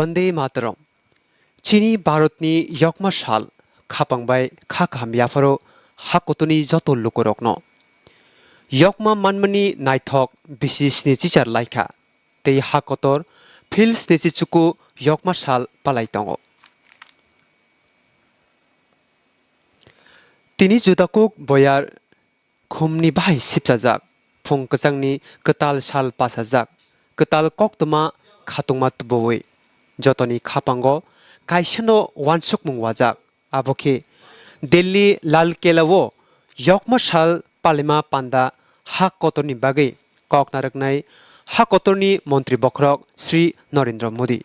वन्दे मातरम चीनी भारतनि यकमा साल खापांबाय खाखाम याफारो हाकोतनि जतो लुकोरकनो यकमा मानमनि नायथक बिसि स्निचिचार लाइखा ते हाकोतर फिल स्निचिचुकु यकमा साल पालायतंगो तिनि जुदाकुक बयार खुमनि बाहाय सिपजाजाक फुं कचांनि कताल साल पासाजाक कताल कक्तमा खातुंमा तुबोवै जतनी खापांगो काइसनो वानसुक मुंगवाजाक आबोखे दिल्ली लाल केलावो यकमा साल पालिमा पांदा हाक कतरनि बागै ककनारकनाय हाक कतरनि मंत्री बखरक श्री नरेंद्र मोदी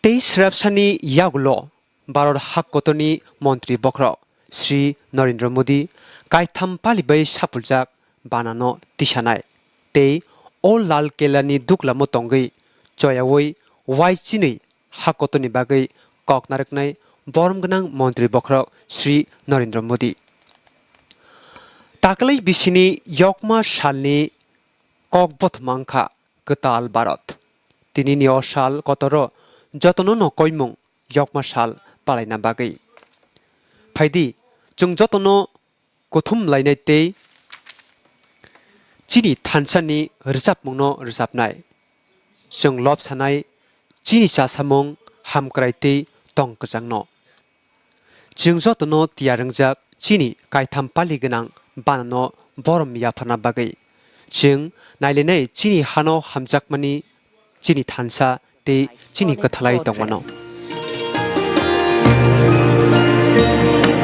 23 राबसानि यागुलो भारत हाक कतरनि मंत्री बखरक श्री नरेंद्र मोदी काइथाम पालिबै सापुलजाक बानानो तिसानाय ते all लाल केलानि दुखला मतंगै चयावै वाइचिनै हाकतनि बागै ककनारकनाय बरमगोनां मन्त्री बखरक श्री नरेंद्र मोदी ताकलै बिसिनि यकमा सालनि ककबथमांखा कताल भारत तिनि निय साल कतर जतनो न कयमुं यकमा साल पालायना बागै फाइदि जों जतनो कुथुम लायनाय ते चीनी थानसानि रोजाबमुंनो रोजाबनाय जों लबसानाय चीनी चासामुं हामक्रायते तंकजांनो जों जतनो तियारंजाक चीनी काइथाम पालि गोनां बानानो बरम याफाना बागै जों नायलेनै चिनि हानो हामजाकमानि चिनि थानसा ते चिनि कथालाई दंमनो।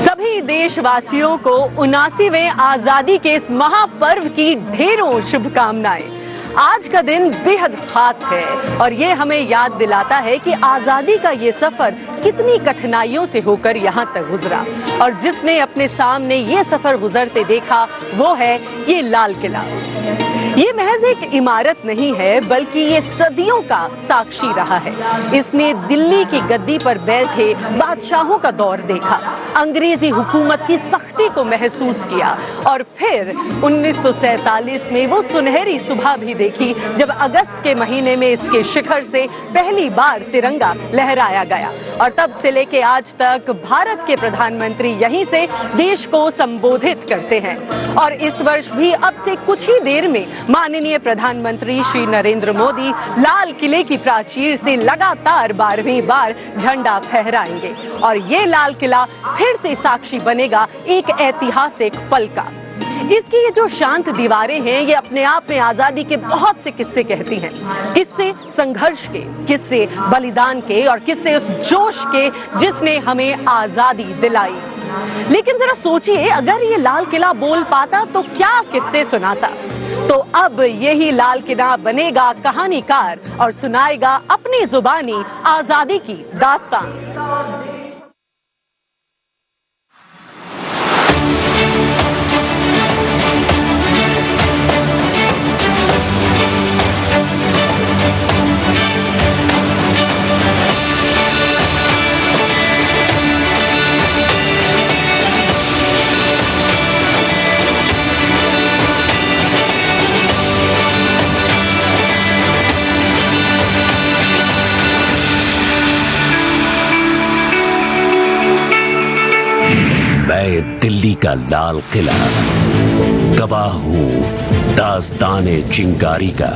सभी देशवासियों को 79वें आजादी के इस महापर्व की ढेरों शुभकामनाएं। आज का दिन बेहद खास है और ये हमें याद दिलाता है कि आजादी का ये सफर कितनी कठिनाइयों से होकर यहाँ तक गुजरा और जिसने अपने सामने ये सफर गुजरते देखा वो है ये लाल किला। ये महज एक इमारत नहीं है बल्कि ये सदियों का साक्षी रहा है। इसने दिल्ली की गद्दी पर बैठे बादशाहों का दौर देखा, अंग्रेजी हुकूमत की सख्ती को महसूस किया और फिर 1947 में वो सुनहरी सुबह भी देखी जब अगस्त के महीने में इसके शिखर से पहली बार तिरंगा लहराया गया और तब से लेके आज तक भारत के प्रधानमंत्री यहीं से देश को संबोधित करते हैं और इस वर्ष भी अब से कुछ ही देर में माननीय प्रधानमंत्री श्री नरेंद्र मोदी लाल किले की प्राचीर से लगातार 12वीं बार झंडा फहराएंगे और ये लाल किला फिर से साक्षी बनेगा एक ऐतिहासिक पल का। इसकी ये जो शांत दीवारें हैं ये अपने आप में आजादी के बहुत से किस्से कहती हैं, किस्से संघर्ष के, किस्से बलिदान के और किस्से उस जोश के जिसने हमें आजादी दिलाई। लेकिन जरा सोचिए अगर ये लाल किला बोल पाता तो क्या किस्से सुनाता। तो अब यही लाल किला बनेगा कहानीकार और सुनाएगा अपनी जुबानी आजादी की दास्तान। मैं दिल्ली का लाल किला गवाह हूं दास्ताने चिंगारी का।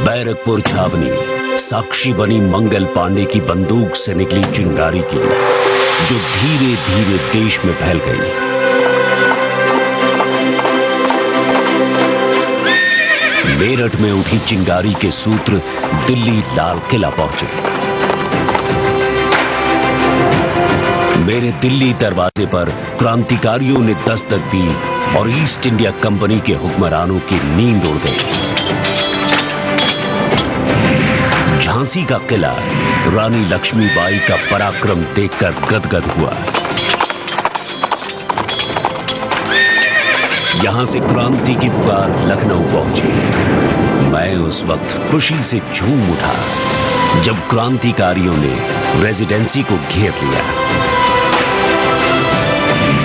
बैरकपुर छावनी साक्षी बनी मंगल पांडे की बंदूक से निकली चिंगारी की जो धीरे धीरे देश में फैल गई। मेरठ में उठी चिंगारी के सूत्र दिल्ली लाल किला पहुंचे। मेरे दिल्ली दरवाजे पर क्रांतिकारियों ने दस्तक दी और ईस्ट इंडिया कंपनी के हुक्मरानों की नींद उड़ गई। झांसी का किला रानी लक्ष्मीबाई का पराक्रम देखकर गदगद हुआ। यहां से क्रांति की पुकार लखनऊ पहुंची। मैं उस वक्त खुशी से झूम उठा जब क्रांतिकारियों ने रेजिडेंसी को घेर लिया।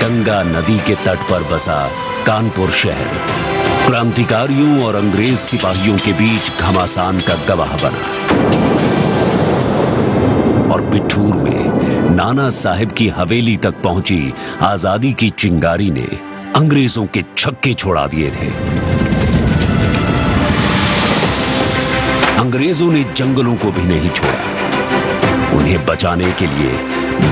गंगा नदी के तट पर बसा कानपुर शहर क्रांतिकारियों और अंग्रेज सिपाहियों के बीच घमासान का गवाह बना और बिठूर में नाना साहिब की हवेली तक पहुंची आजादी की चिंगारी ने अंग्रेजों के छक्के छोड़ा दिए थे। अंग्रेजों ने जंगलों को भी नहीं छोड़ा। उन्हें बचाने के लिए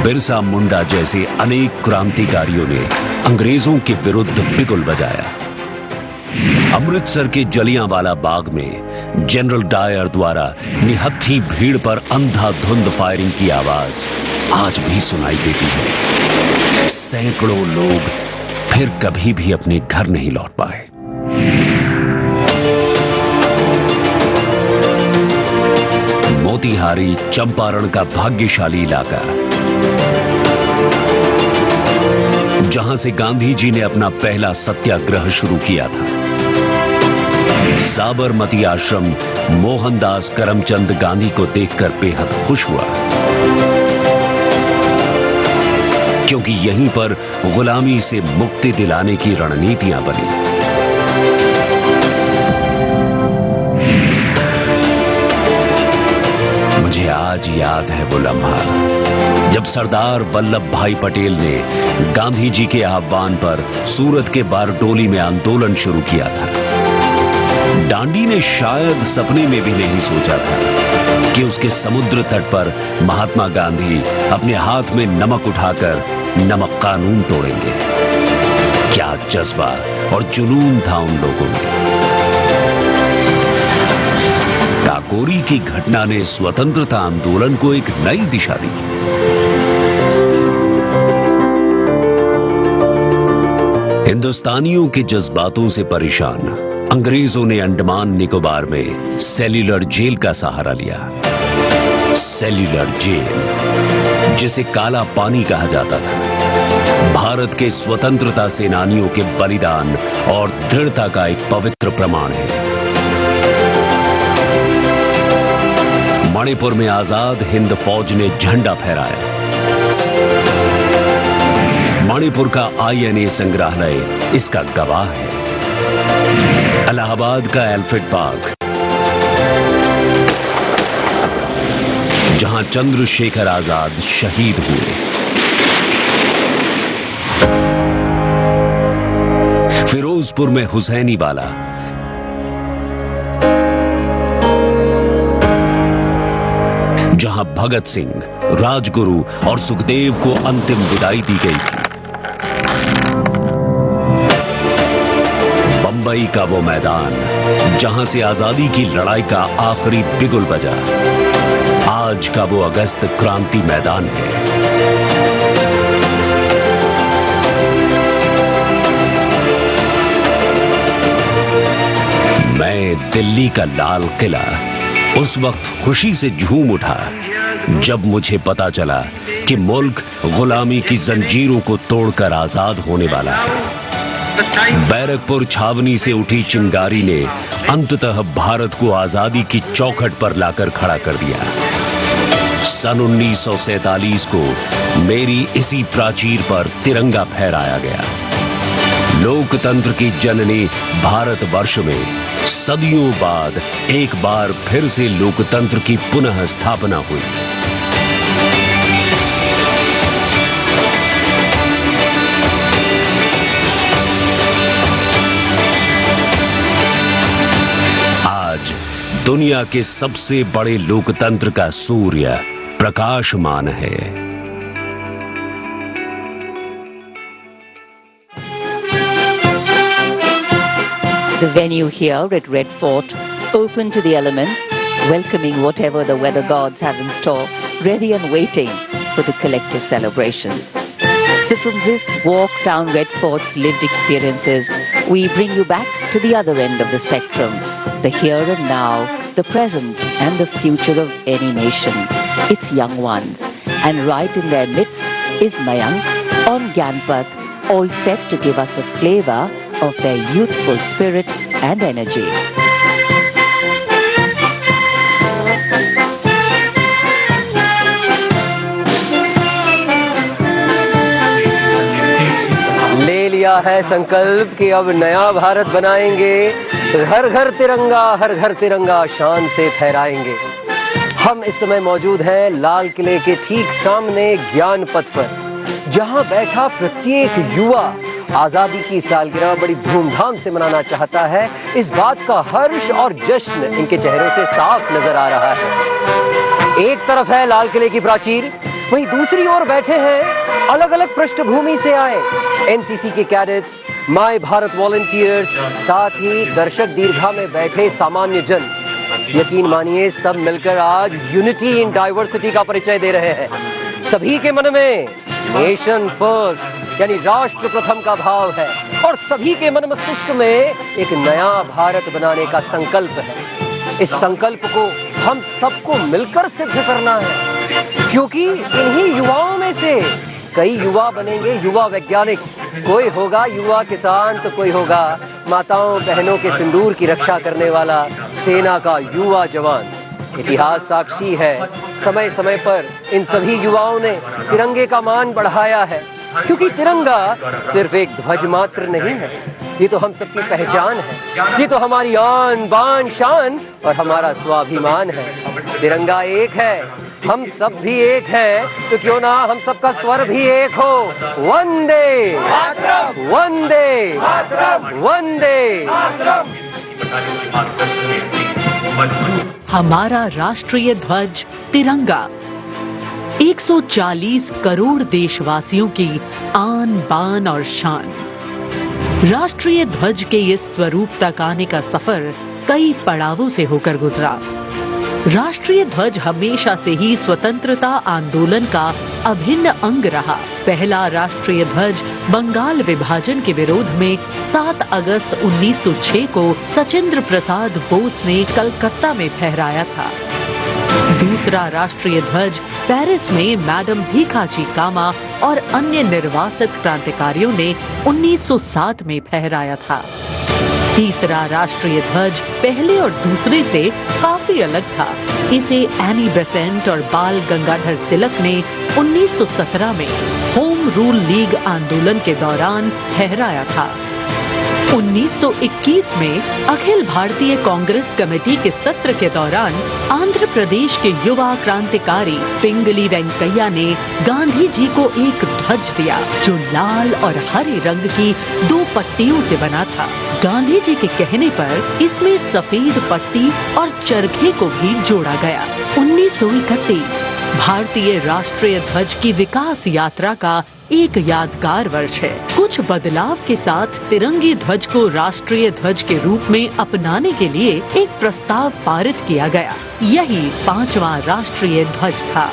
बिरसा मुंडा जैसे अनेक क्रांतिकारियों ने अंग्रेजों के विरुद्ध बिगुल बजाया। अमृतसर के जलियांवाला बाग में जनरल डायर द्वारा निहत्थी भीड़ पर अंधाधुंध फायरिंग की आवाज आज भी सुनाई देती है। सैकड़ों लोग फिर कभी भी अपने घर नहीं लौट पाए। मोतिहारी चंपारण का भाग्यशाली इलाका जहां से गांधी जी ने अपना पहला सत्याग्रह शुरू किया था। साबरमती आश्रम मोहनदास करमचंद गांधी को देखकर बेहद खुश हुआ क्योंकि यहीं पर गुलामी से मुक्ति दिलाने की रणनीतियां बनी। मुझे आज याद है वो लम्हा जब सरदार वल्लभ भाई पटेल ने गांधी जी के आह्वान पर सूरत के बारडोली में आंदोलन शुरू किया था। डांडी ने शायद सपने में भी नहीं सोचा था कि उसके समुद्र तट पर महात्मा गांधी अपने हाथ में नमक उठाकर नमक कानून तोड़ेंगे। क्या जज्बा और जुनून था उन लोगों में। काकोरी की घटना ने स्वतंत्रता आंदोलन को एक नई दिशा दी। हिंदुस्तानियों के जज्बातों से परेशान अंग्रेजों ने अंडमान निकोबार में सेल्यूलर जेल का सहारा लिया। सेल्यूलर जेल, जिसे काला पानी कहा जाता था, भारत के स्वतंत्रता सेनानियों के बलिदान और दृढ़ता का एक पवित्र प्रमाण है। मणिपुर में आजाद हिंद फौज ने झंडा फहराया। मणिपुर का आईएनए संग्रहालय इसका गवाह है। इलाहाबाद का एल्फ्रेड पार्क, जहां चंद्रशेखर आजाद शहीद हुए। फिरोजपुर में हुसैनी वाला, जहां भगत सिंह, राजगुरु और सुखदेव को अंतिम विदाई दी गई थी। बंबई का वो मैदान जहां से आजादी की लड़ाई का आखिरी बिगुल बजा, आज का वो अगस्त क्रांति मैदान है। मैं दिल्ली का लाल किला उस वक्त खुशी से झूम उठा जब मुझे पता चला कि मुल्क गुलामी की जंजीरों को तोड़कर आजाद होने वाला है। बैरकपुर छावनी से उठी चिंगारी ने अंततः भारत को आजादी की चौखट पर लाकर खड़ा कर दिया। सन 1947 को मेरी इसी प्राचीर पर तिरंगा फहराया गया। लोकतंत्र की जननी भारतवर्ष में सदियों बाद एक बार फिर से लोकतंत्र की पुनः स्थापना हुई। आज दुनिया के सबसे बड़े लोकतंत्र का सूर्य प्रकाशमान है। The venue here at Red Fort, open to the elements, welcoming whatever the weather gods have in store, ready and waiting for the collective celebrations. So from this walk down Red Fort's lived experiences, we bring you back to the other end of the spectrum, the here and now, the present and the future of any nation, its young ones. And right in their midst is Mayank on Gyanpath, all set to give us a flavor of their youthful spirit and energy. ले लिया है संकल्प कि अब नया भारत बनाएंगे, घर घर तिरंगा, हर घर तिरंगा शान से फहराएंगे। हम इस समय मौजूद हैं लाल किले के ठीक सामने ज्ञान पथ पर, जहां बैठा प्रत्येक युवा आजादी की सालगिरह बड़ी धूमधाम से मनाना चाहता है। इस बात का हर्ष और जश्न इनके चेहरे से साफ नजर आ रहा है। एक तरफ है लाल किले की प्राचीर, वहीं दूसरी ओर बैठे हैं अलग अलग पृष्ठभूमि से आए एनसीसी के कैडेट्स, माय भारत वॉलंटियर्स, साथ ही दर्शक दीर्घा में बैठे सामान्य जन। यकीन मानिए सब मिलकर आज यूनिटी इन डाइवर्सिटी का परिचय दे रहे हैं। सभी के मन में नेशन फर्स्ट यानी राष्ट्र प्रथम का भाव है और सभी के मन मस्तिष्क में एक नया भारत बनाने का संकल्प है। इस संकल्प को हम सबको मिलकर सिद्ध करना है, क्योंकि इन्हीं युवाओं में से कई युवा बनेंगे युवा वैज्ञानिक। कोई होगा युवा किसान तो कोई होगा माताओं बहनों के सिंदूर की रक्षा करने वाला सेना का युवा जवान। इतिहास साक्षी है, समय समय पर इन सभी युवाओं ने तिरंगे का मान बढ़ाया है, क्योंकि तिरंगा सिर्फ एक ध्वज मात्र नहीं है, ये तो हम सबकी पहचान है, ये तो हमारी आन बान शान और हमारा स्वाभिमान है। तिरंगा एक है, हम सब भी एक हैं, तो क्यों ना हम सबका स्वर भी एक हो। वंदे वंदे वंदे। हमारा राष्ट्रीय ध्वज तिरंगा 140 करोड़ देशवासियों की आन बान और शान। राष्ट्रीय ध्वज के इस स्वरूप तक आने का सफर कई पड़ावों से होकर गुजरा। राष्ट्रीय ध्वज हमेशा से ही स्वतंत्रता आंदोलन का अभिन्न अंग रहा। पहला राष्ट्रीय ध्वज बंगाल विभाजन के विरोध में 7 अगस्त 1906 को सचिंद्र प्रसाद बोस ने कलकत्ता में फहराया था। दूसरा राष्ट्रीय ध्वज पेरिस में मैडम भीखाजी कामा और अन्य निर्वासित क्रांतिकारियों ने 1907 में फहराया था। तीसरा राष्ट्रीय ध्वज पहले और दूसरे से काफी अलग था। इसे एनी बेसेंट और बाल गंगाधर तिलक ने 1917 में होम रूल लीग आंदोलन के दौरान फहराया था। 1921 में अखिल भारतीय कांग्रेस कमेटी के सत्र के दौरान आंध्र प्रदेश के युवा क्रांतिकारी पिंगली वेंकैया ने गांधी जी को एक ध्वज दिया जो लाल और हरे रंग की 2 पट्टियों से बना था। गांधी जी के कहने पर इसमें सफेद पट्टी और चरखे को भी जोड़ा गया। 1931 भारतीय राष्ट्रीय ध्वज की विकास यात्रा का एक यादगार वर्ष है। कुछ बदलाव के साथ तिरंगे ध्वज को राष्ट्रीय ध्वज के रूप में अपनाने के लिए एक प्रस्ताव पारित किया गया। यही 5वां राष्ट्रीय ध्वज था।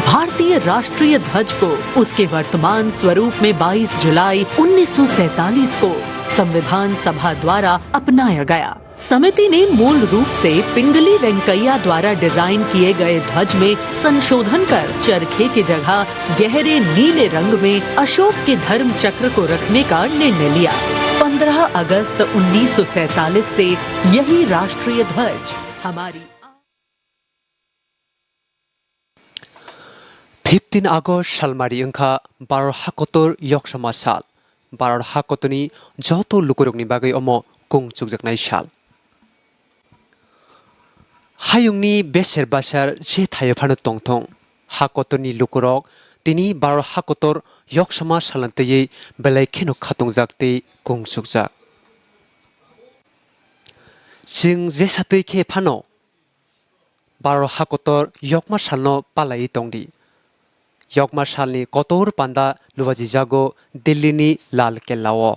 भारतीय राष्ट्रीय ध्वज को उसके वर्तमान स्वरूप में 22 जुलाई 1947 को संविधान सभा द्वारा अपनाया गया। समिति ने मूल रूप से पिंगली वेंकैया द्वारा डिजाइन किए गए ध्वज में संशोधन कर चरखे की जगह गहरे नीले रंग में अशोक के धर्म चक्र को रखने का निर्णय लिया। 15 अगस्त 1947 से यही राष्ट्रीय ध्वज हमारी 15 আগস্ট সালমারি ओंखा भारत हाकतर यक्षमा साल भारत हाकतनी जत लुकुरकनी बागै अम कुं चुकजकनाय साल हायुंनि बेसेर बासार जे थायफानो तंथं हाकतनी लुकुरक तिनी भारत हाकतर यक्षमा सालantयै बेलायखेनो खातंजाकते कुं चुकजाक जों जेसातै खेफानो भारत हाकतर यक्मा सालनो पालायै तंदि यक्मा सालनि कतर पान्दा लुबाजी जागो दिल्लीनि लाल केल्लाओ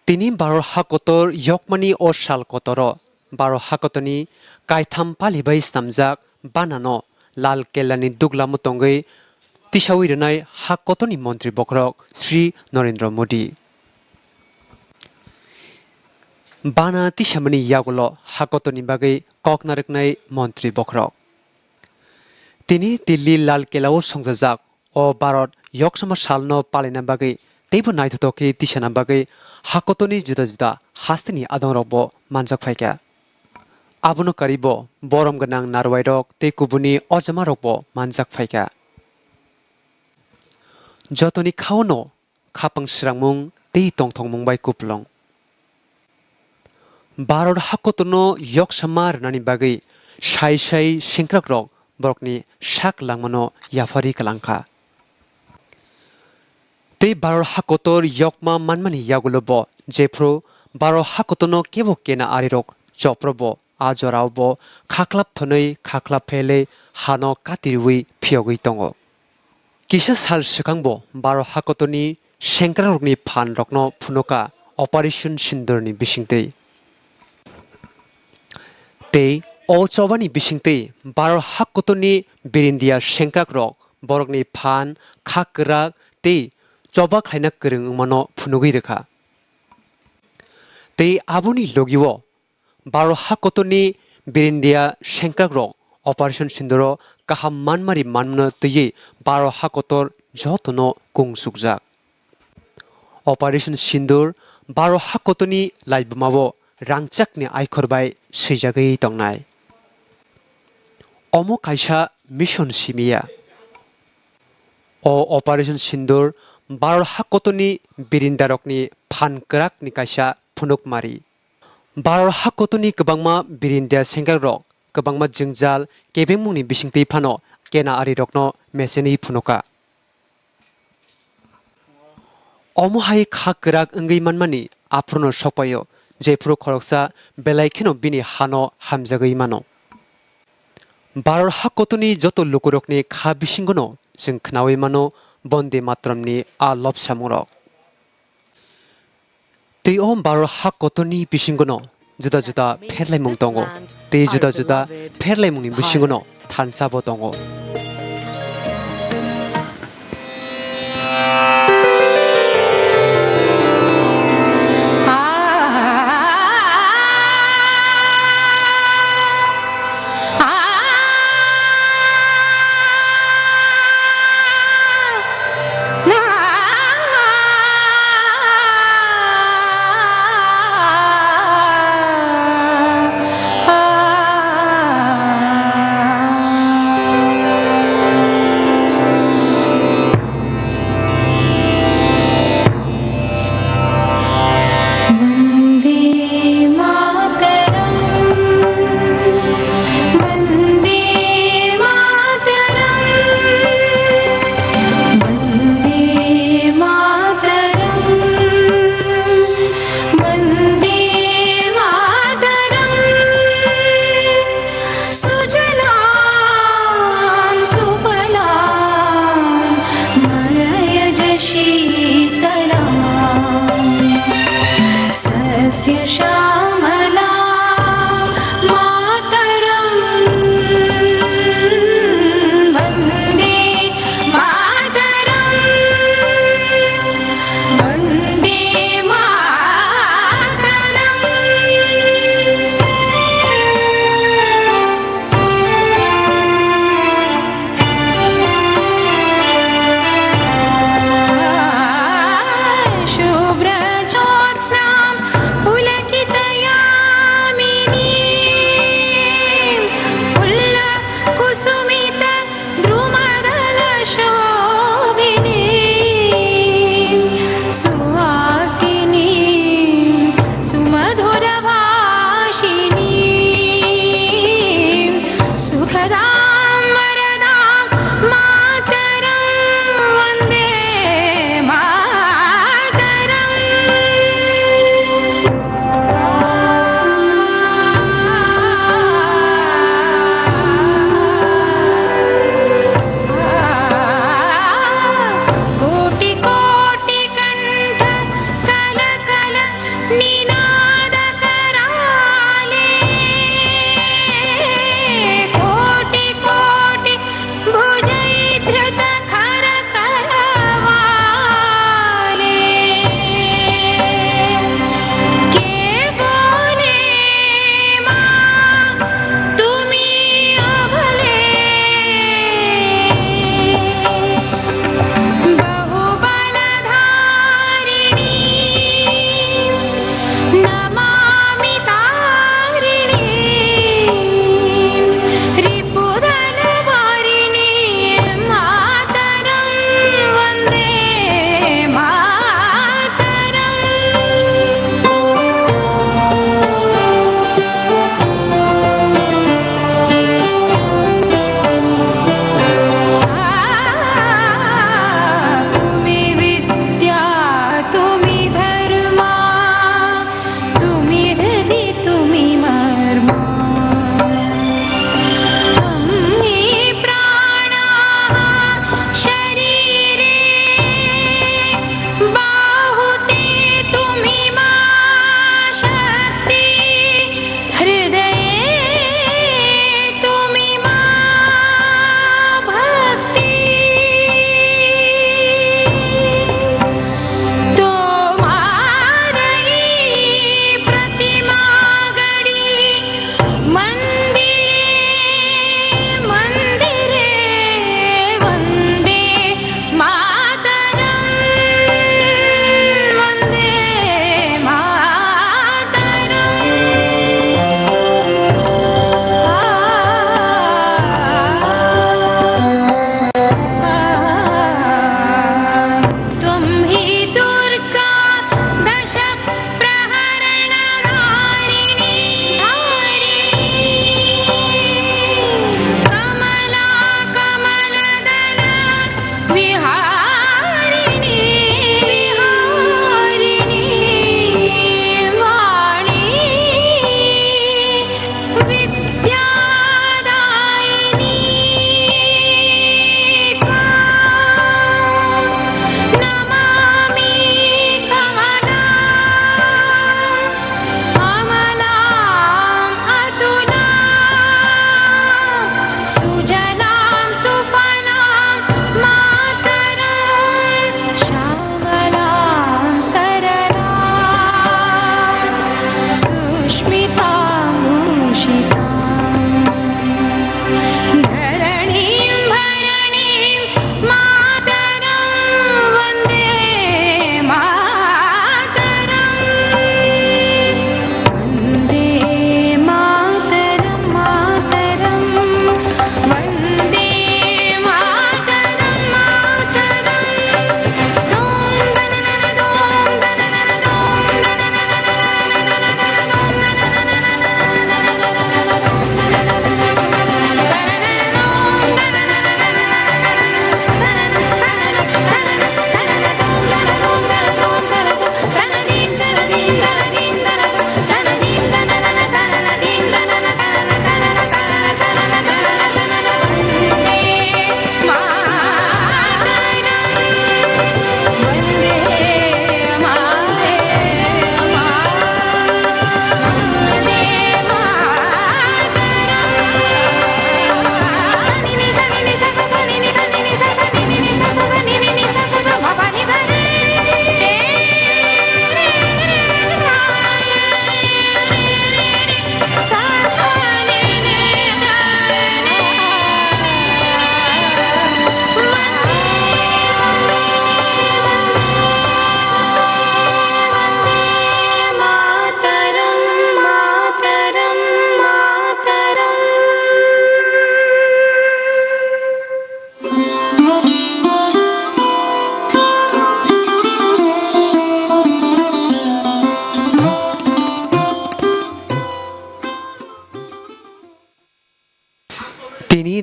तिनी भारत हाकतर यक्मानि अ साल कतर भारत हाकतनि कायथाम पालिबाय स्नामजाक बानानो लाल केल्लानि दुगला मुतंगै तिसावैरनाय हाकतनि मन्त्री बख्रक श्री नरेंद्र मोदी बाना तिसामनि यागुलो हाकतनि बागै ककनारकनाय मन्त्री बख्रक तिनी दिल्ली लाल केल्लाओ संजाजाक अ भारत यक्षमा सालनो पालायना बागै तेबो नायथथखै तिसाना बागै हाकतनि जुदा जुदा हास्तिनि आदंरकबो मानजाक फायका आबुनो कारिबो बरम गोनां नारवायरक ते कुबुनि अजमारकबो मानजाक फायका जतनि खावनो खापां स्रांमुं ते तंथंमुं बाय कुपलं भारत हाकतनो यक्षमा रनानि बागै साय साय सिंख्राक्रक बरकनि शाक लांमनो याफारि कलांखा ते भारत हाकतर यक्मा मानमानि यागुलोबो जेफ्रो भारत हाकतनो केबो केना आरिरक चप्रबो आजरावबो खाख्लाब थनै खाख्लाब फेले हानो कातिरुइ फियगै दंगो किसा साल सिगांबो भारत हाकतनि सेंक्रारकनि फान रकनो फुनका ऑपरेशन सिंदूरनि बिसिंतै ते अचबानि बिसिंतै भारत हाकतनि बिरिन्दिया सेंक्राक्रक बरकनि फान खाकराक ते चबा खायना गोरों मनो फुनुगै रोखा ते आबुनि लगिओ भारत हाकतनि बिरिन्दिया सेंक्राक्रक ऑपरेशन सिंदूर काहाम मानमारि मानमनो तयै भारत हाकतर जतनो कुंसुकजाक ऑपरेशन सिंदूर भारत हाकतनि लाइबमावो रांचाकनि आयखरबाय सैजागै दंनाय अमो कायसा मिशन सिमिया अ ऑपरेशन सिंदूर भारत हाकतनि बिरिन्दारकनि फानकराकनि कायसा फुनुकमारि भारत हाकतनि गोबांमा बिरिन्दिया सेंक्राक्रक गोबांमा जोंजाल केबेंमुंनि बिसिंतै फानो केना आरिरकनो मेसेनि फुनुका Omuhai khakrak engai manmani aprono sokpayo jefro khoroksa belaikeno bini hano hamjagai mano. Baror hakotoni joto lukurokni kha bisingono जों खोनावै मानो बन्दे मातरमनि आ लबसामुरक तै ओम बारो हाक कतनि बिसिंगनो जुदा जुदा फेरलायमुं दङ तै जुदा जुदा फेरलायमुंनि बिसिंगनो थानसाबो दङ शुभ्र ज्योत्स्नां पुलकित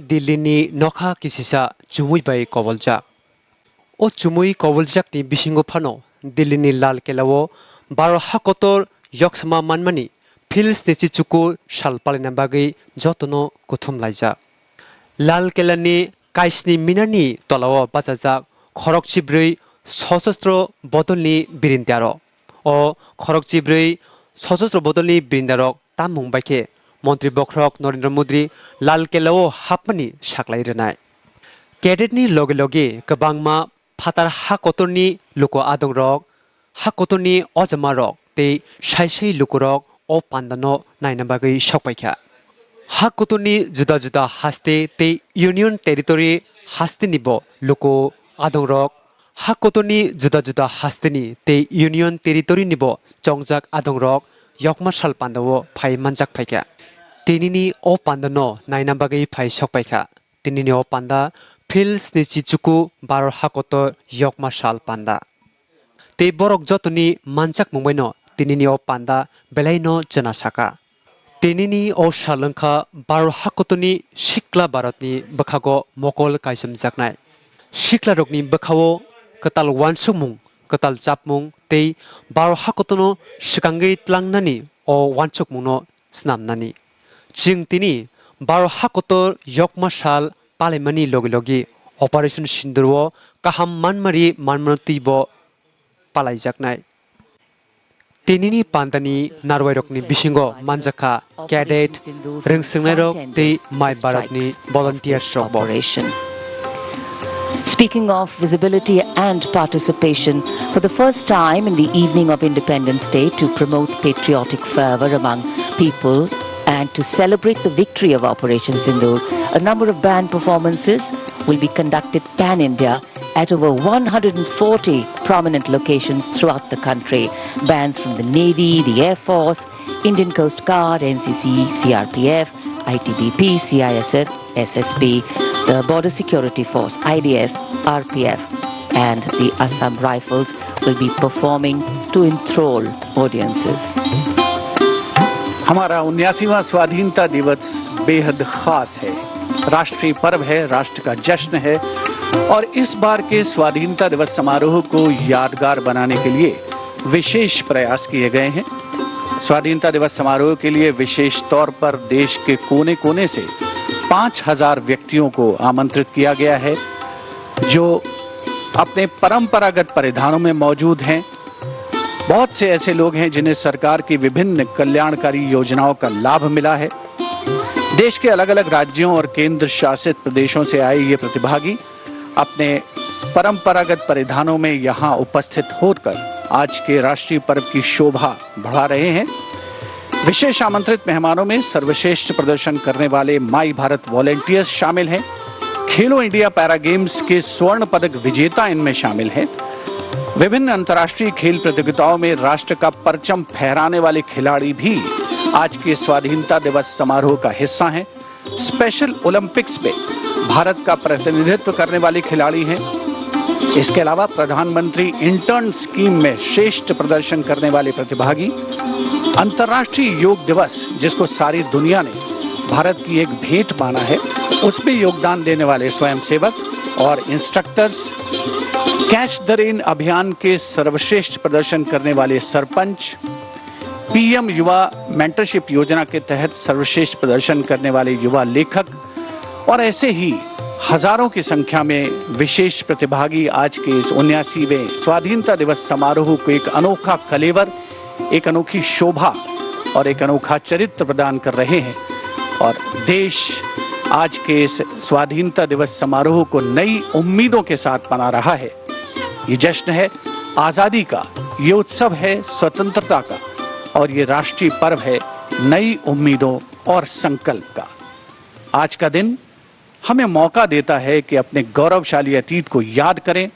दिल्लीनि नखा किसिसा चुमुई बाय कबलजाक ओ चुमुई कबलजाकनि बिसिंगो फानो दिल्लीनि लाल केलाओ 12 हाकतर यक्समा मानमानि फिल्स निसि चुकु सालपालिना बागै जतनो कुथुम लाइजा लाल केलानि काइसनि मिनारनि तलाओ बाजाजाक खरकचिब्रै सशस्त्र बदलनि बिरिन्दारो ओ खरकचिब्रै सशस्त्र बदलनि बिरिन्दारक तामुं बायखे मन्त्री बख्रक नरेन्द्र मोदी लाल केलाओ हापमानि साख्लायरोनाय कैडेटनि लगे लगे गोबांमा फातार हाकतरनि लुको आदंरक हाकतरनि अजमारक ते साइसै लुकुरक ओ पान्दानो नायना बागै सकपायखा हाकतरनि जुदा जुदा हास्ते ते यूनियन टेरिटरी हास्तेनिबो लुको आदंरक हाकतरनि जुदा जुदा हास्तेनि ते यूनियन टेरिटरीनिबो चंगजाक आदंरक यकमा साल पान्दाओ फाइ मानजाक फायखा तिनिनि ओ पान्दानो नायना बागै फाइ सकपायखा तिनिनि ओ पान्दा फिल्स नि चिचुकु 12 हाकतर यकमा साल पान्दा ते बरक जतनि मानजाक मुंबैनो तिनिनि ओ पान्दा बेलाइनो जना साका तिनिनि ओ सालंखा 12 हाकतनि सिक्ला भारतनि बखागो मकल काइसम जाकनाय सिक्ला रकनि बखाओ कताल वानसुमुं कताल जापमुं ते 12 हाकतनो सिकांगै tlangनानि ओ वानसुकमुंनो स्नामनानि चिं तिनि 12 हाकतर यकमा साल पालेमानि लगे लगे ऑपरेशन सिंदूरओ काहाम मानमारि मानमनतिबो पालायजाकनाय तिनिनि पान्दानि नारवायरकनि बिसिंगो मानजाखा कैडेट रोंसोंनायरक ते माय भारतनि volunteers रकबो Speaking of visibility and participation, for the first time in the evening of Independence Day to promote patriotic fervor among people and to celebrate the victory of Operation Sindoor, a number of band performances will be conducted pan-India at over 140 prominent locations throughout the country. Bands from the Navy, the Air Force, Indian Coast Guard, NCC, CRPF, ITBP, CISF, SSB, the Border Security Force, IDS, RPF, and the Assam Rifles will be performing to enthrall audiences. हमारा 79वां स्वाधीनता दिवस बेहद खास है, राष्ट्रीय पर्व है, राष्ट्र का जश्न है और इस बार के स्वाधीनता दिवस समारोह को यादगार बनाने के लिए विशेष प्रयास किए गए हैं। स्वाधीनता दिवस समारोह के लिए विशेष तौर पर देश के कोने कोने से 5000 व्यक्तियों को आमंत्रित किया गया है जो अपने परंपरागत परिधानों में मौजूद हैं। बहुत से ऐसे लोग हैं जिन्हें सरकार की विभिन्न कल्याणकारी योजनाओं का लाभ मिला है। देश के अलग अलग राज्यों और केंद्र शासित प्रदेशों से आए ये प्रतिभागी अपने परंपरागत परिधानों में यहाँ उपस्थित होकर आज के राष्ट्रीय पर्व की शोभा बढ़ा रहे हैं। विशेष आमंत्रित मेहमानों में सर्वश्रेष्ठ प्रदर्शन करने वाले माई भारत वॉलेंटियर्स शामिल हैं। खेलो इंडिया पैरा गेम्स के स्वर्ण पदक विजेता इनमें शामिल हैं। विभिन्न अंतर्राष्ट्रीय खेल प्रतियोगिताओं में राष्ट्र का परचम फहराने वाले खिलाड़ी भी आज के स्वाधीनता दिवस समारोह का हिस्सा हैं। स्पेशल ओलंपिक्स में भारत का प्रतिनिधित्व करने वाले खिलाड़ी हैं। इसके अलावा प्रधानमंत्री इंटर्न स्कीम में श्रेष्ठ प्रदर्शन करने वाले प्रतिभागी, अंतर्राष्ट्रीय योग दिवस जिसको सारी दुनिया ने भारत की एक भेंट माना है, उसमें योगदान देने वाले स्वयंसेवक और इंस्ट्रक्टर्स, कैच द रेन अभियान के सर्वश्रेष्ठ प्रदर्शन करने वाले सरपंच, पीएम युवा मेंटरशिप योजना के तहत सर्वश्रेष्ठ प्रदर्शन करने वाले युवा लेखक और ऐसे ही हजारों की संख्या में विशेष प्रतिभागी आज के इस 79वें स्वाधीनता दिवस समारोह को एक अनोखा कलेवर, एक अनोखी शोभा और एक अनोखा चरित्र प्रदान कर रहे हैं। और देश आज के इस स्वाधीनता दिवस समारोह को नई उम्मीदों के साथ मना रहा है। ये जश्न है आजादी का, ये उत्सव है स्वतंत्रता का और ये राष्ट्रीय पर्व है नई उम्मीदों और संकल्प का। आज का दिन हमें मौका देता है कि अपने गौरवशाली अतीत को याद करें।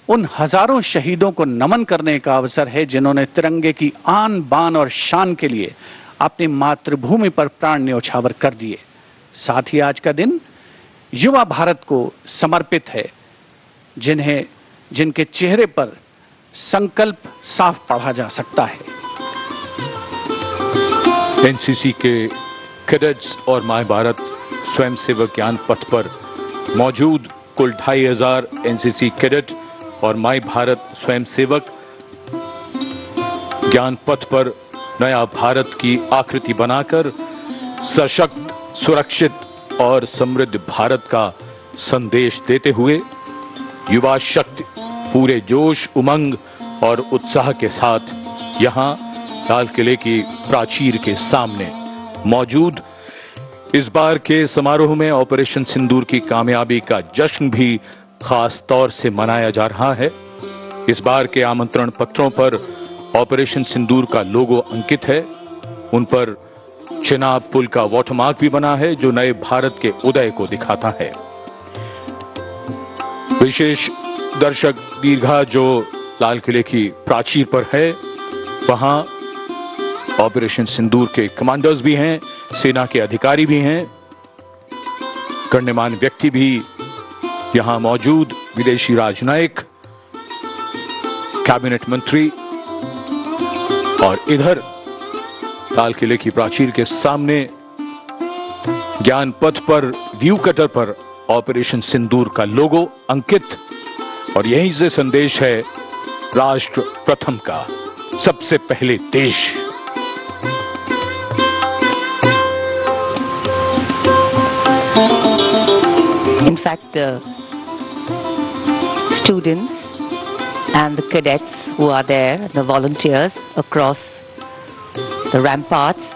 उन हजारों शहीदों को नमन करने का अवसर है जिन्होंने तिरंगे की आन बान और शान के लिए अपनी मातृभूमि पर प्राण न्यौछावर कर दिए। साथ ही आज का दिन युवा भारत को समर्पित है जिनके चेहरे पर संकल्प साफ पढ़ा जा सकता है। एनसीसी के कैडेट्स और माय भारत स्वयंसेवक ज्ञान पथ पर मौजूद कुल 2500 एनसीसी कैडेट और माई भारत स्वयंसेवक ज्ञान पथ पर नया भारत की आकृति बनाकर सशक्त, सुरक्षित और समृद्ध भारत का संदेश देते हुए युवा शक्ति पूरे जोश, उमंग और उत्साह के साथ यहां लाल किले की प्राचीर के सामने मौजूद। इस बार के समारोह में ऑपरेशन सिंदूर की कामयाबी का जश्न भी खास तौर से मनाया जा रहा है। इस बार के आमंत्रण पत्रों पर ऑपरेशन सिंदूर का लोगो अंकित है। उन पर चिनाब पुल का वाटरमार्क भी बना है जो नए भारत के उदय को दिखाता है। विशेष दर्शक दीर्घा जो लाल किले की प्राचीर पर है, वहां ऑपरेशन सिंदूर के कमांडर्स भी हैं, सेना के अधिकारी भी हैं, गण्यमान्य व्यक्ति भी यहां मौजूद, विदेशी राजनयिक, कैबिनेट मंत्री। और इधर लाल किले की प्राचीर के सामने ज्ञान पथ पर व्यू कटर पर ऑपरेशन सिंदूर का लोगो अंकित, और यहीं से संदेश है राष्ट्र प्रथम का, सबसे पहले देश। In fact, the students and the cadets who are there, the volunteers across the ramparts,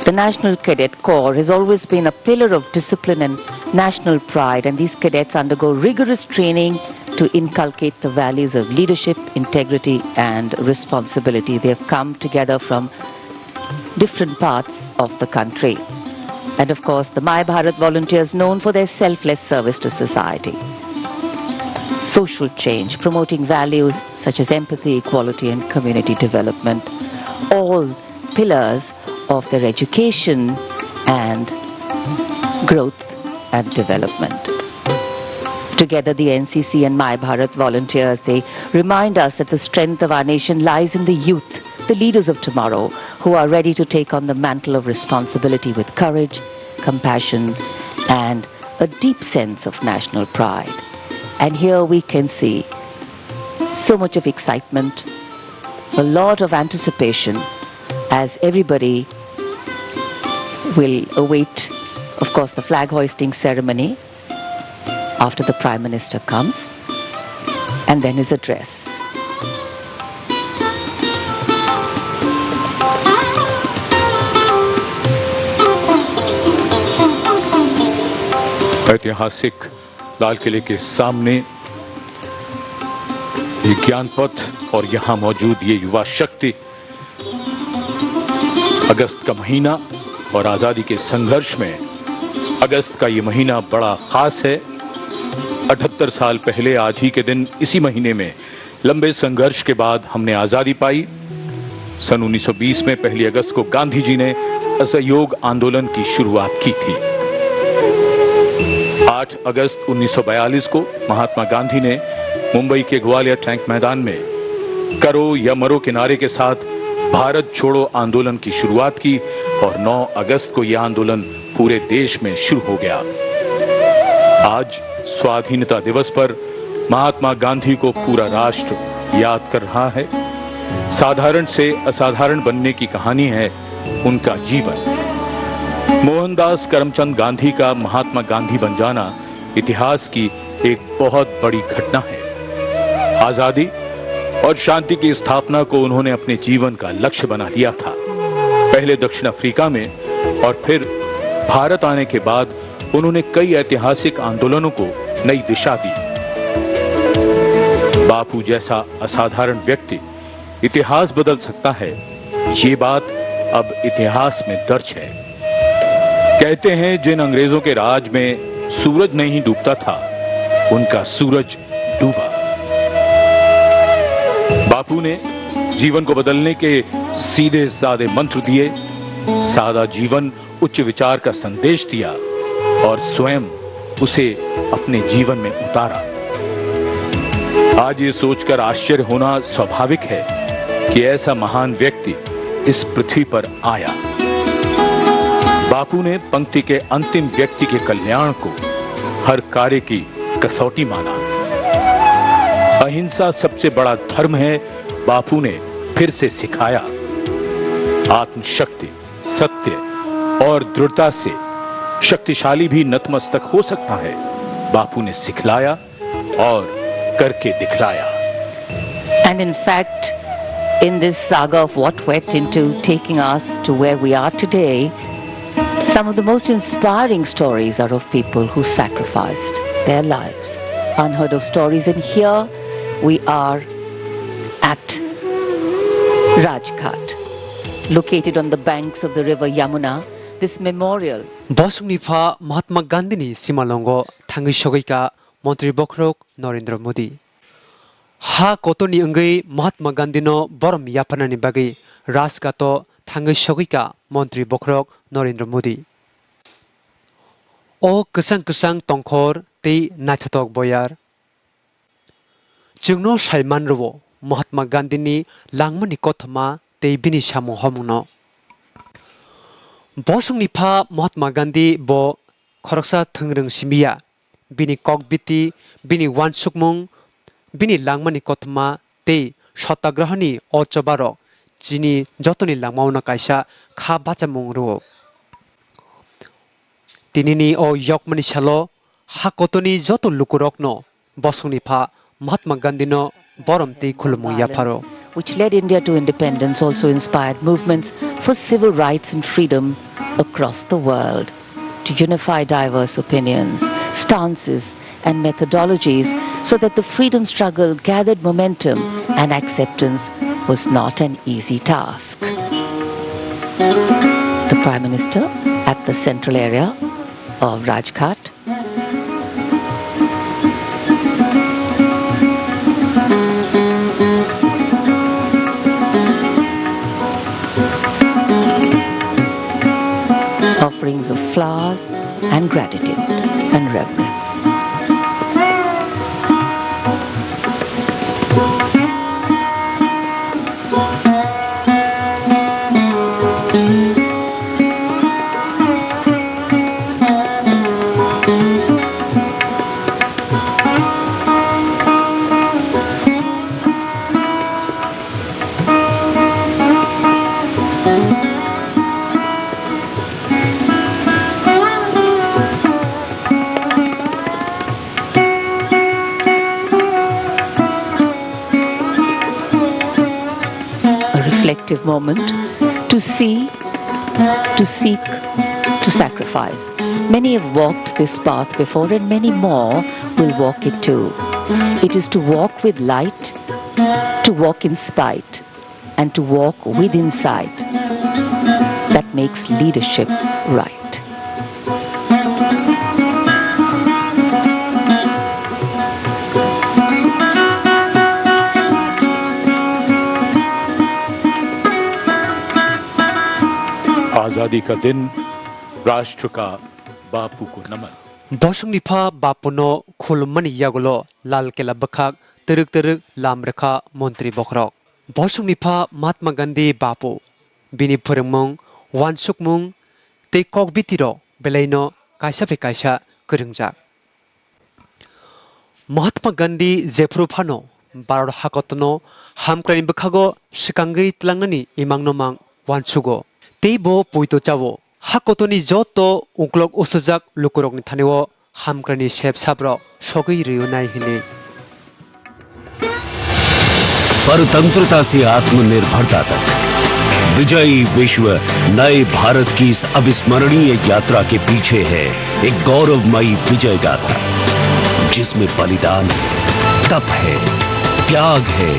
the National Cadet Corps has always been a pillar of discipline and national pride, and these cadets undergo rigorous training to inculcate the values of leadership, integrity and responsibility. They have come together from different parts of the country. And of course, the My Bharat volunteers known for their selfless service to society. Social change, promoting values such as empathy, equality and community development, all pillars of their education and growth and development. Together, the NCC and My Bharat volunteers, they remind us that the strength of our nation lies in the youth, the leaders of tomorrow, who are ready to take on the mantle of responsibility with courage, compassion, and a deep sense of national pride. And here we can see so much of excitement, a lot of anticipation, as everybody will await, of course, the flag hoisting ceremony after the Prime Minister comes, and then his address. ऐतिहासिक लाल किले के सामने ये ज्ञान पथ और यहां मौजूद ये युवा शक्ति, अगस्त का महीना और आजादी के संघर्ष में अगस्त का ये महीना बड़ा खास है। 78 साल पहले आज ही के दिन इसी महीने में लंबे संघर्ष के बाद हमने आजादी पाई। सन 1920 में 1 अगस्त को गांधी जी ने असहयोग आंदोलन की शुरुआत की थी। 8 अगस्त 1942 को महात्मा गांधी ने मुंबई के ग्वालियर टैंक मैदान में करो या मरो के नारे के साथ भारत छोड़ो आंदोलन की शुरुआत की और 9 अगस्त को यह आंदोलन पूरे देश में शुरू हो गया। आज स्वाधीनता दिवस पर महात्मा गांधी को पूरा राष्ट्र याद कर रहा है। साधारण से असाधारण बनने की कहानी है उनका जीवन। मोहनदास करमचंद गांधी का महात्मा गांधी बन जाना इतिहास की एक बहुत बड़ी घटना है। आजादी और शांति की स्थापना को उन्होंने अपने जीवन का लक्ष्य बना लिया था। पहले दक्षिण अफ्रीका में और फिर भारत आने के बाद उन्होंने कई ऐतिहासिक आंदोलनों को नई दिशा दी। बापू जैसा असाधारण व्यक्ति इतिहास बदल सकता है, ये बात अब इतिहास में दर्ज है। कहते हैं जिन अंग्रेजों के राज में सूरज नहीं डूबता था, उनका सूरज डूबा। बापू ने जीवन को बदलने के सीधे साधे मंत्र दिए, सादा जीवन उच्च विचार का संदेश दिया और स्वयं उसे अपने जीवन में उतारा। आज ये सोचकर आश्चर्य होना स्वाभाविक है कि ऐसा महान व्यक्ति इस पृथ्वी पर आया। बापू ने पंक्ति के अंतिम व्यक्ति के कल्याण को हर कार्य की कसौटी माना। अहिंसा सबसे बड़ा धर्म है, बापू ने फिर से सिखाया। आत्मशक्ति, सत्य और दृढ़ता से शक्तिशाली भी नतमस्तक हो सकता है, बापू ने सिखलाया और करके दिखलाया। And in fact, in this saga of what went into taking us to where we are today, some of the most inspiring stories are of people who sacrificed their lives. Unheard of stories, and here we are at Rajghat, located on the banks of the river Yamuna. This memorial बसुंनिफा महात्मा गांधीनि सिमालंगो थांगै सगैका मन्त्री बख्रक नरेन्द्र मोदी हा कतनि अंगै महात्मा गांधीनो बरम याफानानि बागै राजघाटो थांगै सगैका मन्त्री बख्रक नरेन्द्र मोदी ओ गोसां गोसां तंखर तै नायथाथक बयार जोंनो सायमान रवो महात्मा गांधीनि लांमनि कथमा तै बिनि सामु हमनो बसुंनिफा महात्मा गांधी ब खरकसा थंग्रं सिमिया बिनि ककबिति बिनि वानसुकमुं बिनि लांमनि कथमा तै सत्याग्रहनि अचबार जिनि जतनि लांमावना कायसा खा बाचामुं रो तिनिनि अ यकमनि सालो हाकतनि जत लुकुरकनो बसुंनिफा महात्मा गांधीनो बरम तै खुलुमु याफारो which led India to independence, also inspired movements for civil rights and freedom across the world, to unify diverse opinions, stances and methodologies so that the freedom struggle gathered momentum, and acceptance was not an easy task. The Prime Minister at the central area of Rajghat. Offerings of flowers and gratitude and reverence. Reflective moment to see, to seek, to sacrifice. Many have walked this path before, and many more will walk it too. It is to walk with light, to walk in spite, and to walk with insight that makes leadership right. आजादी का दिन, राष्ट्र का बापू को नमन। बसुंनिफा बापुनो खुलुमनि यागलो लाल केला बखाक तरक तरक लामरेखा मंत्री बख्रक बसुंनिफा महात्मा गांधी बापू बिनि फोरोंमुं वानसुकमुं तै ककबितिरो बेलायनो कायसा फे कायसा गोरोंजा महात्मा गांधी जेफ्रुफानो भारत हाकतनो हामक्रानि बखागो सिकांगै तलांनानि इमांनोमां वानसुगो तेबो पुइतो चावो हाकतनि जतो उंक्लक उसुजाक लुकुरकनि थानेओ हामक्रानि सेब साब्र सगै रियुनाय हिने परतंत्रता से आत्मनिर्भरता तक विजयी विश्व नए भारत की इस अविस्मरणीय यात्रा के पीछे है एक गौरवमयी विजय गाथा जिसमें बलिदान तप है, त्याग है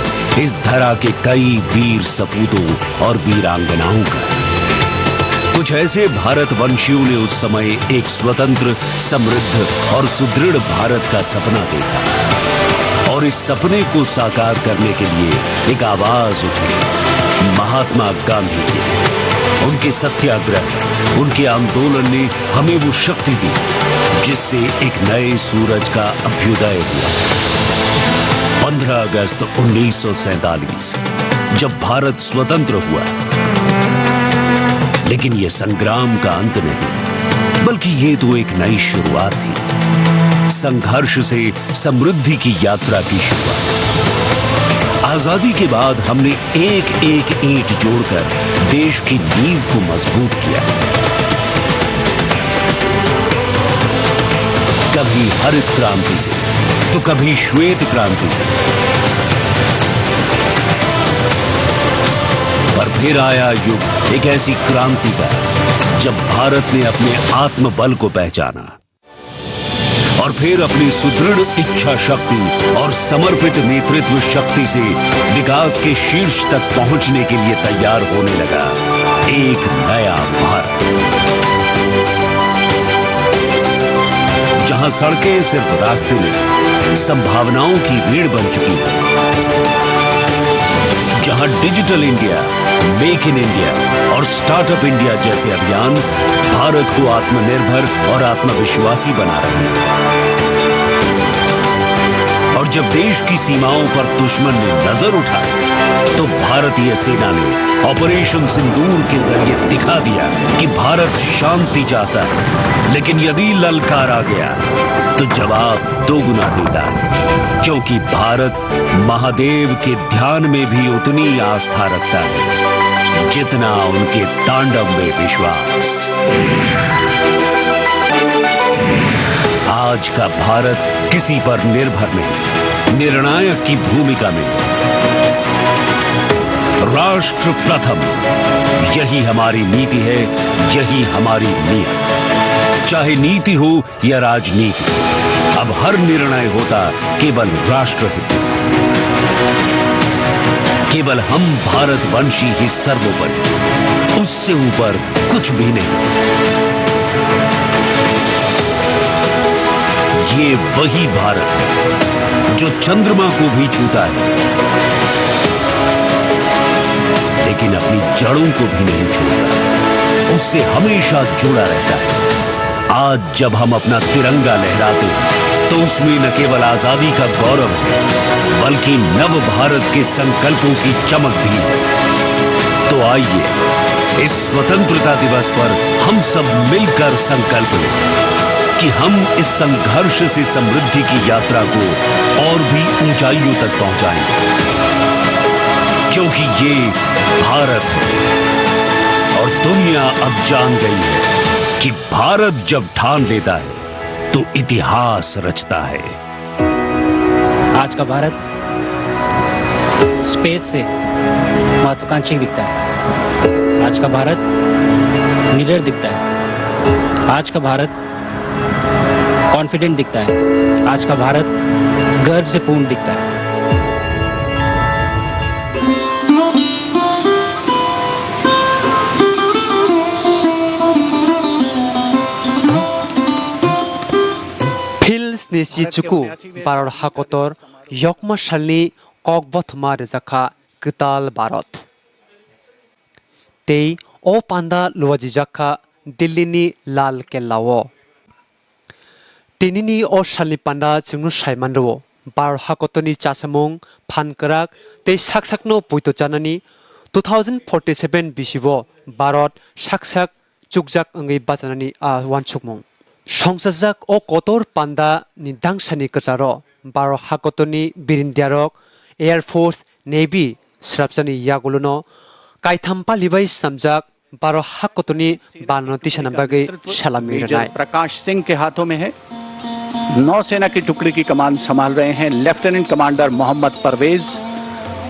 इस धरा के कई वीर सपूतों और वीरांगनाओं का। कुछ ऐसे भारतवंशियों ने उस समय एक स्वतंत्र, समृद्ध और सुदृढ़ भारत का सपना देखा और इस सपने को साकार करने के लिए एक आवाज उठी महात्मा गांधी की। उनके सत्याग्रह, उनके आंदोलन ने हमें वो शक्ति दी जिससे एक नए सूरज का अभ्युदय हुआ। 15 अगस्त 1947 जब भारत स्वतंत्र हुआ, लेकिन ये संग्राम का अंत नहीं, बल्कि ये तो एक नई शुरुआत थी। संघर्ष से समृद्धि की यात्रा की शुरुआत। आजादी के बाद हमने एक एक ईंट जोड़कर देश की नींव को मजबूत किया। कभी हरित क्रांति से तो कभी श्वेत क्रांति से, और फिर आया युग एक ऐसी क्रांति का जब भारत ने अपने आत्मबल को पहचाना और फिर अपनी सुदृढ़ इच्छा शक्ति और समर्पित नेतृत्व शक्ति से विकास के शीर्ष तक पहुंचने के लिए तैयार होने लगा एक नया भारत, जहां सड़कें सिर्फ रास्ते नहीं, संभावनाओं की रीढ़ बन चुकी है, जहां digital India, make in India और स्टार्टअप इंडिया जैसे अभियान भारत को आत्मनिर्भर और आत्मविश्वासी बना रहे हैं। और जब देश की सीमाओं पर दुश्मन ने नजर उठाई तो भारतीय सेना ने ऑपरेशन सिंदूर के जरिए दिखा दिया कि भारत शांति चाहता है, लेकिन यदि ललकार आ गया तो जवाब दोगुना देता है, क्योंकि भारत महादेव के ध्यान में भी उतनी आस्था रखता है जितना उनके तांडव में विश्वास। आज का भारत किसी पर निर्भर नहीं, निर्णायक की भूमिका में। राष्ट्र प्रथम, यही हमारी नीति है, यही हमारी नीयत। चाहे नीति हो या राजनीति, अब हर निर्णय होता केवल राष्ट्रहित में। केवल हम भारतवंशी ही सर्वोपरि, उससे ऊपर कुछ भी नहीं। ये वही भारत है जो चंद्रमा को भी छूता है, लेकिन अपनी जड़ों को भी नहीं छोड़ता, उससे हमेशा जुड़ा रहता है। आज जब हम अपना तिरंगा लहराते हैं तो उसमें न केवल आजादी का गौरव है, बल्कि नव भारत के संकल्पों की चमक भी है। तो आइए इस स्वतंत्रता दिवस पर हम सब मिलकर संकल्प लें कि हम इस संघर्ष से समृद्धि की यात्रा को और भी ऊंचाइयों तक पहुंचाएंगे, क्योंकि ये भारत है और दुनिया अब जान गई है कि भारत जब ठान लेता है तो इतिहास रचता है। आज का भारत स्पेस से महत्वाकांक्षी दिखता है। आज का भारत निडर दिखता है। आज का भारत कॉन्फिडेंट दिखता है। आज का भारत गर्व से पूर्ण दिखता है। फिल स्नेसी चुकु बारर हाकोतर यकमा सालनि ककबथमा रेजाखा गताल भारत तेई ओ पान्दा लुवाजिजाखा दिल्लीनि लाल केल्लाओ तिनिनि ओ सालनि पान्दा चुंगनु साइमानरो बारर हाकोतनि चासामुं फानकराक तेई साकसाकनो पुइतोचानानि 2047 बिसिबो भारत साकसाक चुकजाक अंगै बाचानानि वानसुकमुं संसारजाक ओ कतर पान्दा नि दांसानि कचारो भारत हाकोतनि बिरिन्दियारक एयारफोर्स नेवी स्राबजानि यागुलुनो काइथाम पालिबाय सामजाक भारत हाकोतनि बाननति सनामबागै सलामी रनाय प्रकाश सिंह के हाथों में है। नौसेना की टुकड़ी की कमान संभाल रहे हैं लेफ्टिनेंट कमांडर मोहम्मद परवेज,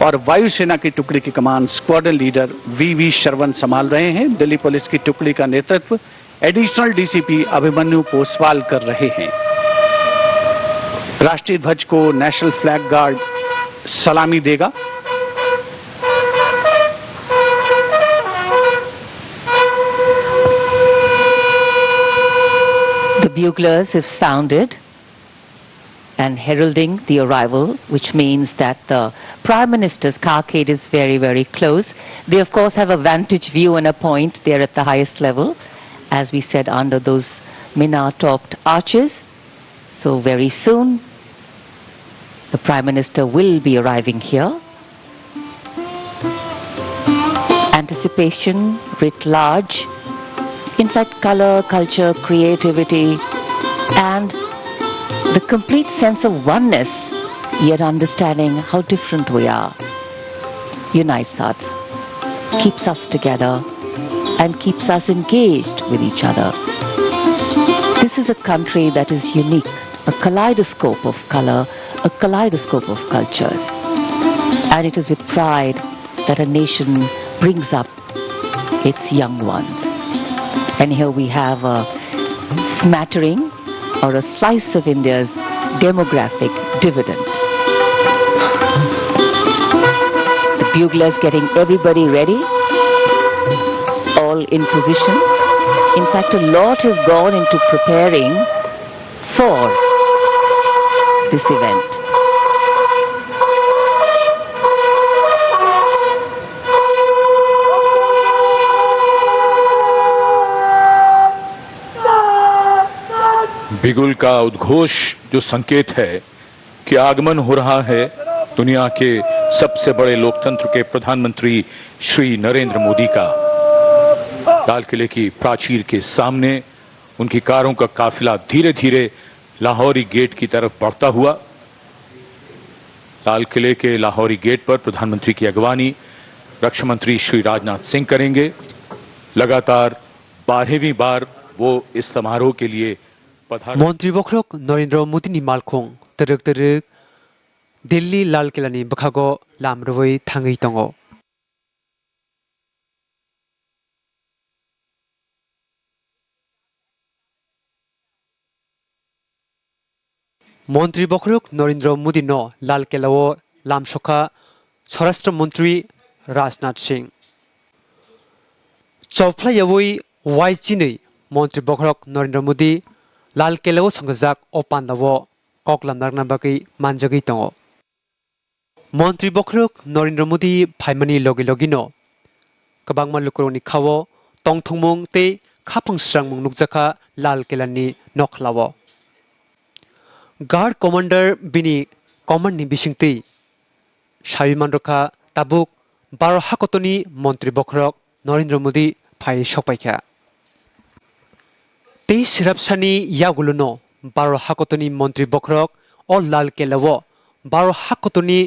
और वायुसेना की टुकड़ी की कमान स्क्वाड्रन लीडर वी शरवण संभाल रहे हैं। दिल्ली पुलिस की टुकड़ी का नेतृत्व एडिशनल डीसीपी अभिमन्यु पोसवाल कर रहे हैं। राष्ट्रीय ध्वज को नेशनल फ्लैग गार्ड सलामी देगा। The buglers have sounded and heralding the arrival, which means that the Prime Minister's carcade is very, very close. They, of course, have a vantage view and a point there at the highest level, as we said, under those minar-topped arches. So very soon, the Prime Minister will be arriving here. And anticipation writ large, in fact, color, culture, creativity, and the complete sense of oneness, yet understanding how different we are, unites us, keeps us together, and keeps us engaged with each other. This is a country that is unique, a kaleidoscope of color, a kaleidoscope of cultures. And it is with pride that a nation brings up its young ones. And here we have a smattering or a slice of India's demographic dividend. The buglers getting everybody ready, all in position. In fact, a lot has gone into preparing for this event. बिगुल का उद्घोष जो संकेत है कि आगमन हो रहा है दुनिया के सबसे बड़े लोकतंत्र के प्रधानमंत्री श्री नरेंद्र मोदी का। लाल किले की प्राचीर के सामने उनकी कारों का काफिला धीरे धीरे लाहौरी गेट की तरफ बढ़ता हुआ। लाल किले के लाहौरी गेट पर प्रधानमंत्री की अगवानी रक्षा मंत्री श्री राजनाथ सिंह करेंगे। लगातार 12वीं बार वो इस समारोह के लिए मन्त्री बख्रक नरेंद्र मोदी मालखों तरक तरक दिल्ली लाल किलानि बखागो लामरवै थाङै दङ। मन्त्री बख्रक नरेंद्र मोदी न लाल किलाओ लामसखा स्वराष्ट्र मंत्री राजनाथ सिंह चौफ्लायावै वाइचिनै मन्त्री बख्रक नरेंद्र मोदी लाल किलाओ संगजाक अपान्दावो ककलामनारना बागै मानजागै दङ। मन्त्री बख्रक नरेंद्र मोदी फाइमानि लगे लगेनो गोबांमा लुकुरनि खावो तंथंमुं ते खाफांस्रांमुं नुकजाखा लाल किलानि नखलावो। गार्ड कमांडर बिनि कमांडनि बिसिंति साबिमानरखा ताबुक 12 हाकतनि मन्त्री बख्रक नरेंद्र मोदी फाइ सपाइखा। 23 सिरापसानि यागुलुनो 12 हाकतनि मन्त्री बख्रक अ लाल किलाओ 12 हाकतनि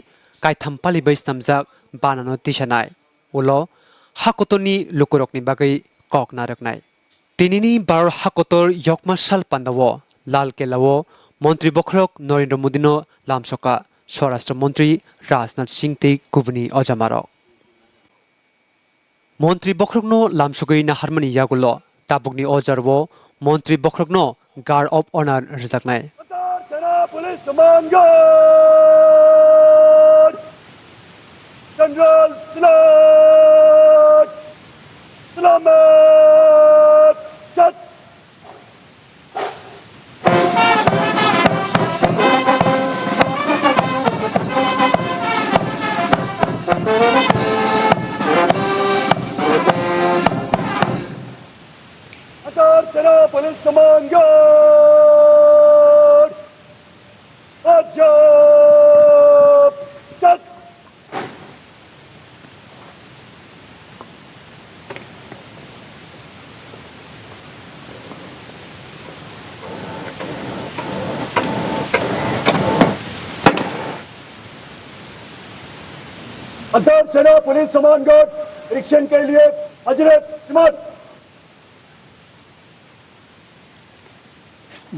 कायथामपालि बैसनामजाक बानानो दिसानाय उलो हाकतनि लुकुरकनि बागै कक नारकनाय। दिनैनि 12 हाकतर यकमासाल पान्दावो लाल किलाओ मन्त्री बख्रक नरेंद्र मोदीनो लामसका स्वराष्ट्र मंत्री राजनाथ सिंह ते गुबुनि अजामारक। मन्त्री बख्रकनो लामसुगै नाहारमानि यागुलो ताबुकनि अजारवो मन्त्री बख्रकनो गार्ड अफ ऑनर रजाकनाय। जनरल सलामत चत सेना पुलिस समान गार्ड अजब तक अंतर सेना पुलिस समान गार्ड निरीक्षण के लिए हजरत हिम्मत।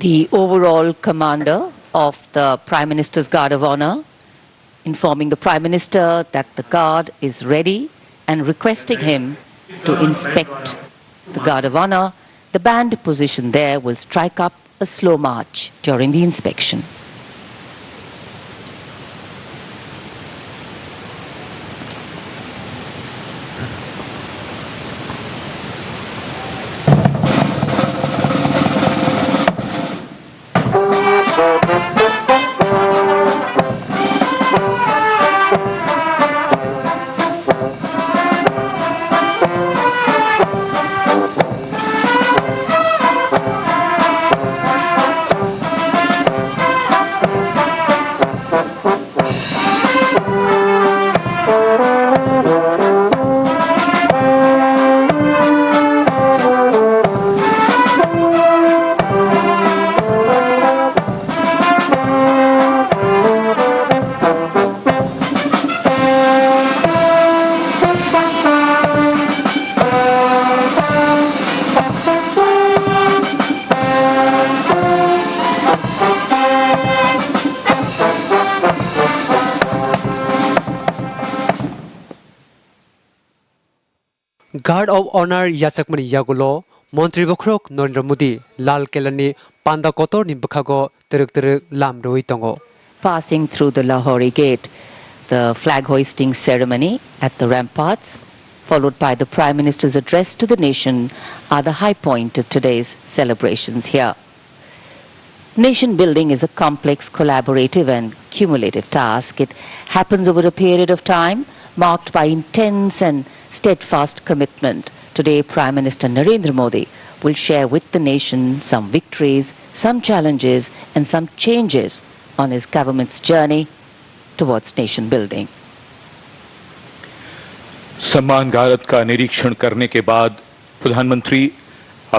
The overall commander of the Prime Minister's Guard of Honor informing the Prime Minister that the guard is ready and requesting him to inspect the Guard of Honor. The band position there will strike up a slow march during the inspection. Guard of honour याचकमनि यागुलो मंत्री बखरक नरेंद्र मोदी लाल केलानि पांदा कोतरनि बखागो तरक लाम रोइ तंगो Passing through the Lahori Gate, the flag hoisting ceremony at the ramparts, followed by the Prime Minister's address to the nation, are the high point of today's celebrations here. Nation building is a complex, collaborative and cumulative task. It happens over a period of time marked by intense and steadfast commitment. Today, Prime Minister Narendra Modi will share with the nation some victories, some challenges and some changes on his government's journey towards nation building. सम्मान गारद का निरीक्षण करने के बाद प्रधानमंत्री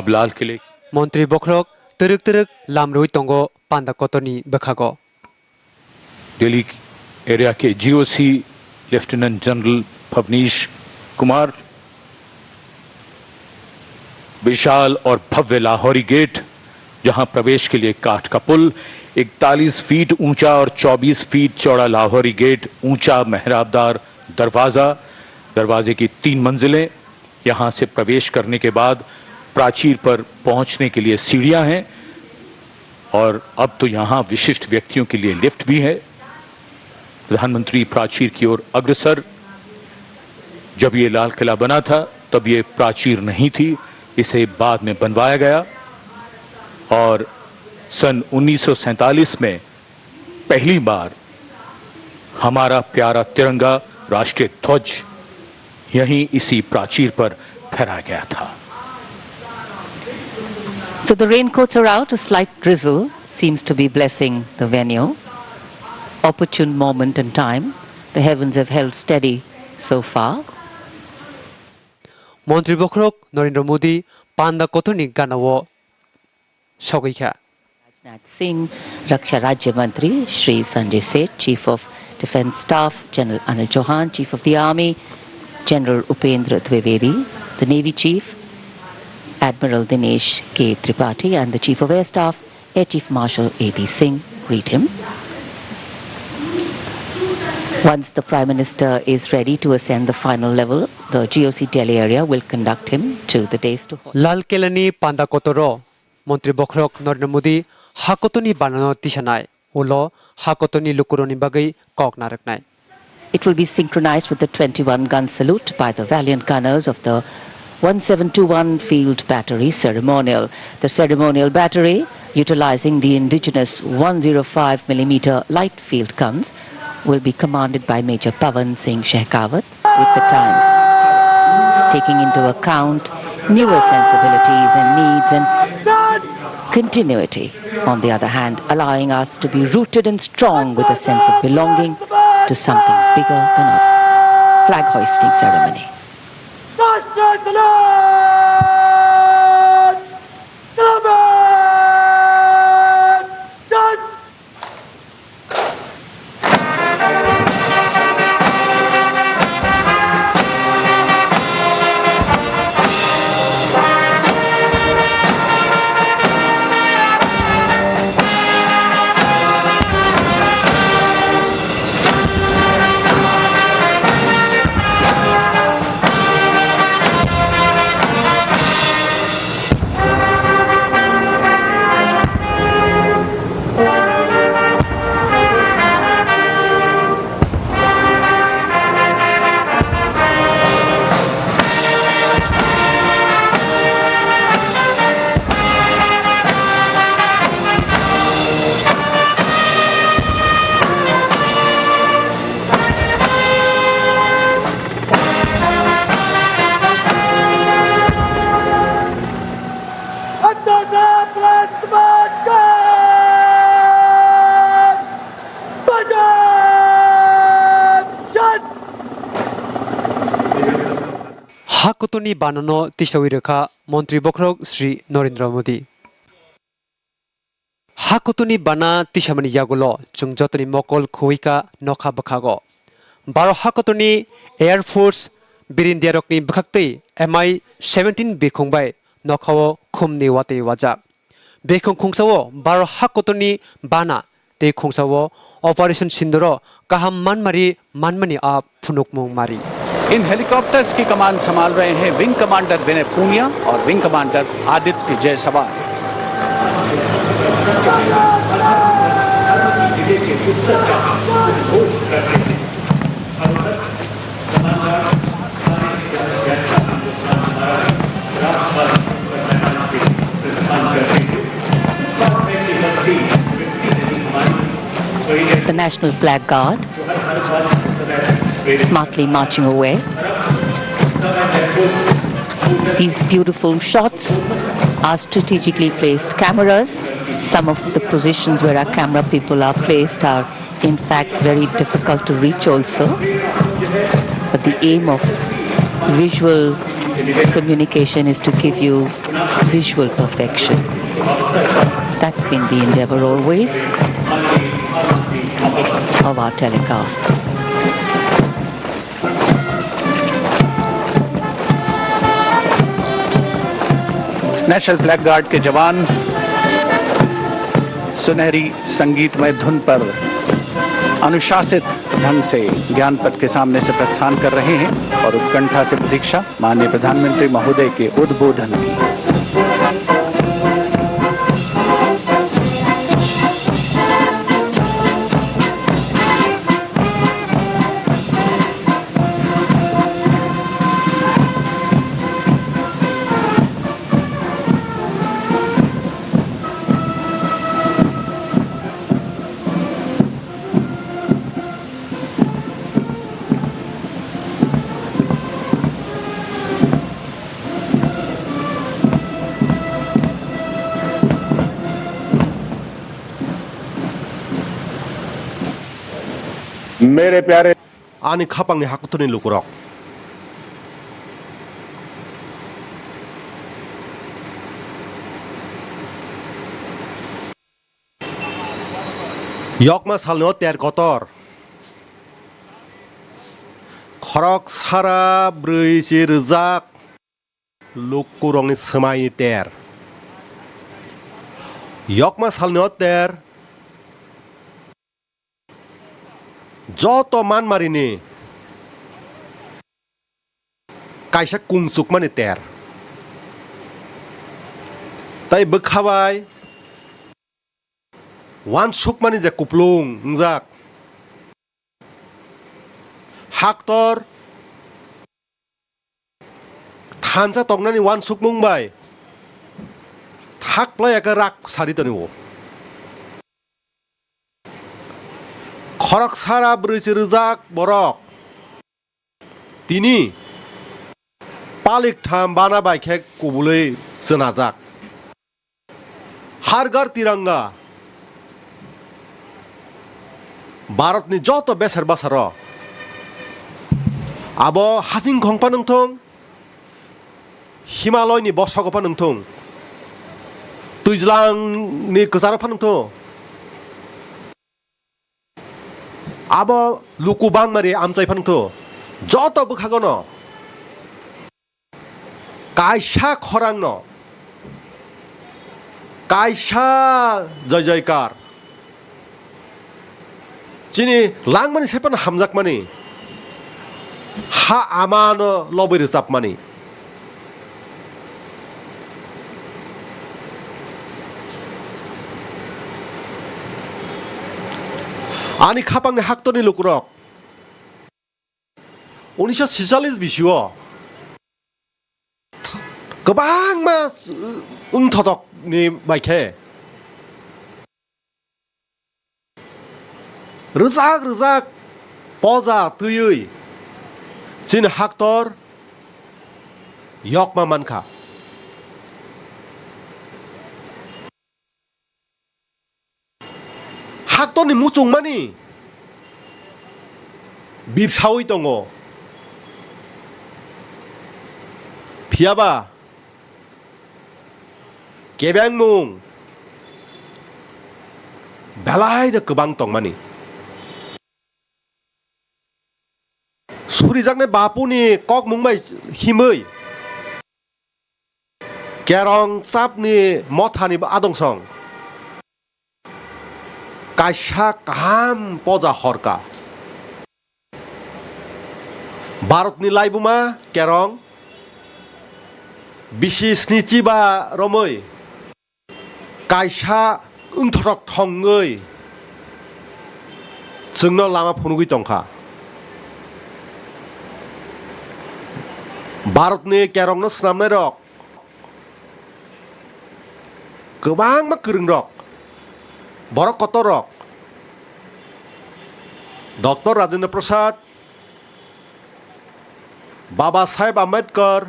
अब लाल किले मंत्री बखरक तरक लाम रोइ तंगो पांदा कोतरनि बखागो दिल्ली एरिया के GOC lieutenant general Bhavnish Kumar Vishal और भव्य लाहौरी गेट, जहां प्रवेश के लिए काठ का पुल, 41 फीट ऊंचा और 24 फीट चौड़ा लाहौरी गेट, ऊंचा मेहराबदार दरवाजे की 3 मंजिलें, यहां से प्रवेश करने के बाद प्राचीर पर पहुंचने के लिए सीढ़ियां हैं और अब तो यहां विशिष्ट व्यक्तियों के लिए लिफ्ट भी है। प्रधानमंत्री प्राचीर की ओर अग्रसर। जब ये लाल किला बना था तब ये प्राचीर नहीं थी, इसे बाद में बनवाया गया और सन 1947 में पहली बार हमारा प्यारा तिरंगा राष्ट्रीय ध्वज यहीं इसी प्राचीर पर फहराया गया था। So the raincoats are out, a slight drizzle seems to be blessing the venue. Opportune moment in time. The heavens have held steady so far. मंत्री बखरक नरेंद्र मोदी पांदा कोतरनि गानावो सगैखा Rajnath Singh, Raksha Rajya Mantri, Shri Sanjay Seth, Chief of Defence Staff, General Anil Chauhan, Chief of the Army, General Upendra Dwivedi, the Navy Chief, Admiral Dinesh K. Tripathi, and the Chief of Air Staff, Air Chief Marshal A.B. Singh, greet him. Once the Prime Minister is ready to ascend the final level, the GOC Delhi area will conduct him to the dais to hold. लाल केलानि पांदा कोतरो मंत्री बखरक नरेंद्र मोदी हाकोतनि बानानो तिसानाय उलो हाकोतनि लुकुरोनि बागै कक नारकनाय It will be synchronized with the 21-gun salute by the valiant gunners of the 1721 Field Battery ceremonial. The ceremonial battery, utilizing the indigenous 105mm light field guns, will be commanded by Major Pavan Singh Shekhawat with the times, taking into account newer sensibilities and needs and continuity. On the other hand, allowing us to be rooted and strong with a sense of belonging to something bigger than us. Flag hoisting ceremony. हाकोतनि बानानो तिसाविरखा मंत्री बखरक श्री नरेंद्र मोदी हाकोतनि बाना तिसामनि यागुलो जों जतनि मकल खुइका नखा बखागो 12 हाकोतनि एयारफोर्स बिरिन्दियारकनि बखाक्तै MI-17 बिरखंबाय नखाओ खुमनि वाते वाजा बेखं खुंसाओ 12 हाकोतनि बाना ते खुंसाओ operation सिंदरो काहाम मानमारी मानमानि आ फुनुकमुं मारि इन helicopters की कमान संभाल रहे हैं विंग कमांडर विनय पूनिया और wing commander Aditya Jaiswal. The National Flag Guard smartly marching away. These beautiful shots are strategically placed cameras. Some of the positions where our camera people are placed are in fact very difficult to reach also. But the aim of visual communication is to give you visual perfection. That's been the endeavor always of our telecasts. National flag guard के जवान सुनहरी संगीतमय धुन पर अनुशासित ढंग से ज्ञानपथ के सामने से प्रस्थान कर रहे हैं और उत्कंठा से प्रतीक्षा माननीय प्रधानमंत्री महोदय के उद्बोधन की। मेरे प्यारे 아니 카방네 하쿠토니 루꾸럭 역마 살노 때르 거tor खरक सारा ब्रैजि रोजा लुकुरंनि सोमायनि तेर 역마 살노 तेर joto man marini kaisa kungsuk mani ter tai bekhabai wan suk mani je kuplung njak haktor thansa tongnani wan suk mungbai thakplai aka rak sari toni o खरक सारा ब्रैजि रोजा बरक तिनि पालिक थाम बाना बाइखे कुबुलै जोनाजाक हर घर तिरंगा भारतनि जत बेसार बासार आबो हासिं खंफा नोंथों हिमालयनि बसागफा नोंथों दैज्लांनि गोजारफा नोंथों आबो लुकु बांमारि आमचाइ फानथो जत बखागन कायसा खरांन कायसा जय जयकार जिनि लांमानि सेपन हामजाक मानि हा आमानो लबै रोजाब मानि 아니 카방네 학도니 루꾸럭 1946 비시워 그방마 응터덕니 마이케 르작 버자 뜨유이 진 학tor 역마 만카 학도니 무중마니 미사오이 동어 피아바 개병뭉 벨라이드 그방 동마니 수리장네 바쁘니 꼭 뭉마이 힘의 개랑 쌉니 못하니 아동성 काशा काम पजा हरका भारतनि लाइबुमा केरं बिसि स्निजिबा रमै कायसा ओंथरक थङै जोंनाव लामा फुनुगै दंखा भारतनि केरंनो स्नामनाय रक गोबां मा गोरों रक बरक कत रक डॉक्टर राजेंद्र प्रसाद बाबा साहेब आम्बेडकर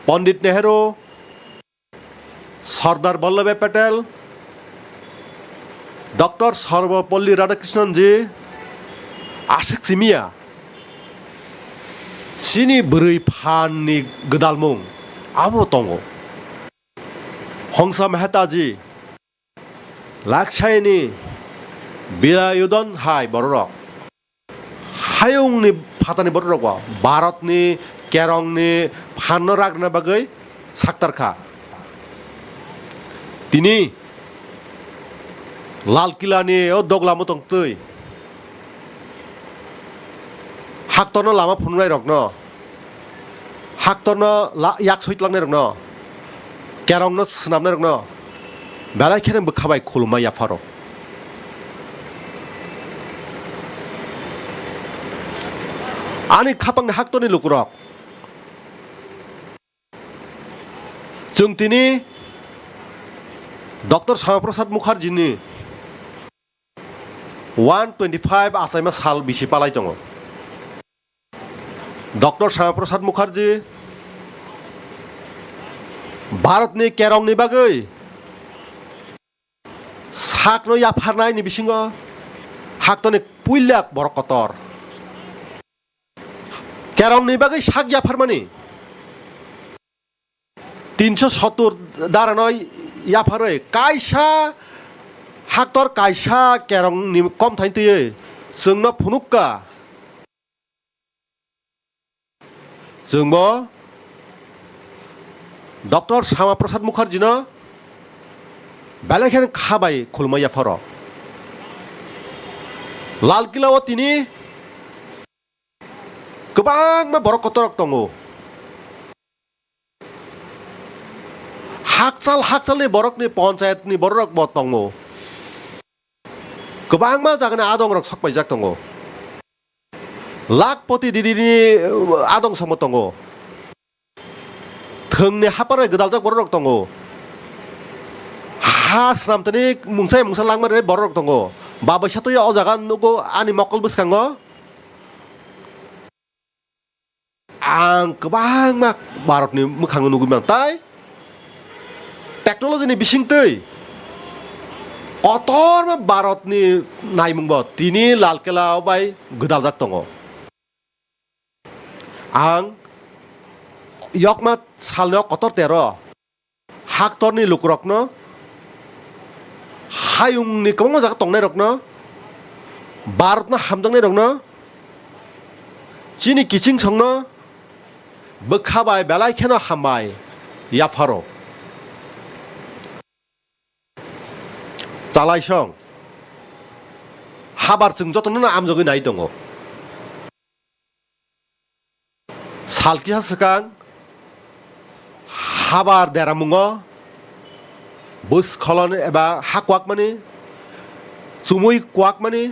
पंडित नेहरू सरदार वल्लभ भाई पटेल डॉक्टर सर्वपल्ली राधाकृष्णन जी आशिक सिमिया सिनि बोरै फाननि गोदालमुं आबो दङ हंसा मेहता जी लाक्सायनि बिरायुधन हाय बररक हायुंनि फातानि बररक भारतनि केरंनि फाननो रागना बागै साक्तारखा तिनि लाल किलानि दगलामो दंतै हाक्तरनो लामा फुननाय रक न हाक्तरनो याक सैतलांनाय रक न केरंनो स्नाबनाय रक न बेलाय खेरें बोखाबाय खुलुमा याफारो आनि खापांनि हाक्तरनि लुकुरक जों तिनि डॉक्टर श्यामाप्रसाद मुखार्जीनि 125 आसामा साल बिसि पालाय दङ डॉक्टर श्यामाप्रसाद मुखार्जी भारतनि केरंनि बागै साकनो याफारनायनि बिसिङाव हाक्तरनि पुइल्याक बरक कतर केरंनि बागै साक याफारमानि 370 दारानो याफारै कायसा हाक्तर कायसा केरंनि कम थाइनतयै जोंनो फुनुक्का जोंबो डॉक्टर श्यामाप्रसाद मुखार्जीनो बेलायखेन खाबाय खुलुमा याफारो लाल किलाव तिनि गोबां बरक कतरक दङ हाकसालनि बरकनि पन्चायतनि बरक बत दङ गोबां मा जागोन आदं रक सकबायजाक दङ लाखपति दिदिनि आदं सम दङ थोंनि हापाराय गोदालजाक बरक दङ हा स्नामतनि मुंसाय मुंसा लांमारै बरक दङ बाबायसातै अजागा नुगो आनि मकल बसखाङो आं गोबां मा भारतनि मोखाङाव नुगोन ताय टेक्न'लजिनि बिसिंतै कतर मा भारतनि नायमुंबो तिनि लाल किलाव बाय गोदालजाक दङ आं यकमा सालनायाव कतर तेर हाक्तरनि लुकुरकनो हायुंनि गोबां जागा दंनाय रकनो भारतनो हामदांनाय रकनो चिनि किचिं संनो बोखाबाय बेलायखेनो हामबाय याफारो जालायसं हाबारजों जतनो आमजगै नाय दङ सालकिहा सिगां हाबार देरामुङो बोस खलन एबा हाकवाक माने चुमुय क्वाक माने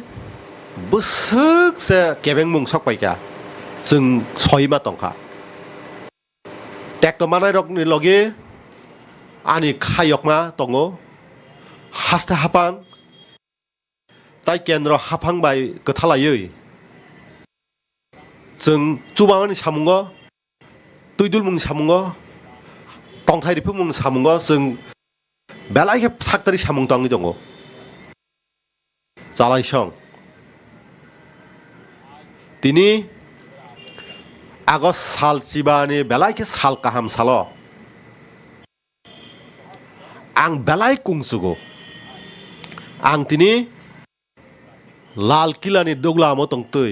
बोसोकसे केबें मुं सकबायका जों सहिमा दंखा टेक्ट' मानाय रकनि लगे आनि खायकमा दङ हास्ते हाफां ताय केन्द्र हाफांबाय गोथालायै जों चुबामानि सामुङो तुइदुल मुंनि सामुङो टंथायरिफोर मुंनि सामुङो जों बेलायखे साक्तारि सामुं दाङै दङ जालायसं तिनि आगस्ट साल सिबानि बेलायखे साल काहाम सालो आं बेलाय कुंसुगो आं तिनि लाल किलानि दगलामो दंतै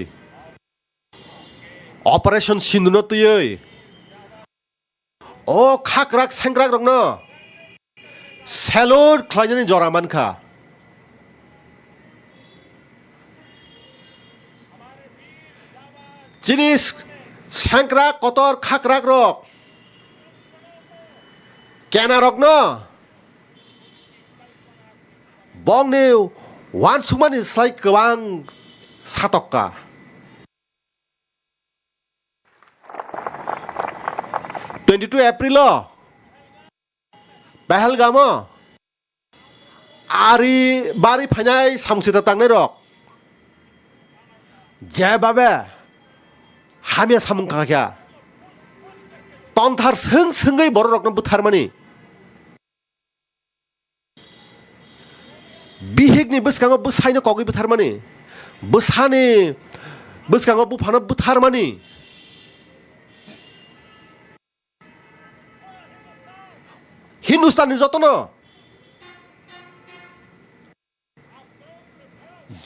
ऑपरेशन सिंधुनो तयै ओ खाक्राक सेंग्राक रंनो सेलुट खालायनानै जरामानखा जिनिस सेंक्रा कतर खाक्राक रक केना रक न बंगने वान सुमानि स्लाइ गोबां सातक्का 22 एप्रिल पहलगाम आरि बारि फाइनाय सामसिता तांनाय रक जेबाबे हामिया सामुं खाख्या तंथार सों सोंगै बर रकन बुथारमानि बिहेगनि बसकांगाव बसायनो कगै बुथारमानि बसानि बसकांगाव बुफानो बुथारमानि हिंदुस्ताननि जतन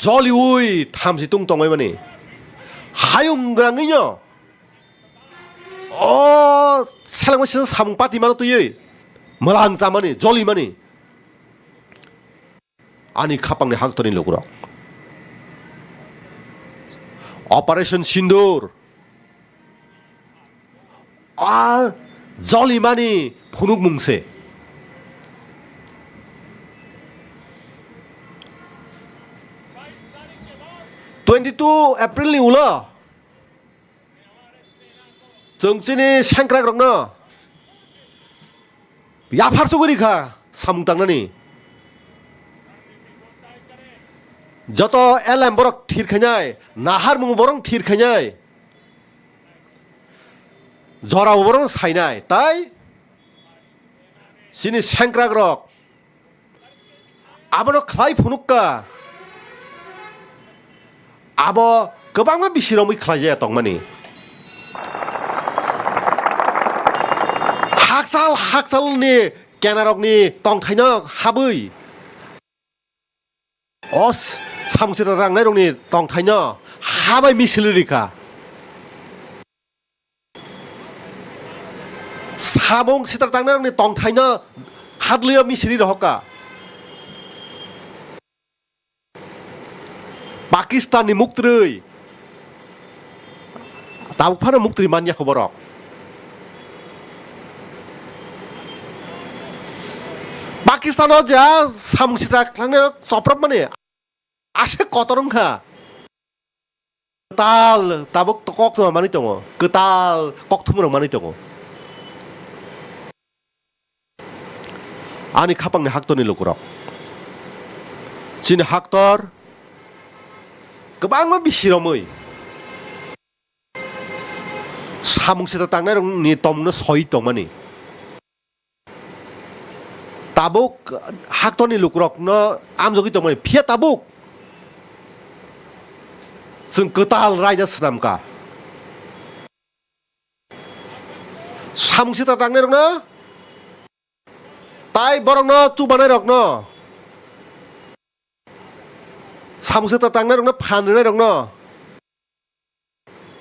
जलिउइ थामजि तुं तंबाय माने हायुं ग्राङैनो अ सेलांगासिनो सामुं पाति मानो तुयै मोलां जामानि जलि मानि आनि खापांनि हागतनि लोगुरा ऑपरेशन सिंदूर आ जलि मानि फुनुक मुंसे 22 एप्रिलनि उला जोंसिनि सेंक्रा ग्रगनो याफारसो गरिखा सामुं तांनानि जत एलएम बरक थिरखायनाय नाहार मुं बरं थिरखायनाय जराव बरं सायनाय ताई सिनि सेंक्रा ग्रग आबनो खलाय फुनुक्का आबो गोबां बिसिराव खलायजाया तंमानि हाकसालनि केनारकनि तंथायनो हाबै अस सामुसिता रांनाय रंनि तंथायनो हाबाय मिसिलिरिखा सामुं सिता तांनाय रंनि तंथायनो हादलिया मिसिरि रहका पाकिस्ताननि मुक्तरै ताबुफानो मुक्तरि मानिया खबरक पाकिस्तानाव जा सामुसिता क्लांनाय सप्रब माने आसे कतरंखा ताल ताबुक तकक मानि दङ गोताल कक्थुमराव मानि दङ आनि खापांनि हाक्तनि लोगुराव चिनि हाक्तर गोबां बिसिरावमै सामुंसिता तांनाय रंनि तमनो सहि तंमानि ताबुक हाक्तनि लोगुरावनो आमजगि तंमानि फिया ताबुक जों गोताल रायजा सोनामका सामुंसिता तांनाय रंनो ताई बरंनो चुबानाय रकनो सामुसिता तांनाय रंनो फाननाय रंनो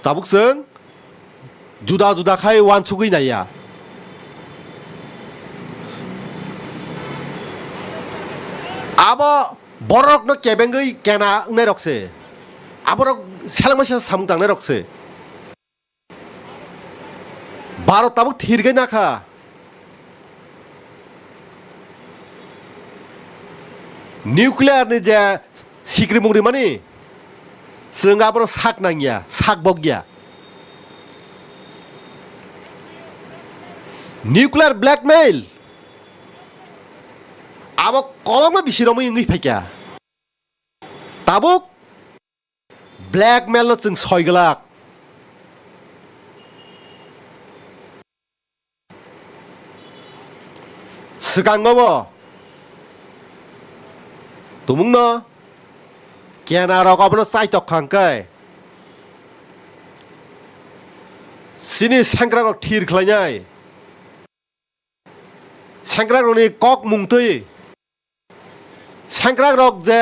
ताबुक जों जुदा जुदा खाय वानसुगै नाया आबो बरकनो केबेंगै केना नाय रकसे आबरक सेलांमासिया सामुं तांनाय रकसे भारत ताबुक थिरगै नाखा न्यूक्लियारनि जे सिक्रि मुंग्रि मानि जों आबर साक नांगिया साक बगिया न्यूक्लियार ब्लैकमेल अब कलमा बिसिराव इंगै फाइका ताबुक ब्लैकमेल जों सयगलाक सिगाङावबो तुमुंनो केनारक अबनो साइटक खांकै सिनि सेंग्राक थिर खलायनाय सेंग्राकनि कक मुंतै सेंग्राक जे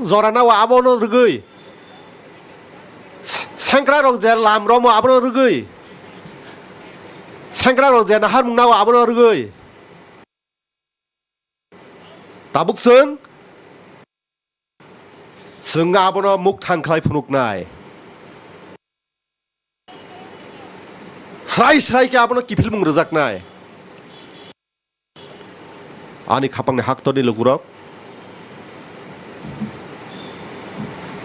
जरानाव आबनो रुगै सेंग्राक जे लामरम आबनो रुगै सेंग्राक जे नाहार मुंनाव आबनो रुगै ताबुक जों आबनो मुख थांख्लाय फुनुकनाय 스라이 스라이 게 아버나 기필 뭉 르작나이 아니 카팡네 학도니 루구럭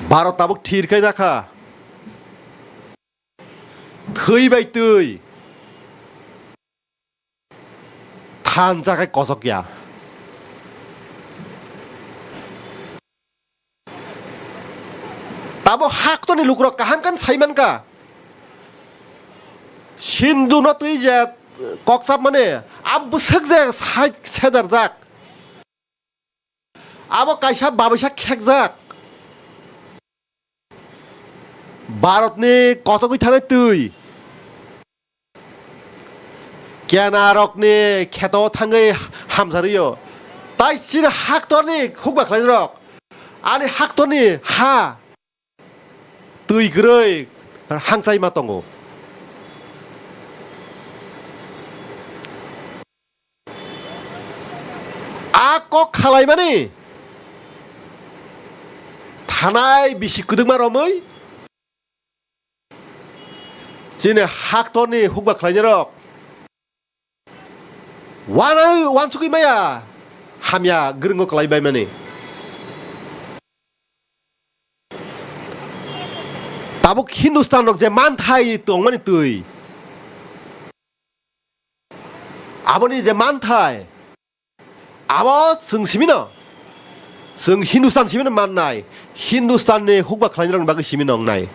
바로 따복 티르카이 다카 트이바이 뜨이 탄자가 꺼석이야 따복 학도니 루구럭 한간 사이만가 신두너 또 이제 꺽삽만에 아부 석작 세달작 아버 까샤 바바샤 캑작 바롯니 꺼석이 타네 뜨이 깨나럭니 캐도 탕의 함사리요 따이치는 학도니 혹박라이럭 아니 학도니 하 뜨이 그러이 항사이 맞던고 꼭 할라이마니 다나이 미시 그득만 어머이 지네 학도니 혹박 클라이너럭 와나이 완숙이 마야 함야 그런 거 클라이바이마니 따복 힌두스탄럭 제 만타이 똥만이 뜨이 아버니 이제 만타이 아버 승시민어 승 힌두스탄 시민은 만나이 힌두스탄의 혹박 클라이너랑 막의 시민 엉나이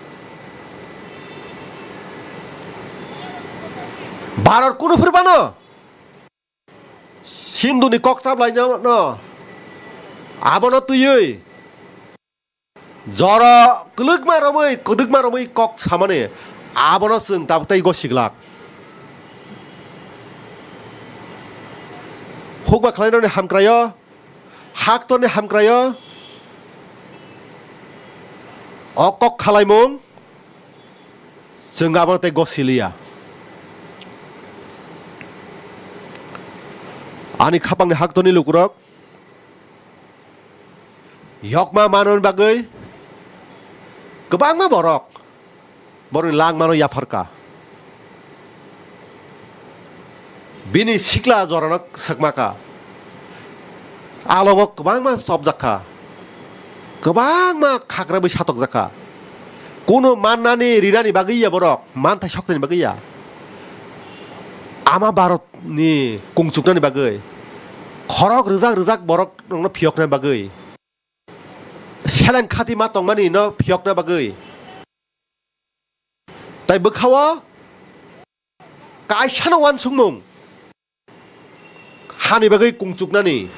말할 꾸는 흐르바너 신도니 꺽삽 라이냐 너 아버너 뜨여이 저러 그득마러머이 그득마러머이 꺽사머니 아버너 승 따북다 이거 시글락 혹박 클라이너니 함크라여 학도니 함크라여 어꺽 칼라이몽 정가버너 때 고실리야 아니 카방네 학도니 루구럭 역마 만원 박의 그방마 버럭 머리 랑마노 야파르까 비니 시클라 저러럭 석마카 알로벅 그방마 섭자카 그방마 카그라브 샤톡자카 고노 만나니 리라니 박의야 버럭 만타 셔크니 박의야 아마 바로니 공축단이 박의 거럭 르작 버럭 너 비역나 박의 샬란 카디마 똥만이 너 비역나 박의 따이 버카와 까이 샤나 완숙몽 하니 박의 공축나니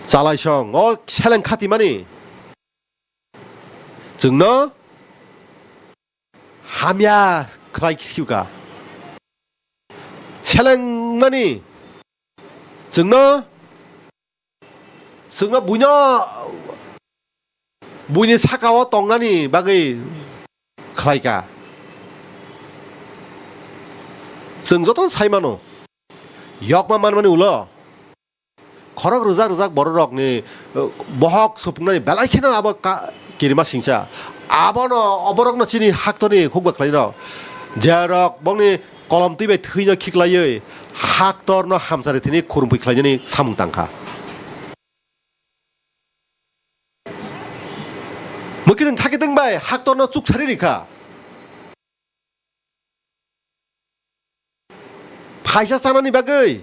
잘라이숑 샬란 카디마니 증너 함야 클라이키스키우가 샬랭만이 증너 무녀 사가워 똥나니 막의 클라이가 증저던 사이마노 역만만만이 울러 거럭 르작 버럭니 모헉 소풍나니 벨라이키나 아버까 기리마 싱샤 아버너 어버럭너 지니 학도니 혹박 클라이너 제럭 먹니 kolom tibe thuinya khiklai hak tor no hamsare thini khurumpi khlaini samung tangkha mukideng thakideng bai hak tor no chuk sari rikha phaisa sanani bagai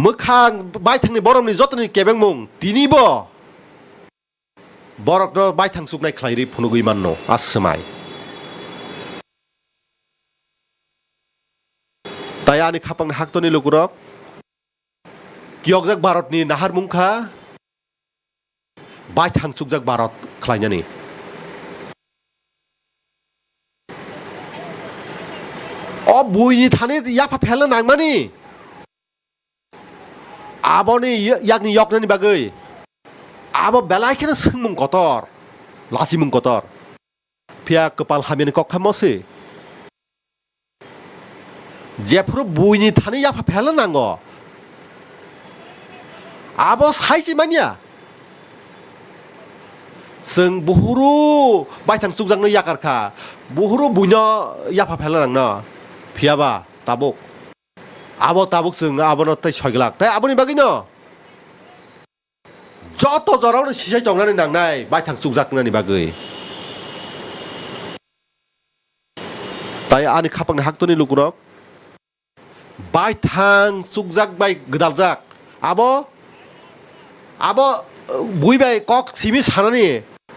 mukhang bai thangni boromni jotoni kebengmung tinibo borok no bai thang suknai khlairi phunugui manno asmai तायानी खापंग हाक्तोनी लुकुरक कियकजक भारतनी नाहार मुंखा bye थांसुकजक Bharat खलायनानि अ बुइनि थाने याफा फेलना नांमानि आबनि यागनि यकनानि बागै आब बेलायखेनो सोंमुं गतर लासिमुं गतर फिया कपाल हामिनि कखामसि जेफोर बुइनि थाने याफा fallen नांगौ आब साइजि मानिया जों बुहुरु बायथां सुगजांनो याकारखा बुहुरु बुइनो याफा फेलानांनो फियाबा ताबुक आबो ताबुक जों आबोनो तै सयगलाक ताय आबोनि बागैनो যত জরাवनो सिसाय जंनानै नांनाय बायथां सुगजाकनानि बागै ताय आनि खापांनि हाक्तनि लुकुरक बायथां सुगजाक बाय गदालजाक आबो बुइबाय कक सिमि सानानि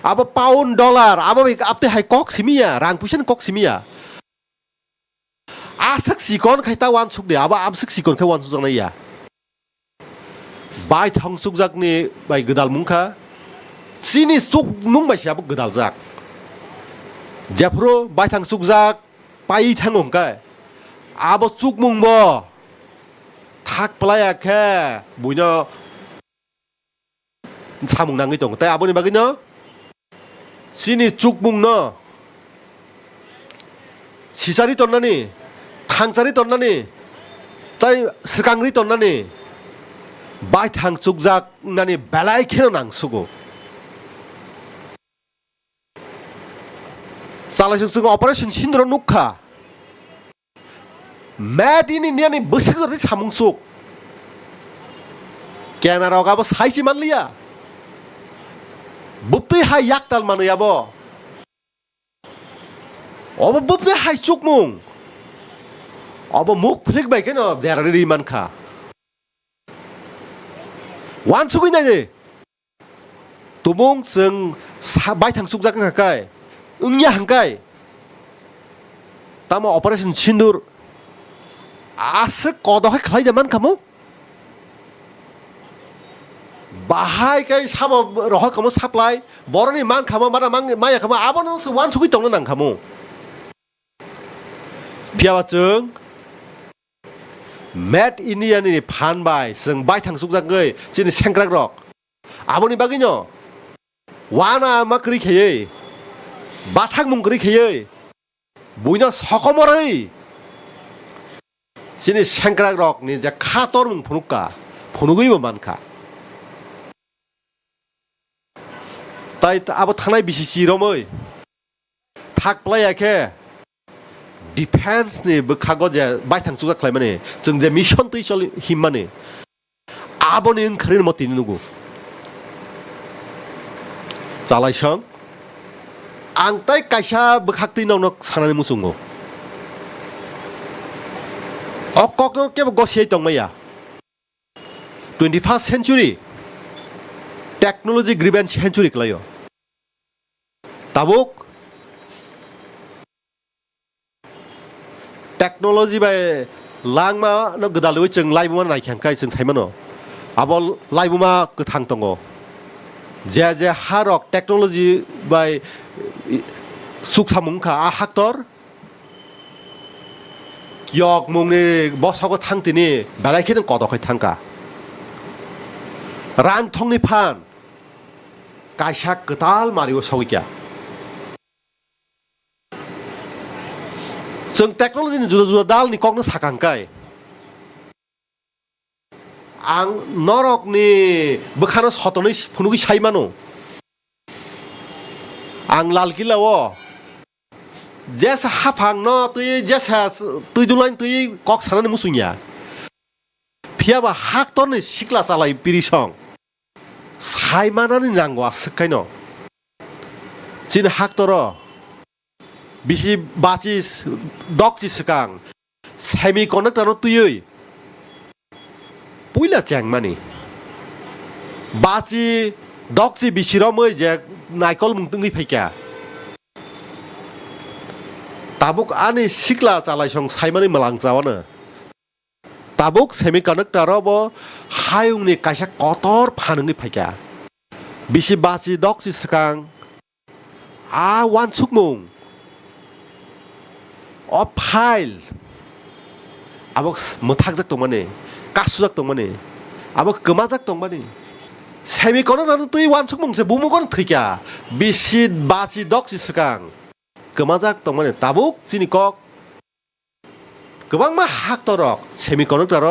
आबो पाउन्ड डलार आबो आपते हाय कक सिमिया रां पुसन कक सिमिया आसक सिकन खायता वान सुगदे आबो आबसक सिकन खाय वान सुजांनाया बायथां सुगजाकनि बाय गदाल मुंखा सिनि सुग मुं बायसियाबो गदालजाक जेफ्रो बायथां सुगजाक पाइ थांगंखाय आबो सुग मुंबो थाक प्लायाखे बुइनो सामुं नाङै दं ताय आबोनि बागैनो सिनि सुग मुंनो सिसारि तन्नानि थांसारि तन्नानि ताय सिगांरि तन्नानि बायथां सुगजाक नानि बेलायखेनो नांसुगो सालायजों जों अपारेशन सिन्दुर नुखा मेड इन इंडियानि बोसोरनि सामुं सुग केनारागाबो साइसि मानलिया बुप्तै हाय याकताल मानैयाबो अब बुप्तै हाय सुगमुं अब मुख फ्लिक बायखेनो देरारि मानखा वान सुगै नायदे तुमुं जों बायथां सुगजाक हांखाय ओंया हांखाय तामा अपारेशन सिन्दुर आसो कदहाय खालायदा मान खामो बाहाय काय साबो रह खामो साप्लाय बरनि मान खामो माना माया खामो आबोनो वान सुगै तंनो नां खामो फियाबा जों मेड इन्डियानि फानबाय जों बायथां सुगजाकै जोंनि सेंग्रा रक आबोनि बागैनो वाना मा करिखेयै बाथां मुं करिखेयै बुइनो सकमरै जोंनि सेंग्रा रकनि जे खातर मुं फनुका फनुगैबो मानखा ताय आबो थानाय बिसिसि रमै थाक प्लायाखे डिफेन्सनि बोखागो जे बायथां सुगजाक खालाय माने जों जे मिशन तैसल हिम माने आबोनि ओंखारनो मतिनि नुगु जालायसं आं ताय कायसा बोखाक्तैनावनो सानानै मुसुंगो अककनो केबो गसियै दंमाया 21st century technology grievance century क्लायो ताबुक टेक्नोलॉजी बाय लांमा न गदालुइ जों लाइबुमा नायखांखाय जों साइमानो आबो लाइबुमा गोथां दंगो जे जे हारक टेक्नोलॉजी बाय सुखसामुंखा आ हाक्टर कियक मुंनि बसको थांतिनि बेलायखेनो कदखै थांका रां थंनि फान कायसा गताल मारियो सौकिया जों टेक्नोलॉजीनि जुदा जुदा दालनि ककनो साखांखाय आं नरकनि बोखानो सतनै फुनुगि साइमानो आं लालकिलाव जेसा हाफां न तुय जेसा तुय दुलाइन तुय कक सानानै मुसुंया फियाबा हाक्तरनि सिक्ला चालाय पिरिसं साइमानानै नांगौ आसखायनो जिन हाक्तर बिसि बाचिस दकचि सिगां सेमि कन्डाक्टर तुयै पुइला चेंगमानि बाची दकचि बिसिरमै जे नायकल मुंतुङै फैका ताबुक आनि सिक्ला चालायसं साइमानि मलांजावानो ताबुक सेमि कन्डाक्टरबो हायुंनि कायसा कतर फानङै फैका बिसि बाची दकचि सिगां आ वान सुकमुं अ फाइल आबक मोथाकजाक दंमाने कासुजाक दंमाने आबक गोमाजाक दंमाने सेमि कन्डाक्टर तुय वान सुकमुंसे बुमुगन थैका बिसि बाची दकचि सिगां गोमाजाक दंमाने ताबुक जिनि कक गोबां मा हाक्तरक सेमि कन्डाक्टर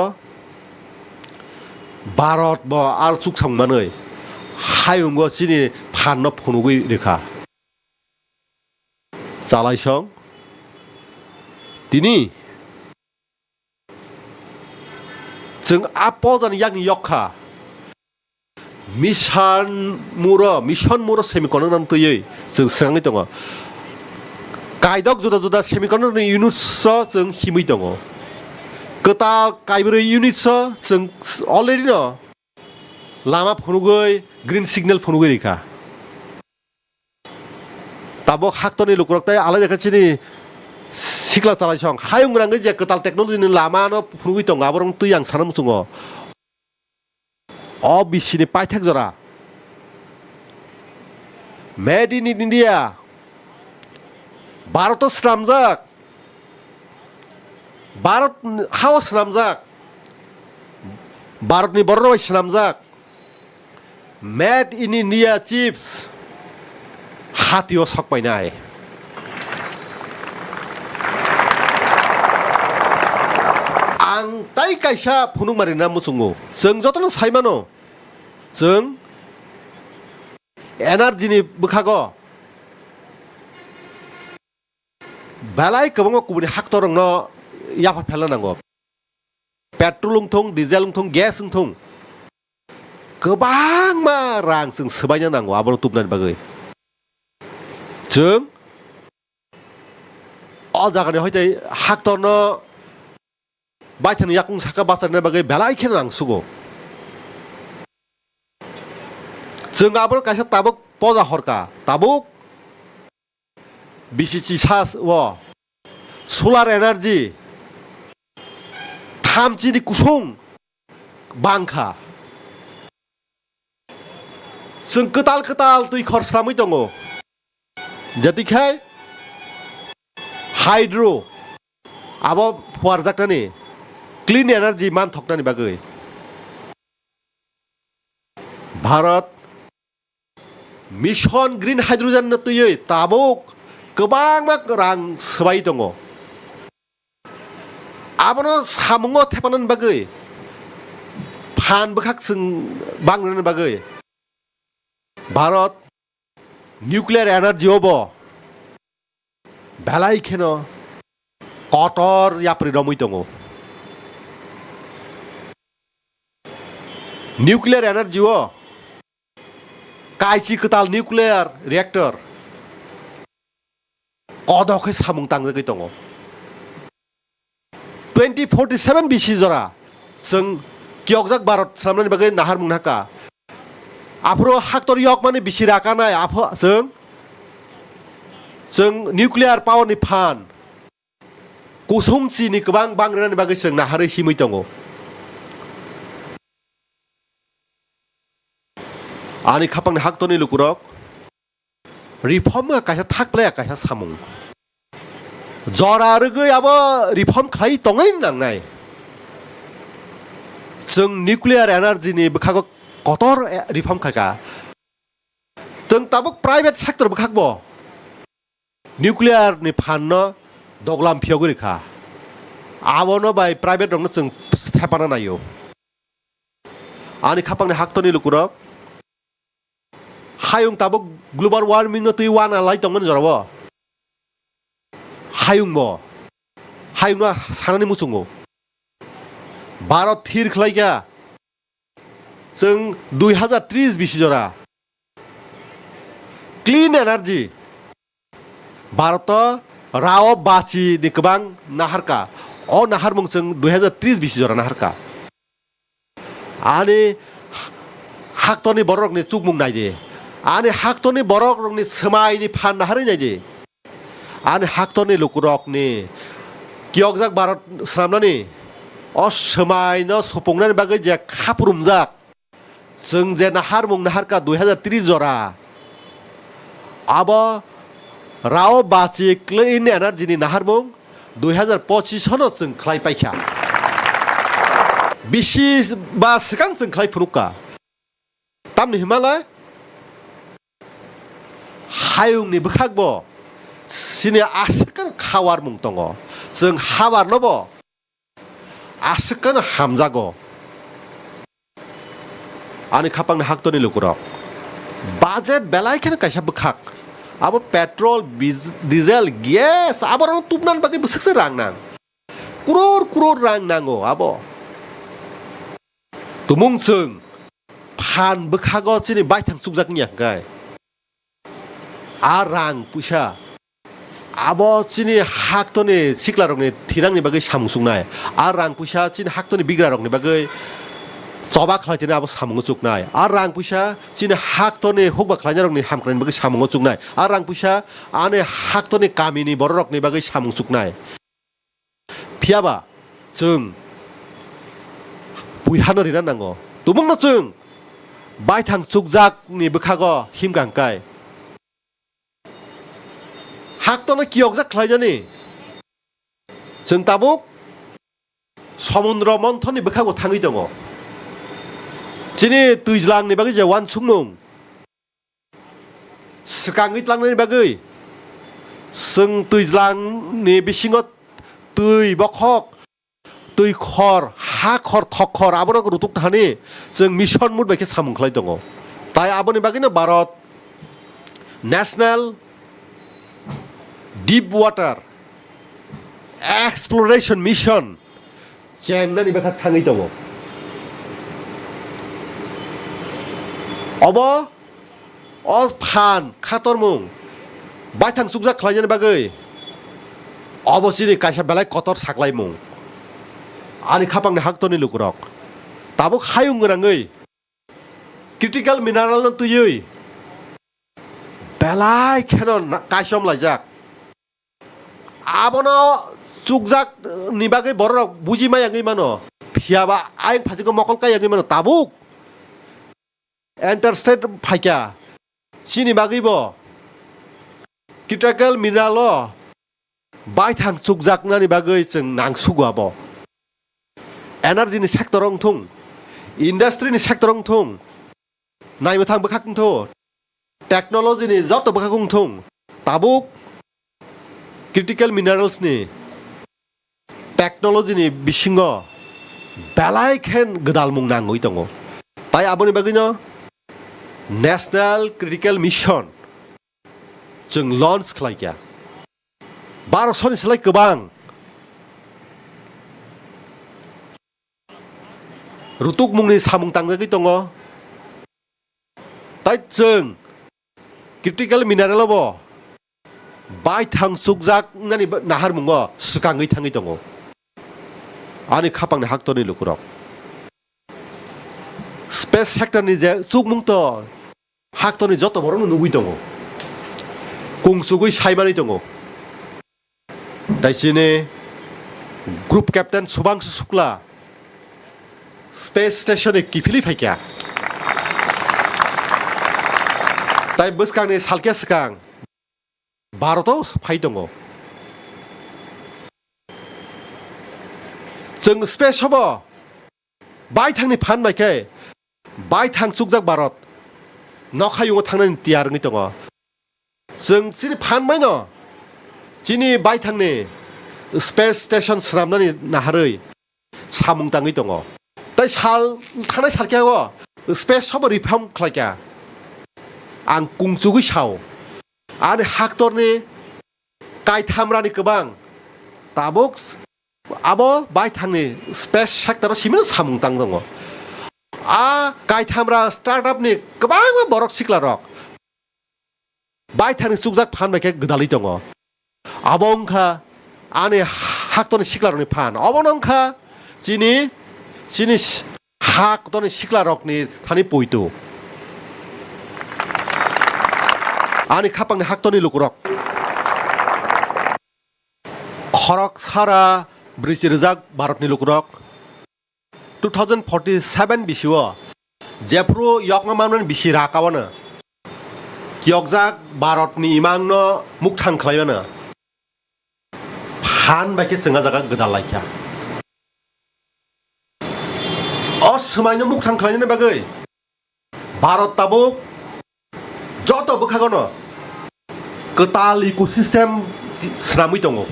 भारत ब are सुकसांमानै 하용거 지니 반너 포누고 이래가 잘라이성 디니 증 앞보자는 양이 역하 미션 무러 세미코는 또예 증 생각이 동어 가이덕 주다 세미코는 유닛서 증 힘이 동어 그다 가이브르 유닛서 증 already lama phunugoi green signal phunugoi rika tabok haktoni lukurok tai alai dekhachini sikla chalai song hayung rang je ketal technology ni lama no phunugoi tong aborong tu yang sanam sungo o bisini paithak jora made in India bharat slamjak bharat hawa slamjak bharat ni borno slamjak made in India chips hatio sakpai nai ang tai kaisa phunung mari nam musungo जों जतन साइमानो जों energy नि बखागो बालाय कबंग कुबनि हाक्तरंग न याफा फेलनांगो petrol थं diesel थं guess थं गोबां मा रां जों सोबायनो नांगौ आबो तुबनानि बागै जों अ जागानि हयते हाक्तरनो बायथानि याकुं साका बासारनि बागै बेलाय खेन रां सुगो जों आबो कायसा ताबुक पजा हरका ताबुक बिसिसि सास व सोलार एनार्जी थामचिनि कुसुं बांखा जों कताल दै खरस्रामै दङ जदिखाय हाइड्रो आबो फुवारजाकनानि क्लीन एनार्जी मान थकनानि बागै भारत मिशन ग्रीन हाइड्रोजन न तयै ताबुक गोबां मा रां सोबाय दङ आबनो सामुङो थेपानानि बागै फान बखाक जों बांनानि बागै भारत न्यूक्लियर एनार्जी होबो बेलाय खेनो कटर याप्रि रमै दङ न्यूक्लियर एनार्जी हो काइची कताल न्यूक्लियर रिएक्टर कदखै सामुं तांजगै दङ 2047 बिसि जरा जों कियकजाक भारत सामनानि बागै नाहार मुंनाका आफरो हाक्टर yok माने बिसिराकानाय आफो जों न्यूक्लियर पावर नि फान कुसुमचिनि गोबां बांग्रानि बागै जों नाहारै हिमै दङ आनि खापांनि हाक्टरनि लुकुरक रिफर्म कायसा थाकप्लाया कायसा सामुं जरा रगै आबो रिफर्म खाइ तंगाय नांनाय जों न्यूक्लियर एनार्जी नि बखागो कतर रिफर्म खाका जों ताबो प्राइवेट सेक्टर बखागबो न्यूक्लियर नि फान दगलाम फियगरिखा आबोनो बाय प्राइवेट रंनो जों थेपाना नायो आनि खापांनि हाक्टरनि लुकुरक हायुं ताबो ग्लोबल वार्मिं न तुइ वाना लाइ तंगन जराबो हायुंबो हायुंना सानानि मुसुंगो भारत थिर खलाइगा जों 2030 बिसि जरा क्लीन एनार्जी भारत राव बाची नि गोबां नाहारका अ नाहार मुं जों 2030 बिसि जरा नाहारका आनि हाक्टरनि बरकनि चुक मुं नायदे आनि हाक्टरनि बरकनि सोमायनि फान नाहारै नायदे आनि हाक्टरनि लुकुरकनि कियकजाक भारत स्रामनानि असमायनो सफंनानि बागै जे खापुरुमजाक जों जे नाहार मुं नाहारका 2030 जरा आबो राव बाची क्लीन एनार्जीनि नाहार मुं 2025 न जों खलाय पाइखा बिसि बा सिगां जों खलाय फुनुका तामनि हिमालय हायुंनि बखागबो सिनि आसकन खावार मुं दङ जों हावारलबो आसकन हामजागो आनि खापांनि हाक्टरनि लुकुरक budget belai kena kaisa bekhak abo petrol diesel gas abo rang tupnan bagai besek rang nang kuror rang nango abo tumung sung phan bekhago chini bai thang sukjak nya kai arang pusa abo chini haktoni siklarokni thirangni bagai samungsuknai arang pusa chini haktoni bigrarokni bagai Coba kelajaran apa samung cuknai, arang pusha, cina hak tone hukba kelajaran ni hamkran bagi samung cuknai, arang pusha, ane hak tone kami ni borok ni bagi samung cuknai. Piaba, jeng, buihan orang nan nango, tumung na jeng, baitang cukjak ni bekago himgangkai. Hak tone kiokjak kelajaran ni, jeng tabuk, samudra monthon ni bekago tangi dongo. Sini tujulang ni bagi jawan sungung, sekangit lang ni bagi, seng tujulang ni bisingot tuj bokok, tuj khor, hakor thokor, abon aku rutuk thani, seng mission mud bagi samung kelai dongo. Tai abon ni bagi na Bharat National Deep Water Exploration Mission, ceng na ni bagi tangi dongo. Obo, os pan, kator mung, baitang sukjak kelajan bagai. Obo sini kaisa belai kotor saklai mung. Ani kapang ni hak toni lukurok. Tabuk hayung ngerangai. Critical mineral non tuyui. Belai kenon kaisom lajak. Abono sukjak ni bagai borok buji mayangi mano. Piaba aing phasiko mokol kayangi mano tabuk. Interstate phaika chini bagibo critical mineral baithang chukjak nani bagai jeng nangsugo abo energy ni sector ong thung industry ni sector ong thung naimo thang bekhak tho technology ni joto bekhak ong thung tabuk critical minerals ni technology ni bisingo belai khen gedal mung nangoi tongo tai aboni bagino National Critical Mission jeng launch kelaikya. Baru soni selai kebang. Rutuk mungni samung tangga gitu ngo. Tai jeng critical mineral bo. Bai thang sukjak nani nahar mungo sukangi tangi tongo. Ani kapang ni hak toni lukurok. Space sector ni je suk mung to hak to ni joto borong nugui tongo kung sugui saimani tongo dai sini group captain Subhangshu Shukla space station e kifili phaikya tai buskang ni salkya skang bharoto phai tongo jeng space hobo bai thangni phan maikai bai thang sukjak Bharat nokhayung thangnan tiar ngi tongo jeng sini phan mai no chini bai thangni space station sramnani naharoi samung tangi tongo tai sal thanai sarkyago space hobo reform khlaikya ang kungchugi sao ani haktorni kai thamrani kebang tabuk abo bai thangni space sector simin samung tang tongo kai thamra startup ni kebang borok siklarok bai thani sukjak phan baike gdali tongo abongkha ane haktoni siklarok ni phan obonongkha chini haktoni siklarok ni thani poitu ani khapang ni haktoni lukurok khorok sara brisirjak Bharat ni lukurok 2047 bisiwo jepro yokma mamran bisira kawana kyokjak Bharat ni imangno mukthang khlaibana phan baike singa jaga gdal laikya osmaino mukthang khlaina bagai Bharat tabuk joto bukhagono ketal ecosystem sramui tongo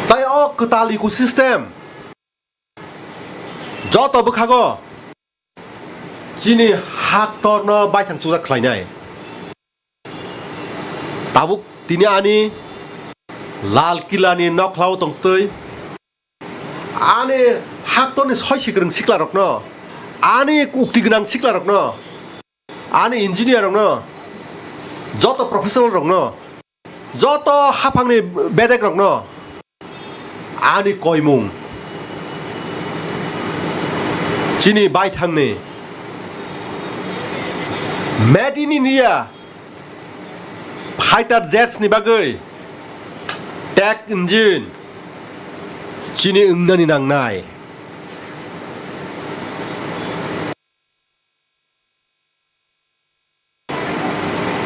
tai o ketal ecosystem joto bukhago Chini haktor no bai thang chuzak khlainai tabuk tini ani Lal Killa ni noklau tong tui ani haktor ni soi sikrang sikla rok no ani ukti gnang sikla rok no ani engineer rok no joto professional rok no joto hapang ni bedek rok no ani koimung Chini bai thang ni Made in India fighter jets ni bagai tech engine Chini ungnani nangnai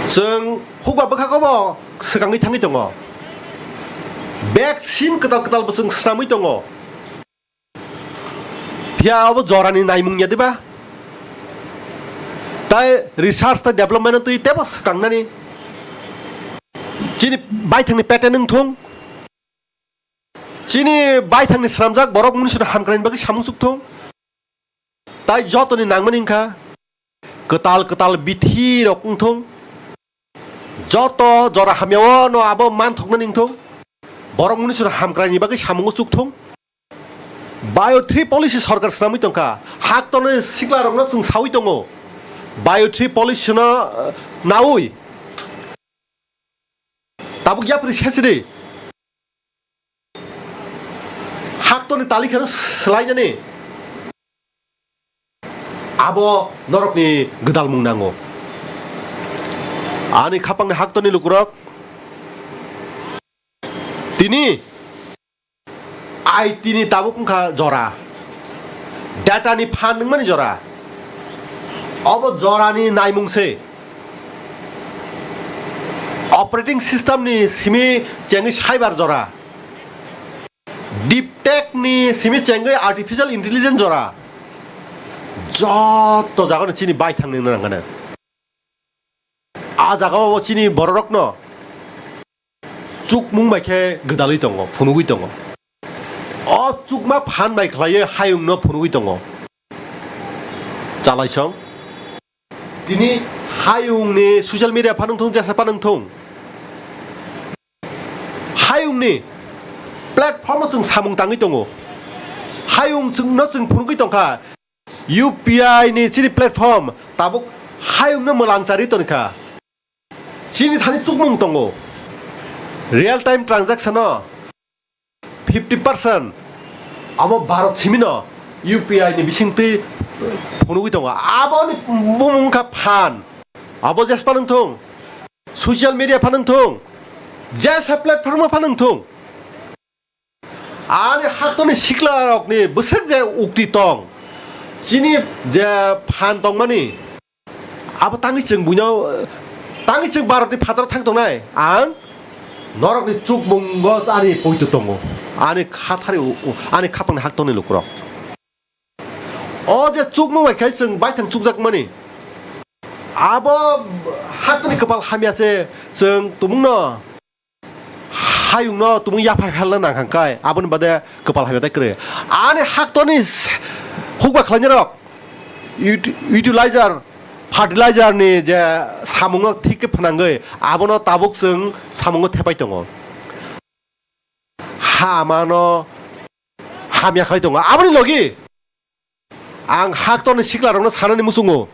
Seng hukwa bakha bo sekangi thangi tongo vaccine ketal-ketal beseng samui tongo Pia abo jorani naimungnya diba Tai research ta development tu itebos kangnani Chini bai thangni pattern nung thong Chini bai thangni sramjak borok munisur hamkrain bagi samung suk thong Tai jotoni nangmaningkha ketal bithi rok thong Joto jora hamyawo no abo man thokna ning thong borok munisur hamkrain bagi samung suk thong Bio 3 policy sarkar snamui tongkha haktone sikla rokno sung sawi tongo Bio 3 policy no naui Tabuk yapri sesidi Haktone talikha selainnya ni Abo norok ni gedal mung nango Ani khapang ni haktone lukurok Tini IT ni tabuk kha jora Data ni phan nungmani jora Abo jora ni naimung se Operating system ni simi chengi cyber jora Deep tech ni simi chengi artificial intelligence jora Joto jaga ni chini bai thang ning nangana A jaga bo chini bororok no Chuk mung bai khe gedalui tongo phunugui tongo O chukma phan bai khlaye hayung no phunugui tongo Chalaisong Tini hayung ni social media panung thong jasa panung thong Hayung ni platform sung samung tangi tongo Hayung sung no sung phunugui tongkha UPI ni chini platform tabuk hayung no molang sari tonkha Chini thani chukmung tongo Real time transaction no 50% abo Bharat chimi no UPI ni bising tui phunugui tongo abo ni mumungkha phan abo jas panung thong social media panung thong jasa platform panung thong ani haktoni sikla rok ni besek je ukti tong chini je phan tong mani abo tangi cheng buino tangi cheng Bharat ni phatar thang tong nai ang norok ni chuk mungo ani poitu tongo ani khathari ani khapang haktoni lukurok 어제 쪽몽에 결승 마이탕 쪽작머니 아버 학교니 급할 하면서 정 또먹너 하육너 또먹 야파 할라나 한가이 아버는 바데 급할 하면 그래 아니 학교니 혹과 클라니럭 유틸라이저 파딜라이저니 이제 사몽어 티켓 푸는 거 아버너 따복승 사몽어 태바이던 거 하마너 하미야 가이던 거 아버니 여기 ang haktorni siklarongno sanani musungo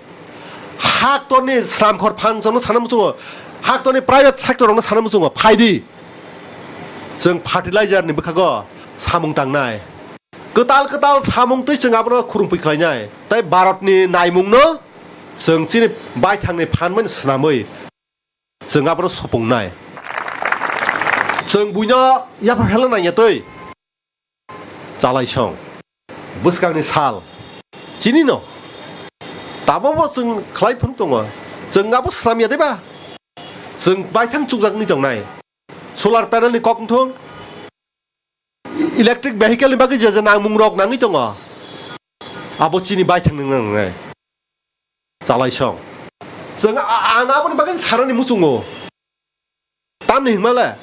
haktorni sramkhor phansongno sanani musungo haktorni private sectorongno sanani musungo phaidi जों fertilizer ni bukhago samung tangnai ketal samung tui जों abro khurungpui khlainai tai Bharatni naimungno जों chini bai thangni phanmani snamui जों abro sopungnai जों buino yapa helana yatoi chalaisong buskangni sal Chini no, tabo bo जों khlai phung tongo, जों abo slamya deba, जों bai thang chukjak ni tongnai, solar panel ni kok thong, electric vehicle ni bagi jaja nang mungrok nangi tongo, abo chini bai thang nang ngai, chalai song, जों abo ni bagi sarani musungo, tam ni hingmala,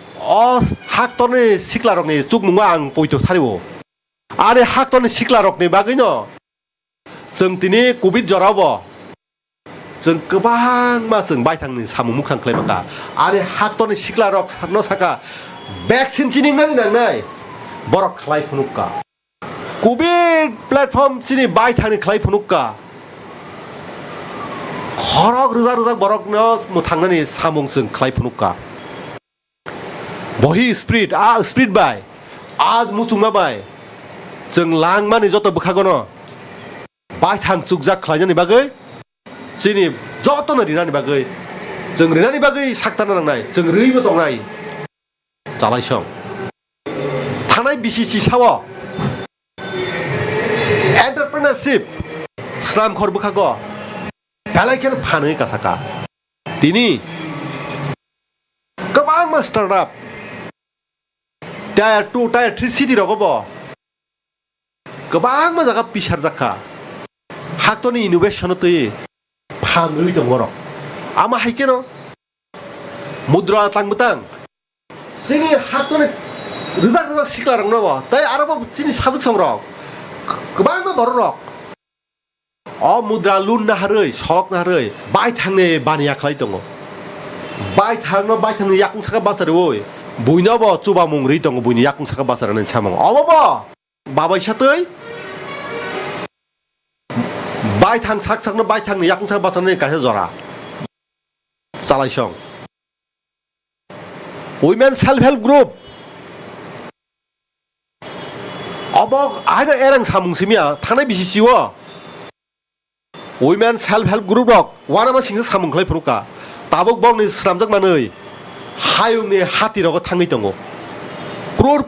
haktorni siklarok ni chuk munga ang poito thariwo, are haktorni siklarok ni bagi no. जों दिनै Covid जरावो जों गोबां मा जों बायथांनि सामुं मुखथां खालामका आरो हाक्तनि सिख्ला रक सारनो साका भेक्सिन चिनिंनानै नांनाय बरक खालाय फुनुका कोविड प्लेटफर्म चिनि बायथांनि खालाय फुनुका खरक रोजा रोजा बरकनो थांनानै सामुं जों खालाय फुनुका बहि स्प्रिट स्प्रिट बाय आज मुसुमा बाय जों लांमानि जत बोखागनो बायथां चुकजाक खालायनानै बागै जोंनि जतनो रिनानि बागै जों रिनानि बागै साक्ताना नांनाय जों रैबो दंनाय जालायसं थानाय बिसिसि साव एन्टारप्रेनारशिप स्लाम खर बोखाग बेलायखेन फानो कासाका दिनै गोबां मा स्टार्टआप टायार 2 टायार 3 सिटि रगब गोबां मा जागा पिसार जाखा हाक्तनि इनोभेशन तै फानरै दं बर आमा हाइकेन मुद्रा तांबतां जोंनि हाक्तनि रोजा रोजा सिख्ला रंनोबो ताइ आरोबाव जोंनि साजुक संरक गोबां मा बर रक अ मुद्रा लुन नाहारै सलक नाहारै बायथांनि बानिया खालाय दङ बायथांनि याकुंसाका बाजार ओइ बयनाबो चुबा मुंरै दङ बयनि याकुंसाका बाजारानो सामं अबाबो बाबायसातै बायथां साकसाकनो बायथांनि याकुंसाका बाजारनि गासे जरा जालायसं वुमेन सेल्फ हेल्प ग्रुप अबक आइना एरं सामुंसिमिया थानाय बिसिसिवो वुमेन सेल्फ हेल्प ग्रुप रक वानामा सिंसा सामुं खालाय फुनुका ताबक बंनि स्रामजाक मानै हायुंनि हाति रग थाङै दङ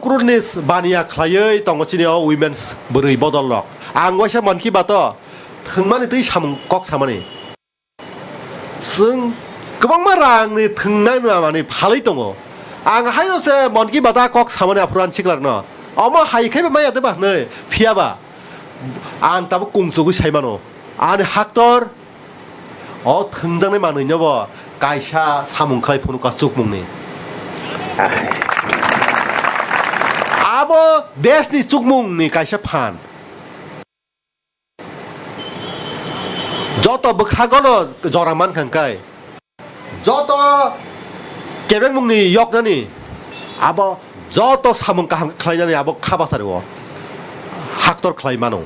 क्ररनि बानिया खालायै दङ चिनियाव वुमेन्स बोरै बदल रक आं वाइसा मानखि बात थोंमानि दै सामुं कक सामानि जों गोबां मा रांनि थोंनाय माने फालै दङ आं हायनोसो मानखि बाता कक सामानि आफुरान सिख्लारनो अमा हायखायबा मायादे बा नै फियाबा आं ताबो कुंसुगु साइमानो आं हाक्तर अ थोंदांनाय मानैनोबो गायसा सामुं खालाय फुनुका चुकमुंनि आबो देशनि चुकमुंनि गायसा फान जत बोखागनो जरामान खांखाय जत केबें मुंनि यकनानि आबो जत सामुं काहां खालायनानै आबो खाबासारिव हाक्तर खालाय मानो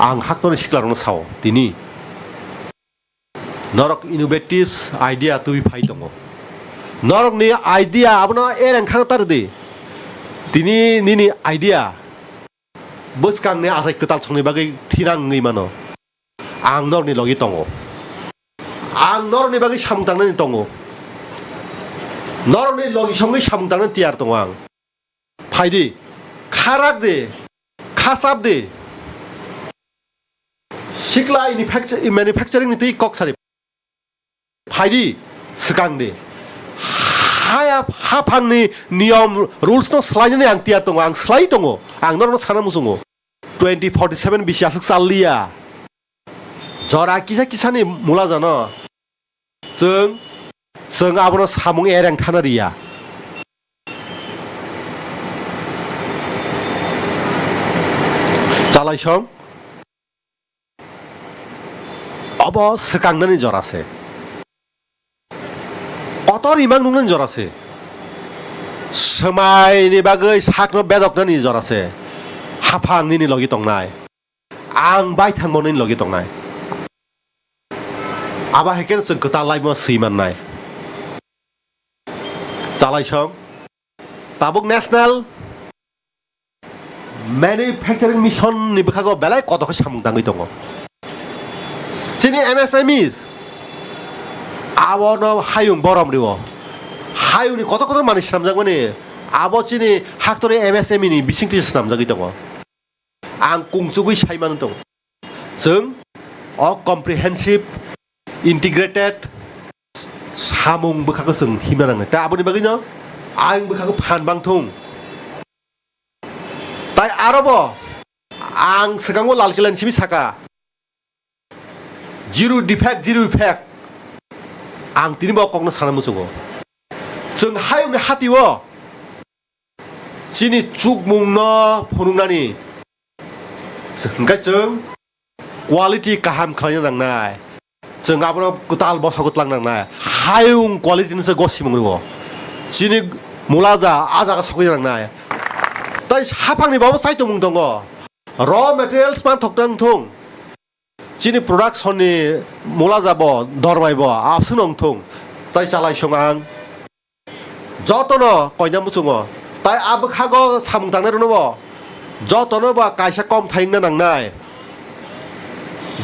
आं हाक्तनि सिख्लारनो साव दिनै नरक इनोभेटिभ आइडिया तुइ फाइ दङ नरकनि आइडिया आबनो एरें खाना तारदे दिनै निनि आइडिया बोसकांनि आजाय कताल संनि बागै थिनाङै मानो आं नरनि लगि दङ आं नरनि बागै सामुंदांनानै दङ नरनि लगि सङै सामुंदांनानै तियार दङ आं फाइदि खाराक दे खासाब दे सिख्ला मैन्युफेक्चारिंनि तै कक सारि फाइदि सिगां दे हाफांनि नियम रुल्स न स्लायनानै आं तियार दङ आं स्लाय दङ आं नरनो साना मुसुङ 2047 बिसियासो चाललिया जरा किसा किसानि मुला जान जों आबनो सामुं एरें थानारिया जालायसं अब सिगांनानै जरासे कतर इमां नुंनानै जरासे समायनि बागै साकनो बेदकनानै जरासे हाफांनि लगि दंनाय आं बायथांबावनायनि लगि दंनाय आबा हेकेन जों गोता लाइमो सैमाननाय जालायसं ताबुक नेशनेल मैन्युफेक्चारिं मिशननि बोखागो बेलाय कतखौ सामुंदाङै दङ जोंनि MSMEs आवनो हायुं बरमरिव हायुंनि कत कत माने सिनामजाग माने आबो जोंनि हाक्तनि MSME नि बिसिंथि सिनामजागै दङ आं कुंसुगै साइमानो दं जों अ कम्प्रिहेन्सिभ इन्टिग्रेटेड सामुं बोखाखौ जों हिमना नाङो दा आबोनि बागैनो आं बोखाखौ फानबांथुं ताइ आरोबो आं सिगाङाव लालकिलानि सिबि साका जिरो डिफेक्ट जिरो इफेक्ट आं दिनैबो ककनो साना मुसुङो जों हायुंनि हातिवो चिनि चुकमुंनो फुनुंनानि जों quality kaham khalanya nangnai जों आबनो गताल बसागत लांनांनाय हायुं क्वालिटी नसे गसि मंगो जिनि मुलाजा आजागा सखै नांनाय ताइ हाफांनि बाबो साइतो मुं दङ र मेटेरियल्स मान थक्तां थुं जिनि प्रडाक्शननि मुलाजाबो दरमायबो आबसु नंथुं ताइ चालाय संआं जतनो कयना मुचुङो ताइ आबो खागो सामुं थांनाय रनबो जतनो बा कायसा कम थाइना नांनाय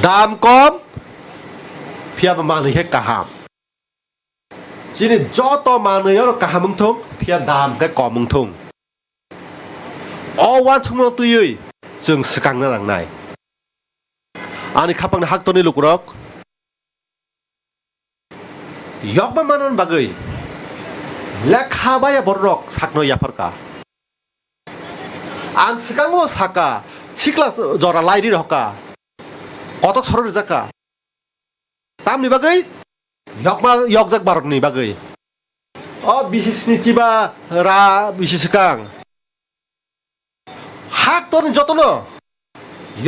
दाम कम फिया माने हे काहाम जिनि जत माने यो काहाम थुं फिया दाम के कम थुं अवान थुंनो तुयै जों सिखांनो नांनाय आनि खापांनि हाक्तनि लुकुरक यकबा मानन बागै लेखा बाया बररक साकनो याफरका आं सिगाङो साका सिक्ला जरा लाइरि रहका कतक सरर जाका तामनि बागै यकमा यकजाक भारतनि बागै बिसिसनि चिबा रा बिसिसकां हाक तनि जतनो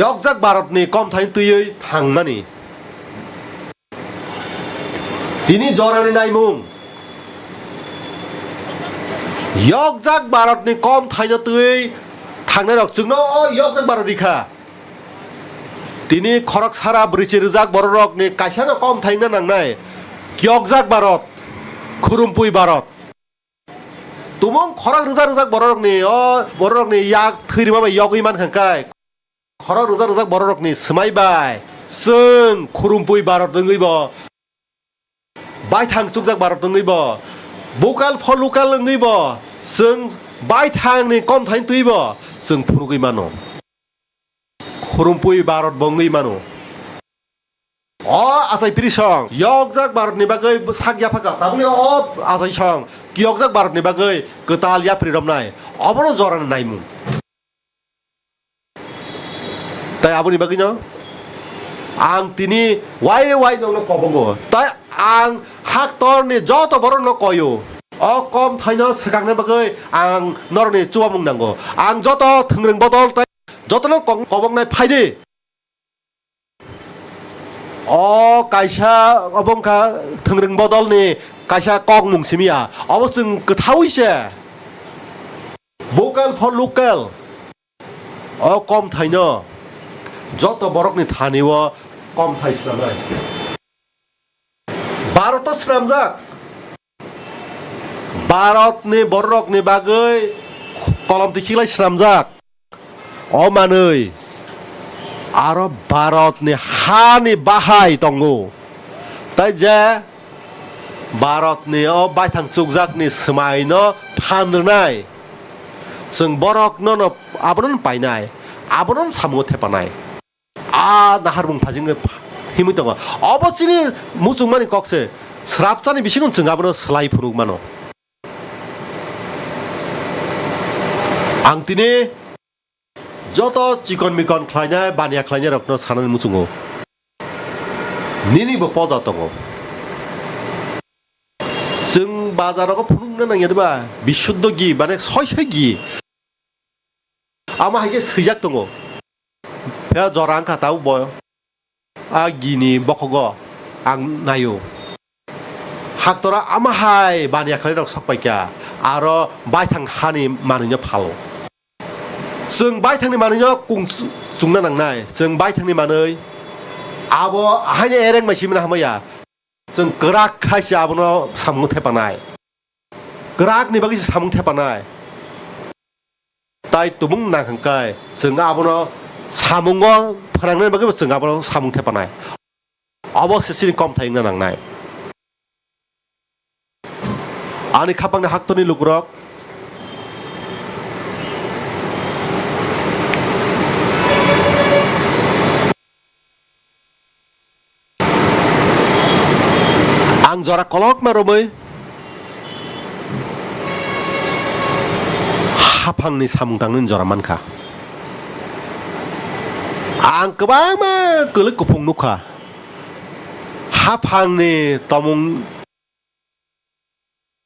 यकजाक भारतनि कम थाइन तुयै थांमानि तिनि जरानि नायमुं यकजाक भारतनि कम थाइन तुयै थांनाय रक जोंनो यकजाक भारतनिखा तिनि खरक सारा ब्रिसि रिजाक बररकनि कायसानो कम थाइना नांनाय यकजाक भारत खुरुमपुई भारत तुमं खरक रिजाक बररकनि याक थैरिमा यगै मान खांखाय खरक रिजाक बररकनि समायबाय जों खुरुमपुई भारत दङैबो बायथां सुकजाक भारत दङैबो भकाल फर लकाल दङैबो जों बायथांनि कम थाइन तुइबो जों फुनुगै मानो खुरुमपुई भारत बंगै मानो आसाय पिरिसं यकजाक भारतनि बागै साक याफाका ताबुनि आसाय सं यकजाक भारतनि बागै गताल याफ्रि रमनाय अबनो जरान नायमु ताइ आबुनि बागै न आं तिनि वाइ नंनो कबंगो ताइ आं हाक तरनि जत बरन न कयो कम थाइन सिगांनो बागै आं नरनि चुवा मुंनांगो आं जत थंरों बदल जतनो कबंनाय फायदे कायसा अबंखा थंरों बदलनि कायसा कग मुंसिमिया अबसों गोथावैसे भकाल फर लकाल कम थाइन जत बरकनि थानिव कम थाइस्रामनाय भारत स्रामजाक भारतनि बररकनि बागै कलम तिखिलाय स्रामजाक मानै आरो भारतनि हानि बाहाय दङो ताइ जे भारतनि बायथां चुकजाकनि समायनो फाननाय जों बरकनो आबरन पाइनाय आबरन सामु थेपानाय नाहार बुंफाजिङो हिमु दङ अबचिनि मुचुंमानि कक्से स्राबचानि बिसिगुन जों आबनो सलाय फुनुग मानो आं तिनि जत चिकन मिकन खायनाय बानिया खायनाय रखनो साननानै मुचुङो निनिबो पजा दङ जों बाजाराव फुनुंनो नागिरबा बिशुद्ध गि माने सय गि आमा हायके सैजाक दङ बे जरां खाताव बय गिनि बखग आं नायो हाक्तरा आमाहाय बानिया खायनाय रक सकपायका आरो बायथां हानि मानिनो फालो जों बायथांनि मानैनो सुंना नांनाय जों बायथांनि मानै आब हायने एरें माइसिमना हामैया जों गराक खायसे आबनो सामु थेपानाय गराकनि बागै सामु थेपानाय ताइ तुमुं नाखांखाय जों आबनो सामुङो फोरांनाय बागै जों आबनो सामु थेपानाय अबसेसिनि कम थाइना नांनाय आनि खापांनि हाक्तनि लुकुरक आं जरा कलक मारोमै हाफांनि सामुं थांनो जरा मानखा आं गोबां मा गोलै गुफुं नुखा हाफांनि तमुं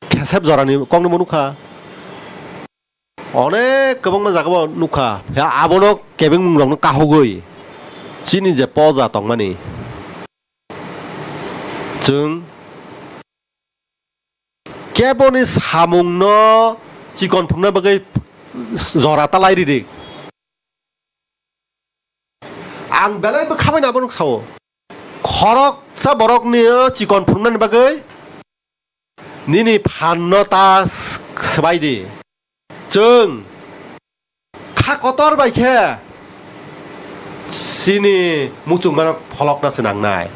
खेसेब जरानि कंनो मनुखा अनेक गोबां मा जागो नुखा आबनो केबिं मुंरंनो काहगै 지니 이제 뻗자 동만이 증 개본이 사목너 지건 풍나버게 저라 딸라이리리 앙 belai bekhabai nabonok sao khorok sa borok ni chikon phungnan bagai nini phanno ta sbai di jeng kha kotor bai khe sini muchung manok pholok na senang nai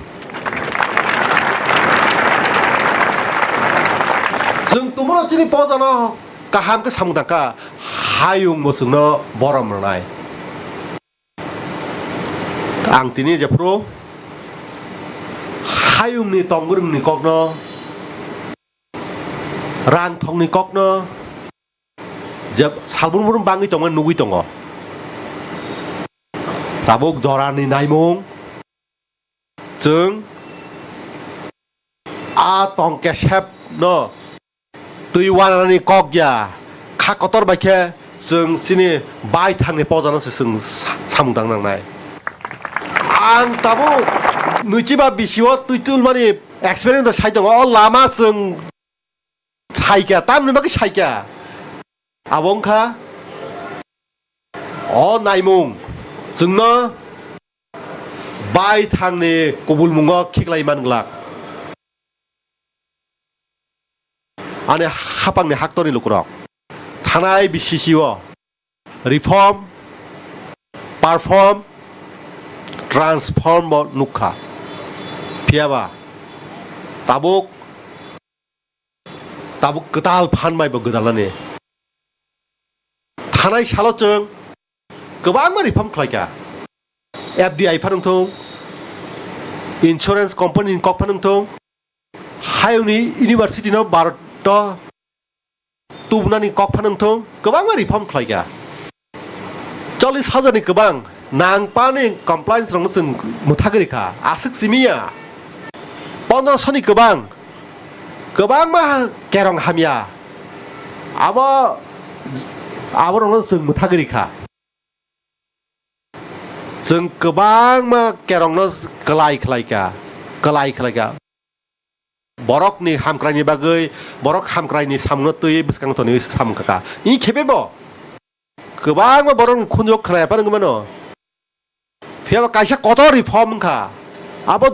jeng tumro chini pojana kaham ke samudaka hayung mosungno borom nai ang tini je pro hayung ni tongrung ni kokno rang thong ni kokno je salbun burum bangi tongan nugui tongo tabuk joran ni naimung jeng a tong ke shep no tuiwan ni kok ya kha kotor baikhe jeng sini bai thang ni pojana se sung samudang nang nai ang tabu nujiba bisiwa tuitul mani experience sai dong o lama jeng sai kya tam ni bagi sai kya abong kha o naimung jengno bai thang ni kubul mungo khiklai manglak ane hapang ni haktori lukrok thanai bisisiwo reform perform transform nukha piaba tabuk ketal phan mai bo gedalani thanai salo jeng gobang ma reform khlaika FDI phanung thong insurance company kok phanung thong hayuni university no barat tubnani kok phanung thong gobang ma reform khlaika 40,000 ni gobang nang pani compliance rong sung muthagrika asik simia pondro soni gobang ma kerong hamya abo rong sung muthagrika jeng gobang ma kerong no kelai khlaika borok ni hamkrai ni bagai borok hamkrai ni samno tui buskang toni samkaka ini khebebo gobang ma borok khunjok khnaya panang mano Fiaba kaisa kotor reform ka abo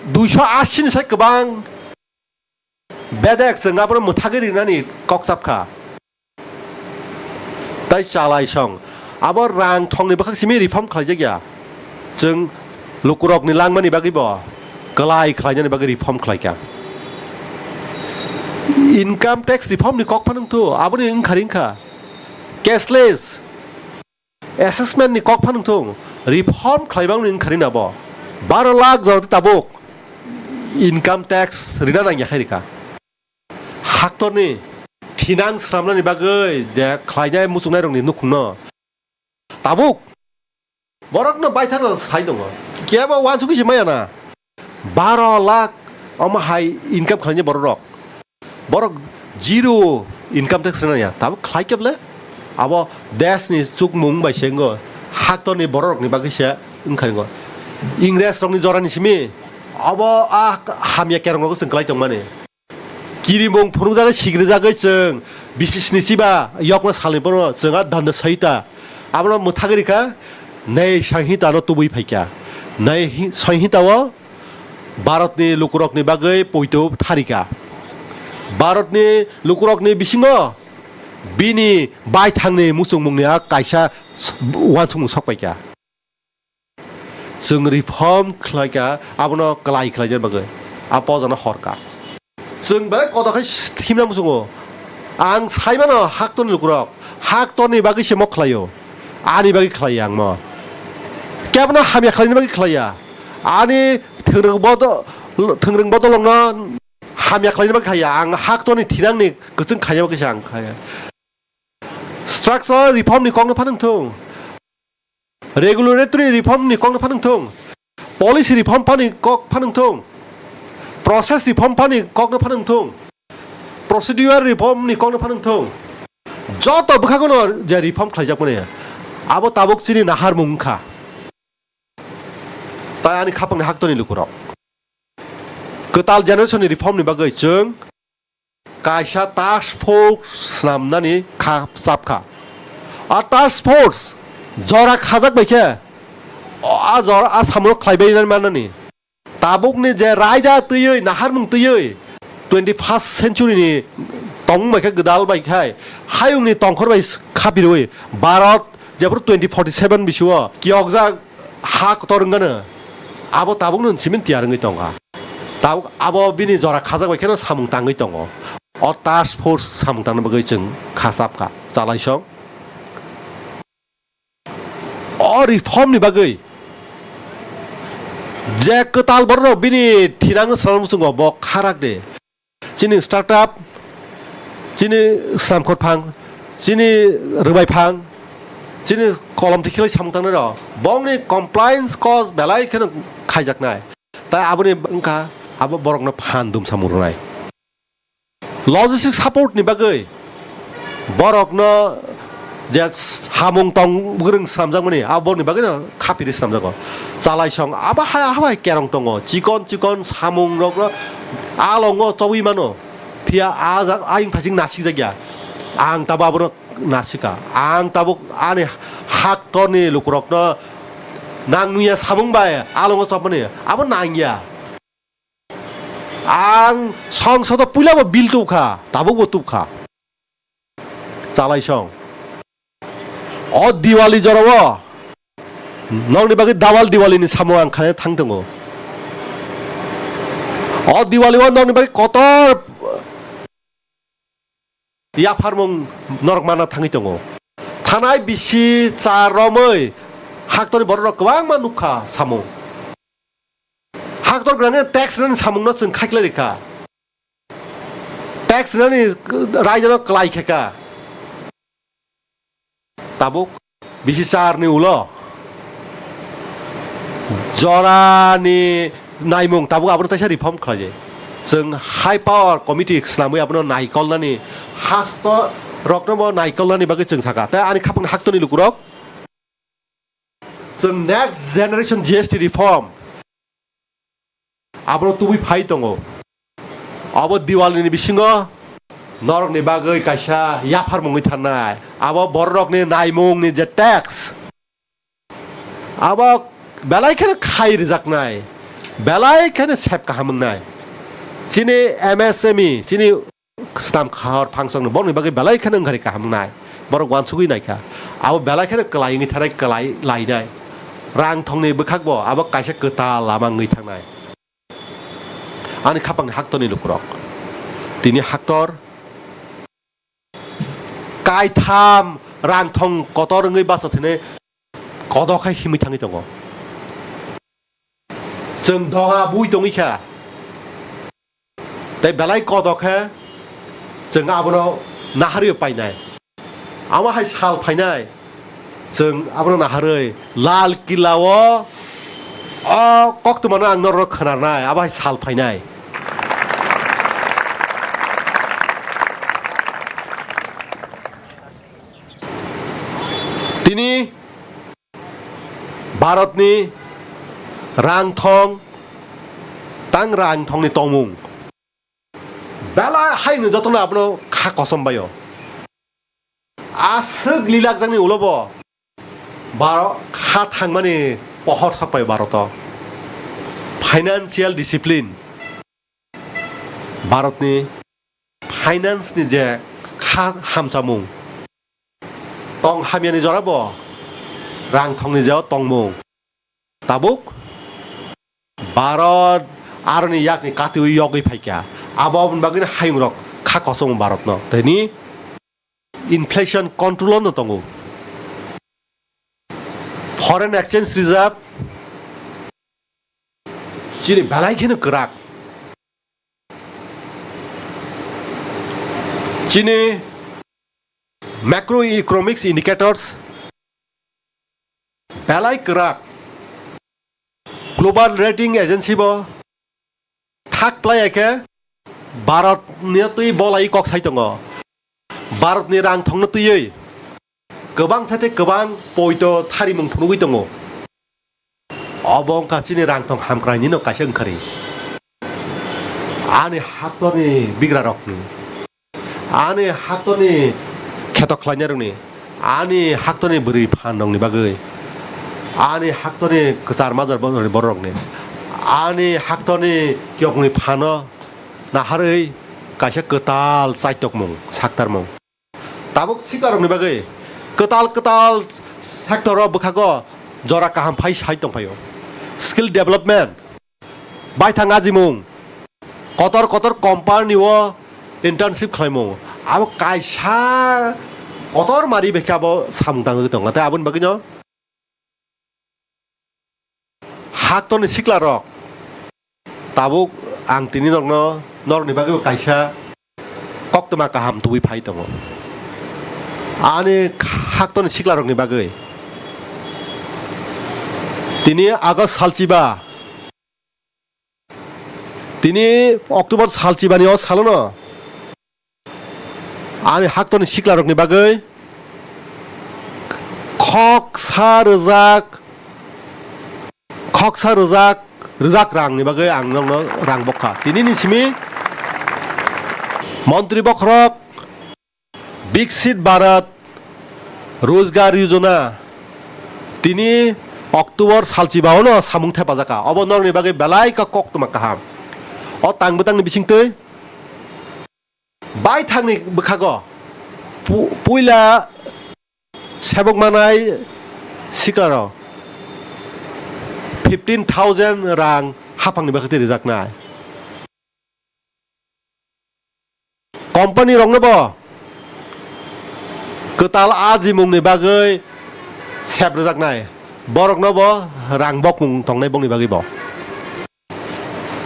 280 ni sai kebang bedek sengapura muthagiri nani koksap ka tai salai song abo rang thong ni bakhak simi reform khlaijak ya jeng lukurok ni langmani bagi bo kelai khlaijani bagi reform khlaika income tax reform ni kok phanung tu abo ni ingkharing ka cashless assessment ni kok phanung thong reform khlaibang ning kharina bo 12 lakh jor tabuk income tax rina nang yakhairika haktor ni thinang sramna ni bagai je khlainai musungnai rong ni nukhungno tabuk borok no baithano sai dong kiaba wansuki jimaya na 12 lakh ama high income khlainai borok zero income tax rina ya tabuk khlai keble abo desh ni chuk mung bai sengo haktor ni borok ni bagi se ingkharingo ingres rong ni jorani simi abo a hamya kerong ko sengklai tong mane kirimong phurung jaga sigre jaga jeng bisis ni siba yokna salni pono jenga danda saita abro muthagirika nei sanghita no tubui phaikya nei sanghita wo bharat ni lukurok ni bagai poito tharika bharat ni lukurok ni bisingo bini bai thangni musung mungnia kaisa wansung sokpaikya jeng reform khlaika abono klai khlaijar bagai apo jana horka jeng ba kodakai thimna musungo ang saimano hakton lukurok haktoni bagi se mokhlayo ani bagi khlaya ang mo kyabna hamya khlaini bagi khlaya ani thengreng bodolongno hamya khlaini bagi khaya ang haktoni thirangni gojeng khaya bagi sang khaya structural reform ni kongno phanung thong regulatory reform ni kongno phanung thong policy reform pani kok phanung thong process reform pani kok no phanung thong procedure reform ni kok no phanung thong joto bukhagono je reform khlaijak mane abo tabuk chini nahar mungkha tai ani khapang haktoni lukurok ketal generation reform ni bagai chung kaisa task force snamnani kha sapkha a task force jora khajak baikhe a jora a samro khlaibai manani tabuk ni je raija tuyoi nahar mung tuyoi 21st century ni tong baikhe gdal baikhai hayung ni tongkhor bai khapiroi bharat jebur 2047 bisuo kiokja ha kotorngana abo tabuk nun simin tiarngai tonga tabuk abo bini jora khajak baikhe no samung tangai tongo o task force samung tangna bagai chung khasapka chalaisong o reform ni bagai je ketal borok bini thinang salamsung bo kharak de chini startup chini samkhor phang chini rbai phang chini kolom tikhilai samung tangna ro bongni compliance cost belai khen khaijaknai ta aboni bangka abo borokno phandum samurnai logistic support ni bagai borokno je hamung tong grung samjangmani aboni bagai no khapiri samjago chalaisong aba ha kerong tongo chikon samung rokno alongo chowi mano pia ajak aing phasing nasik jagya ang tababro nasika ang tabuk ani hak toni lukrokno nangnuya samung bai alongo chopani abo nangya ang সংসদ পুইলাবো বিল তুখা তাবো তুখা চালাইছং অ দিওয়ালি জরাব নংনি বাকি দাওয়াল দিওয়ালিনি সামো আং খানে থাংদঙ্গো অ Diwali one নংনি বাকি কতর ইয়া ফার্মং নরক মানা থাঙি দঙ্গো থানাই BC চারमै হাকতনি বড় গোबां मानुखा सामो haktor grane tax ran samung no chung khaikla rekha tax ran raija no klai kheka tabuk bisisar ni ulo jora ni naimung tabuk abro taisa reform khlaje chung high power committee snamui abno naikol nani hasto rokno bo naikol nani bagai chung saka ta ani khapung haktoni lukurok chung next generation GST reform abro tubi phai tongo abo diwali ni bisingo norok ni bagai kaisa yafar mungoi thanai abo borok ni naimung ni je tax abo belai khane khai rijaknai belai khane sep kahamungnai chini MSME chini stam khar phangsong bon ni bagai belai khane ngari kahamungnai borok wansugui naikha abo belai khane klai ngi tharai klai lainai rang thongni bukhakbo abo kaisa ketal lamangui thangnai ani khapang haktoni lukurok tini haktor kai tham rang thong kotor ngai basa thene kodokhai himi thangi tongo जों दहा बुइ दङिखा दै बेलाय कदखा जों आबनो नाहारि पाइनाय आमाहाय साल फाइनाय जों आबनो नाहारै लाल किलाव अ कक्तमानो आं नर खोनानाय आबाहाय साल फाइनाय तिनी भारतनि रांथं तां रांथंनि तमुं बेला हायनो जतन आपनो खा कसम बायो आसग लीलाक जांनि उलब बार खा थांमानि पहर सकबाय भारत फाइनान्शियल डिसिप्लिन भारतनि फाइनान्सनि जे खा हामसामुं तं हामियानि जराब रांथंनि जे तंमुं ताबुक भारत आरनि याकनि काति यगै फाइका आबाबन बागैन हायंरक खा कसम भारत न तनि इनफ्लेशन कंट्रोल न तंगु फरेन एक्सचेंज रिजर्व चिनि बालायखिनो गराक चिनि मैक्रो इकोनॉमिक्स इंडिकेटर्स बालाय गराक ग्लोबल रेटिंग एजेंसी बो थाक प्लायके भारत नि तुई बलाई कक साइ दङ भारत नि रां थंनो तुयै गोबां साथे गोबां पयत थारिमुं फुनुगै दङ अबं काचिनि रांथं हामक्रायनि न कासे ओंखारि आनि हाक्टरनि बिग्रा रकनि आनि हाक्टरनि खेतक खालायनायनि आनि हाक्टरनि बोरै फान दंनि बागै आनि हाक्टरनि गोसार माजार बर रकनि आनि हाक्टरनि कियकनि फानो नाहारै कासे कताल साइटक मुं साक्टार मुं ताबुक सिकारनि बागै कताल कताल सेक्टराव बखागो जरा काहाम फाइ साइट दंफायो स्किल डेभलपमेन्ट बाय थाङा जिमुं कतर कतर कम्पानिव इन्टार्नशिप खालामो अब कायसा कतर मारि बेखाबो सामदाङो दङ नाथाय आबुन बागै न हाक्टरनि सिक्ला रक ताबुक आं तिनि दङ नरनि बागै कायसा कक्तमा काहाम तुबै फाइ दङ आनि हाक्टरनि सिक्ला रकनि बागै तिनि आगस्ट सालचिबा तिनि अक्टोबर सालचिबानि सालो न आनि हाक्टरनि सिक्ला रकनि बागै खकसा रोजाक रांनि बागै आं नंनो रां बखा तिनि निसिमि मन्त्रि बखरक विकसित भारत रोजगार योजना तिनि अक्टोबर सालचिबाव न सामुं थेपाजाका अब नरनि बागै बेलाय का कक्तमा काहाम अ तांबोतांनि बिसिंतै बाय थांनि बखागो पुइला सेबक मानाय सिकार 15,000 रां हाफांनि बागै रिजाकनाय कम्पानि रंनोबो कताल आजिमुंनि बागै सेब रोजाकनाय बरकनोबो रां बकमुं तंनाय बंनि बागै बो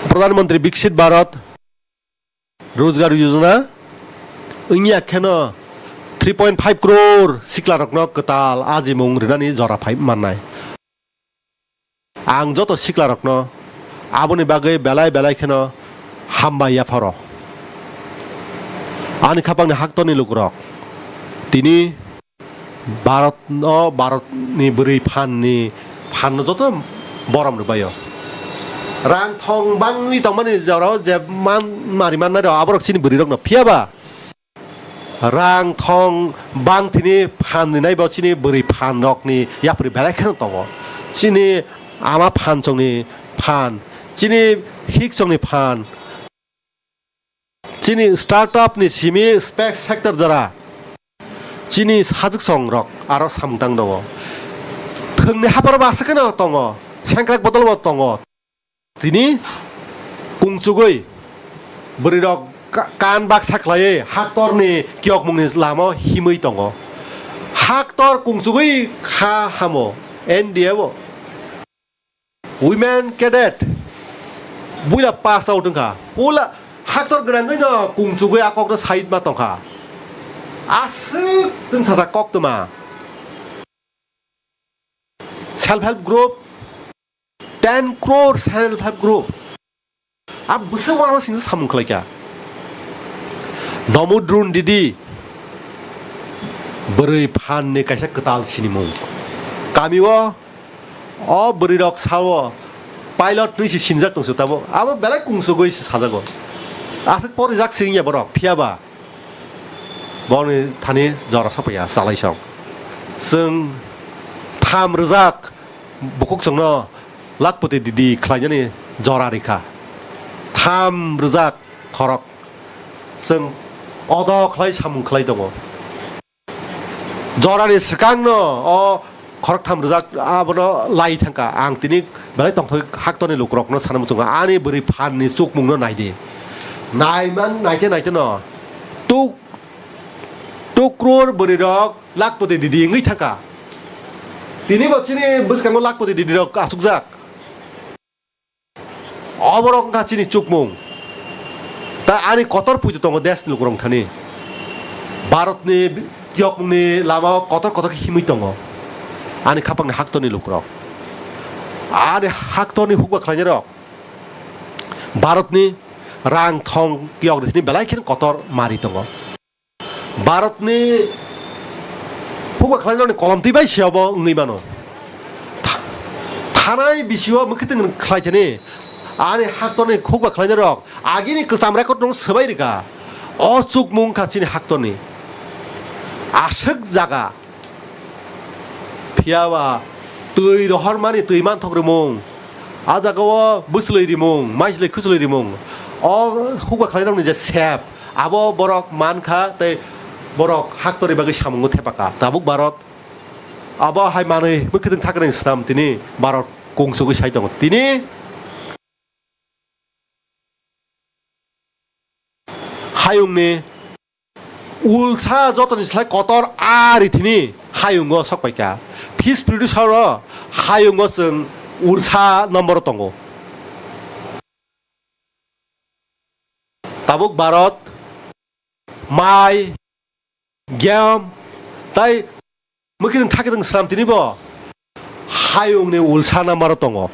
प्रधानमंत्री विकसित भारत रोजगार योजना इनि आखेनो 3.5 करोड़ सिक्ला रकनो कताल आजिमुं रिनानि जरा फाइ माननाय आं जत सिक्ला रकनो आबुनि बागै बेलाय खेनो हामबाय याफारो आनि खापांनि हाक्टरनि लुकरक तिनि भारतनि बोरै फाननो जत बरम रुबायो रां थं बांनि तंमानि जराव जे मारि माननाय र आबरक सिनि बोरै रकनो फियाबा रां थं बां तिनि फाननाय बचिनि बोरै फान रकनि यापरि बेलायखेन दङ चिनि आमा फान चंनि फान चिनि हिक चंनि फान चिनि स्टार्टअप नि सिमि स्पेस सेक्टर जरा चिनि साजुक सं रक आरो सामदां दङ थोंनि हापर बासकेन दङ सेंक्राक बदल दङ तिनि कुंचुगै बोरै रक कान बाक साख्लायै हाक्टरनि कियक मुंनि लामा हिमै दङ हाक्टर कुंचुगै खा हामो एनडिएबो वुमेन कैडेट बुइला पास आउट दंखा बुइला हाक्टर गोनाङै न कुंचुगै आककनो साइड मा दंखा आसुक जों सासा कक्तमा self help group 10 crore self help group अब बुसे वानो सिंस सामुं खलायका नमुद्रुन दिदी बोरै फानने कायसा कताल सिनिमुं कामिwo अ बोरै रक सावो पाइलट नैसि सिनजाक दंसो ताबो आबो बेलाय कुंसुगै साजागो आसुक परि जाक सिंया बरक फियाबा बनि थानि जरा सफैया सालायसं जों थाम रोजाक बुकुक जोंनो लाखपति दिदी खालायनानै जरा रेखा थाम रोजाक खरक जों अद खालाय सामुं खालाय दङ जरानि सिगांनो अ खरक थाम रोजाक आबनो लाइ थांका आं तिनि बेलाय दंथ'य हाक्टरनि लुकरकनो सानमु जों आनि बोरै फाननि सुक मुंनो नायदे नायते न टु crore बोरै रक लाखपति दिदी ngै थांका तिनि बचिनि बसकांगो लाखपति दिदी रक आसुक जाक अबरक गाचिनि चुकमुं ता आनि कतर पुइतो दङ देशनि लुकरं थानि भारतनि कियकमुंनि लामा कतर हिमै दङ आनि खापांनि हाक्टरनि लुकरक आनि हाक्टरनि हुकबा खालायनाय रक भारतनि रां थं कियक बेलायखेन कतर मारि दङ भारतनि 후가 클라이너는 꼴람 뛰바이 시어버 응이마노 타나이 비시와 뭐 그때는 클라이트니 아니 학돈이 후가 클라이너로 아기니 그 사람라고 서바이리가 어쑥 뭉카치니 학돈이 아석자가 피아와 뜨이로 할만이 뜨이만 턱으로 아자가와 무슬리리 마이슬리 크슬리리 후가 클라이너는 이제 셉 아버 버럭 만카 때 버럭 학돈이 바그 샤문고 태바까 다북 바럿 아버 할만의 뭐 그등 타그는 사람 뛰니 바럿 공속의 사이던 것 뛰니 하용네 울사 저던 슬라이 거tor 아리 뛰니 하용거 석바이까 피스피리드 서로 하용거 쓴 울사 넘버로 던고 다북 바럿 마이 겸 따이 뭐기든 타기든 사람들이 뭐 하용네 울사나 말았던 거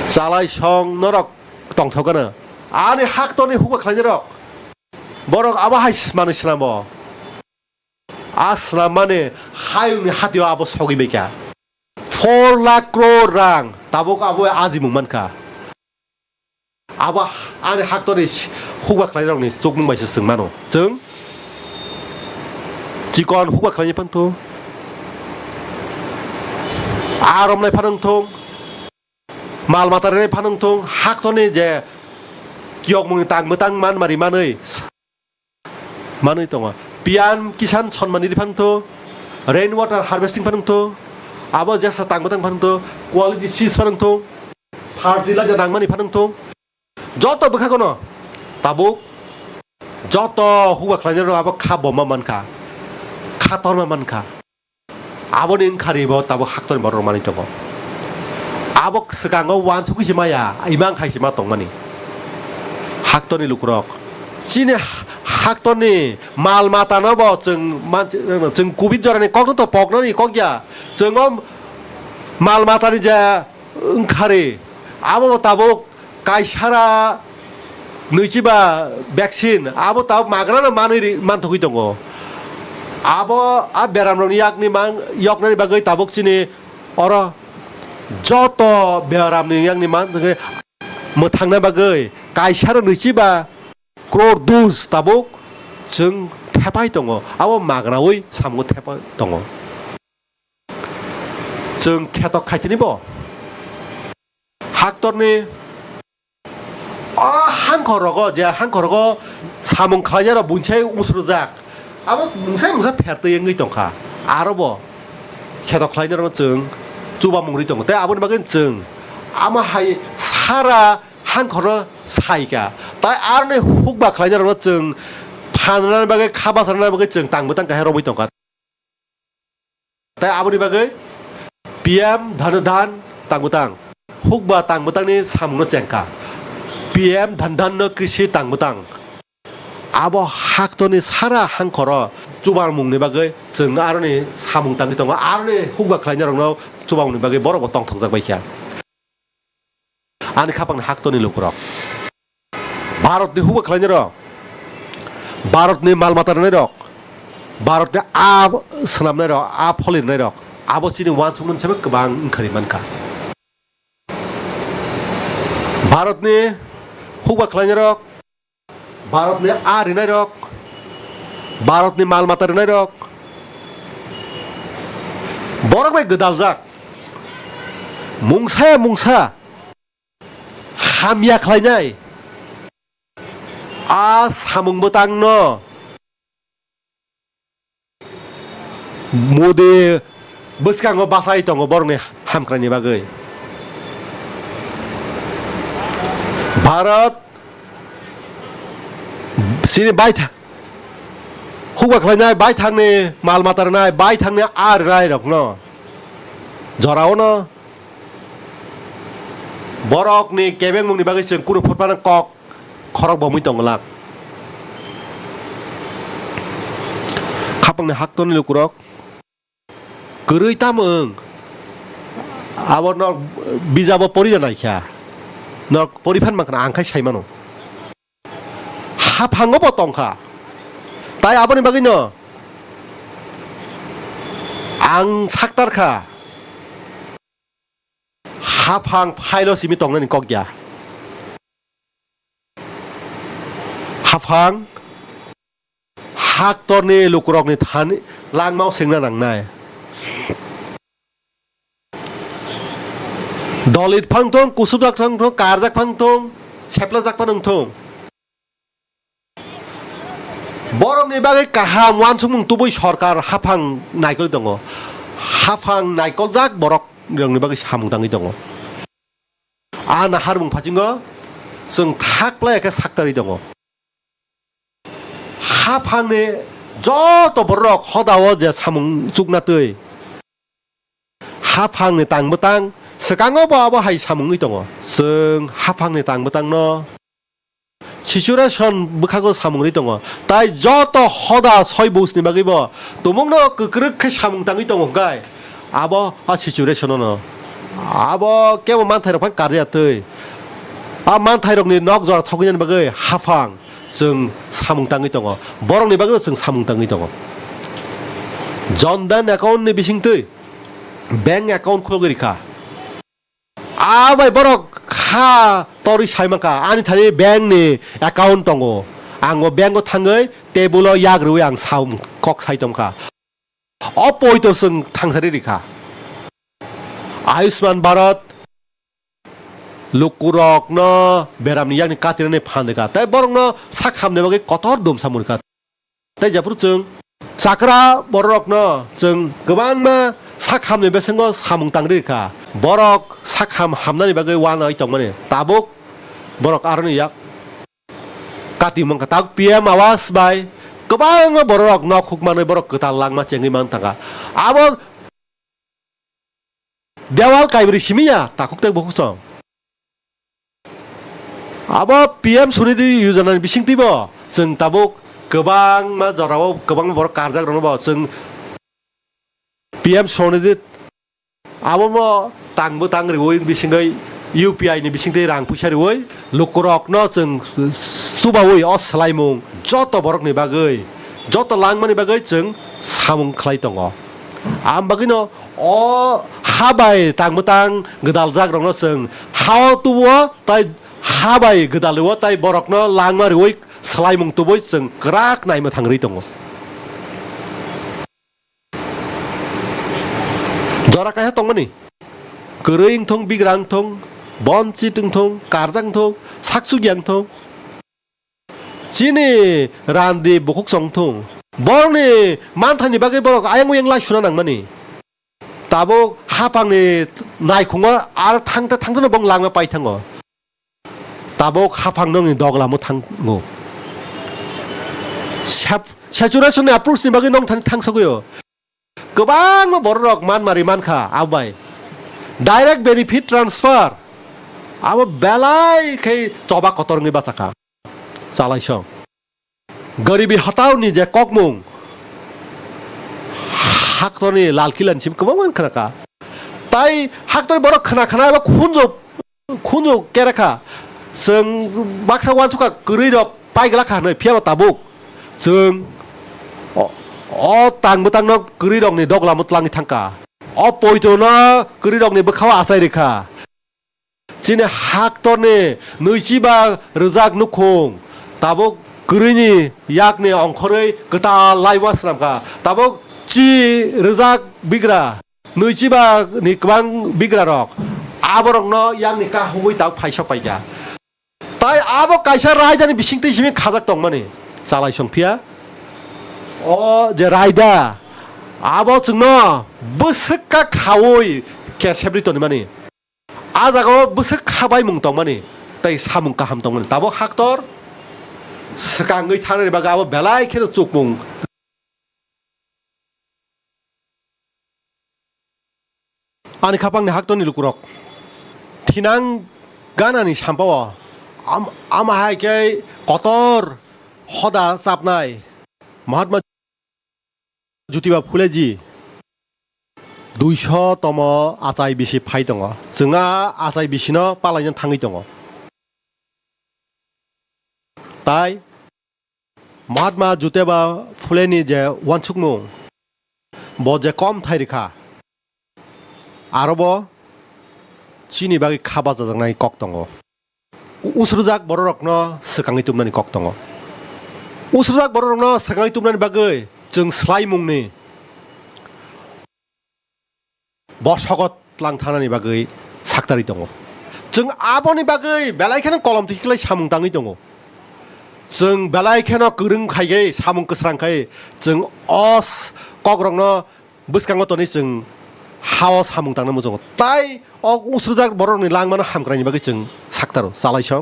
살라이 성 너럭 똥터가는 아니 학돈이 후가 가니라 뭐럭 아바하이스 많으시나 뭐 아스나만에 하용네 하디오 아버 속이 맥야 4,00,000 다복 아버의 아지묵만카 아바 아니 학돈이 후가 클라이너니 조금 마셨음 마노 정 지권 후가 클라이너 판통 아롬나이 파능통 말마타르나이 파능통 학돈이 이제 기억몽이 땅만 말이 많의 동안 비안 기산 천만이리 판통 레인워터 하베스팅 파능통 아버지에서 땅마땅 파능통 퀄리티 시스 파능통 파르딜라자 낭만이 파능통 저또 버카거너 다복 저또 후가 클라이너로 아버 카보마만카 카토마만카 아버님 카리버 다복 학돈이 뭐로 많이 저거 아복 스강어 완수기시마야 이만 가시마 동만이 학돈이 루그럭 진의 학돈이 말마타나 뭐증 구빈절하니 거기도 복너니 거기야 증엄 말마타니 이제 응카리 아버 다복 가이샤라 너지바 백신 아버 다 마그라는 많다고 있던 거 아버 아 베람롱 약니만 역나니 바거이 다복지니 어라 저또 베람니 약니만 뭐 탕나 바거이 가이샤라 너지바 크로두스 다복 증 태바이 동거 아버 마그라의 삼고 태바이 동거 증 캐덕 카이트니 뭐 학돈니 한거러고 이제 한거러고 사문 가냐라 문체 우스르작 아마 문사 패르트 연기 동카 알아보 캐덕 클라이너는 증 주바몽리 동거 때 아버님 막은 증 아마 하이 사라 한거러 사이가 다 아르네 훅바 클라이너는 증 파는 바게 카바사는 바게 증 땅부땅가 해로보 동카 때 아버님 바게 BM 단단 땅부땅 훅바 땅부땅니 사문로 쟁까 BM 단단너 그시 땅무땅 아버 학돈이 살아 한 걸어 주방 먹는 바게 증 아르니 사문 땅기 동안 아르니 후가 클라이너로 주방 먹는 바게 뭐라고 똥통작 바이야 아니 카방 학돈이 루그럭 바롯네 후가 클라이너로 바롯네 말마타르네로 바롯네 아 스남네로 아 폴리네로 아버지는 완충은 제발 그방 커리만카 바롯네 후가 클라이너로 바롯네 아리네로 바롯네 말마타르네로 뭐라고 그달작 뭉사야 뭉사 함야 클라이나이 아 사뭉보땅너 모두 버스강거 바사이똥거 버르네 함크라니 바거이 바럿 시니 바이타 후가 클라이나이 바이탕네 말마타르나이 바이탕네 아르나이럭너 저라오너 버럭니 개백목니 바거이 정 꾸르 풋바는 꺽 커럭 범위 똥글락 카빵네 학돈이 루꾸럭 그르이 땀은 아버 너 비자버 버리잖아 이야 너 버리판 만큼 안 카이 차이만오 합한 거 보통카 ताई आबोनि बागैनो आं साक्तारखा हाफां फाइल सिमि तंनानि कगया हाफां हाक्तरनि लुकुरकनि थानि लांमाव सेंना नांनाय दलित फांथं कुसुबजाक फांथं कारजाक फांथं सेप्लाजाक फांथं बरंनि बागै काहाम वानसुमुं तुबै सरकार हाफां नायकल दङ हाफां नायकल जाक बरक रंनि बागै सामुंदाङै दङ आना हारमुं फाजिङो जों थाख्लायखे साक्तारि दङ हाफांनि जत बरक हदाव जे सामुं जुगनातै हाफांनि तांबोतां सकाङो बाबो हाय सामुङै दङ जों हाफांनि तांबोतां न सिचुएशन बुखागो सामुङै दङ ताई जत हदा सय बुसनि बागैबो तुमुंनो गोख्रोखै सामुंदाङै दङ गाय आबो आ सिचुएशन न आबो केबो मानथायरक कारजायातै आ मानथायरकनि नक जरा थगिनानि बागै हाफां जों सामुंदाङै दङ बरंनि बागै जों सामुंदाङै दङ जनधन एकाउन्टनि बिसिंतै बैंक एकाउन्ट खुलगिरिखा आबाय बरक खा तरि साइमाका आनि थानि बैंकनि एकाउन्ट दङ आंबो बैंकआव थाङै टेबुलाव याग्रोयै आं साउम कक साइतमका अपयथ' जों थांसारिरिखा आयुष्मान भारत लुकुरक न बेरामनि यागनि कातिरनि फानदोका ताई बरक न साखामने बागै कतर दमसामुरखा ताई जाफोर जों साकरा बरक न जों गोबां मा साखामनि बेसेङाव सामुं तांरिखा बरक साखाम हामनानि बागै वाना इतं माने ताबुक बरक आरनि याक काति मंका ताक पीएम आवास बाय गोबां बरक न खुकमानै बरक गोताल लांमा चेङै मान थांगा आबो देवाल काइब्रि सिमिया ताकुकते बखुसं आबो पीएम सुनिधि योजनानि बिसिंतिबो जों ताबुक गोबां मा जराव गोबां बरक कारजाक रनबो जों पीएम सुनिधि आबो म तांबो तांरिवै बिसिङै यूपीआई नि बिसिंतै रां फैसारिवै लुकुरक न जों सुबावै असलाइमुं जत बरकनि बागै जत लांमानि बागै जों सामुं खलाय दङ आम बागैनो अ हाबाय तांबो तां गोदाल जाग्रंनो जों हाव तुबो ताई हाबाय गोदालव ताई बरक न लांमारिवै सलाइमुं तुबै जों ग्राक नायनो थांरै दङ जरा काया तंमानि गोरैं थं बिग्रां थं बनचि थं कारजां थं साकसुगियां थं चिनि रान्दि बखक सं थं बरनि मानथानि बागै बरक आयं उयंला सुना नांमानि ताबो हाफांनि नायखुङा आरो थांथनो बं लाङा पाइ थाङो ताबो हाफां नंनि दगलामो थाङो सेचुरेशननि अप्रोचनि बागै नं थांसगयो गोबां बरक मानमारि मानखा आवबाय डाइरेक्ट बेनिफिट ट्रान्सफार अब बेलाय खै चबा कतरङै बाचाखा चालाइसं गरिबी हटाउनि जे ककमुं हाक्तरनि लालकिलानिसिम गोबां मानखानाका ताई हाक्तरनि बरक खोना एबा खुनजो केरेखा जों बाक्सा वानसुका गोरैरक पाइगलाखा नै फियाबा ताबुक जों अ तांबो तांन गोरैरकनि दगला मुतलाङै थांका अ पयतोना गोरैरकनि बोखाव आचायरिखा चिनि हाक्तरनि 25 रोजाक नुखुं ताबो गोरैनि याकनि अंखरै गोताल लाइवासनामका ताबो ची रोजाक बिग्रा 25 नि गोबां बिग्रा रक आबरक न याकनि का हुबै ताव फाइसा पाइगा ताई आबो काइसा रायदानि बिसिंतै सिमि खाजाक दं माने चालाय संफिया अ जे रायदा आबो जोंनो बोसोका खावै केसेब्रितनि माने आजागाव बोसोक खाबाय मुं दं माने ताई सामुं काहाम दं माने ताबो हाक्तर सकाङै थानानै बागै आबो बेलाय खेनो चुकमुं आनि खापांनि हाक्तरनि लुकुरक थिनां गानानि साम्पाव आमाहायकै कतर हदा चापनाय महात्मा ज्योतिबा फुलेजी 200तम आचाय बिसि फाइ दङ जोंहा आचाय बिसिनो पालायनो थाङै दङ ताई महात्मा ज्योतिबा फुलेनि जे वानसुकमुं bo je kom thairikha arobo chini bagi khaba jajangnai kok tongo usrujak bororokno sekangi tumnani kok tongo usrujak bororokno sekangi tumnani bagoi जों स्लाइमुंनि बसगत लांथानानि बागै साक्तारि दङ जों आबनि बागै बेलायखेनो कलम थिखिलाय सामुं ताङै दङ जों बेलायखेनो गोरोंखायै सामुं गोस्रांखाय जों अस कग्रंनो बुसकांगो तनि जों हाव सामुं तांनो मोजां ताइ अ उसुरजाक बरनि लांमानो हामग्रानि बागै जों साक्तारो जालायसं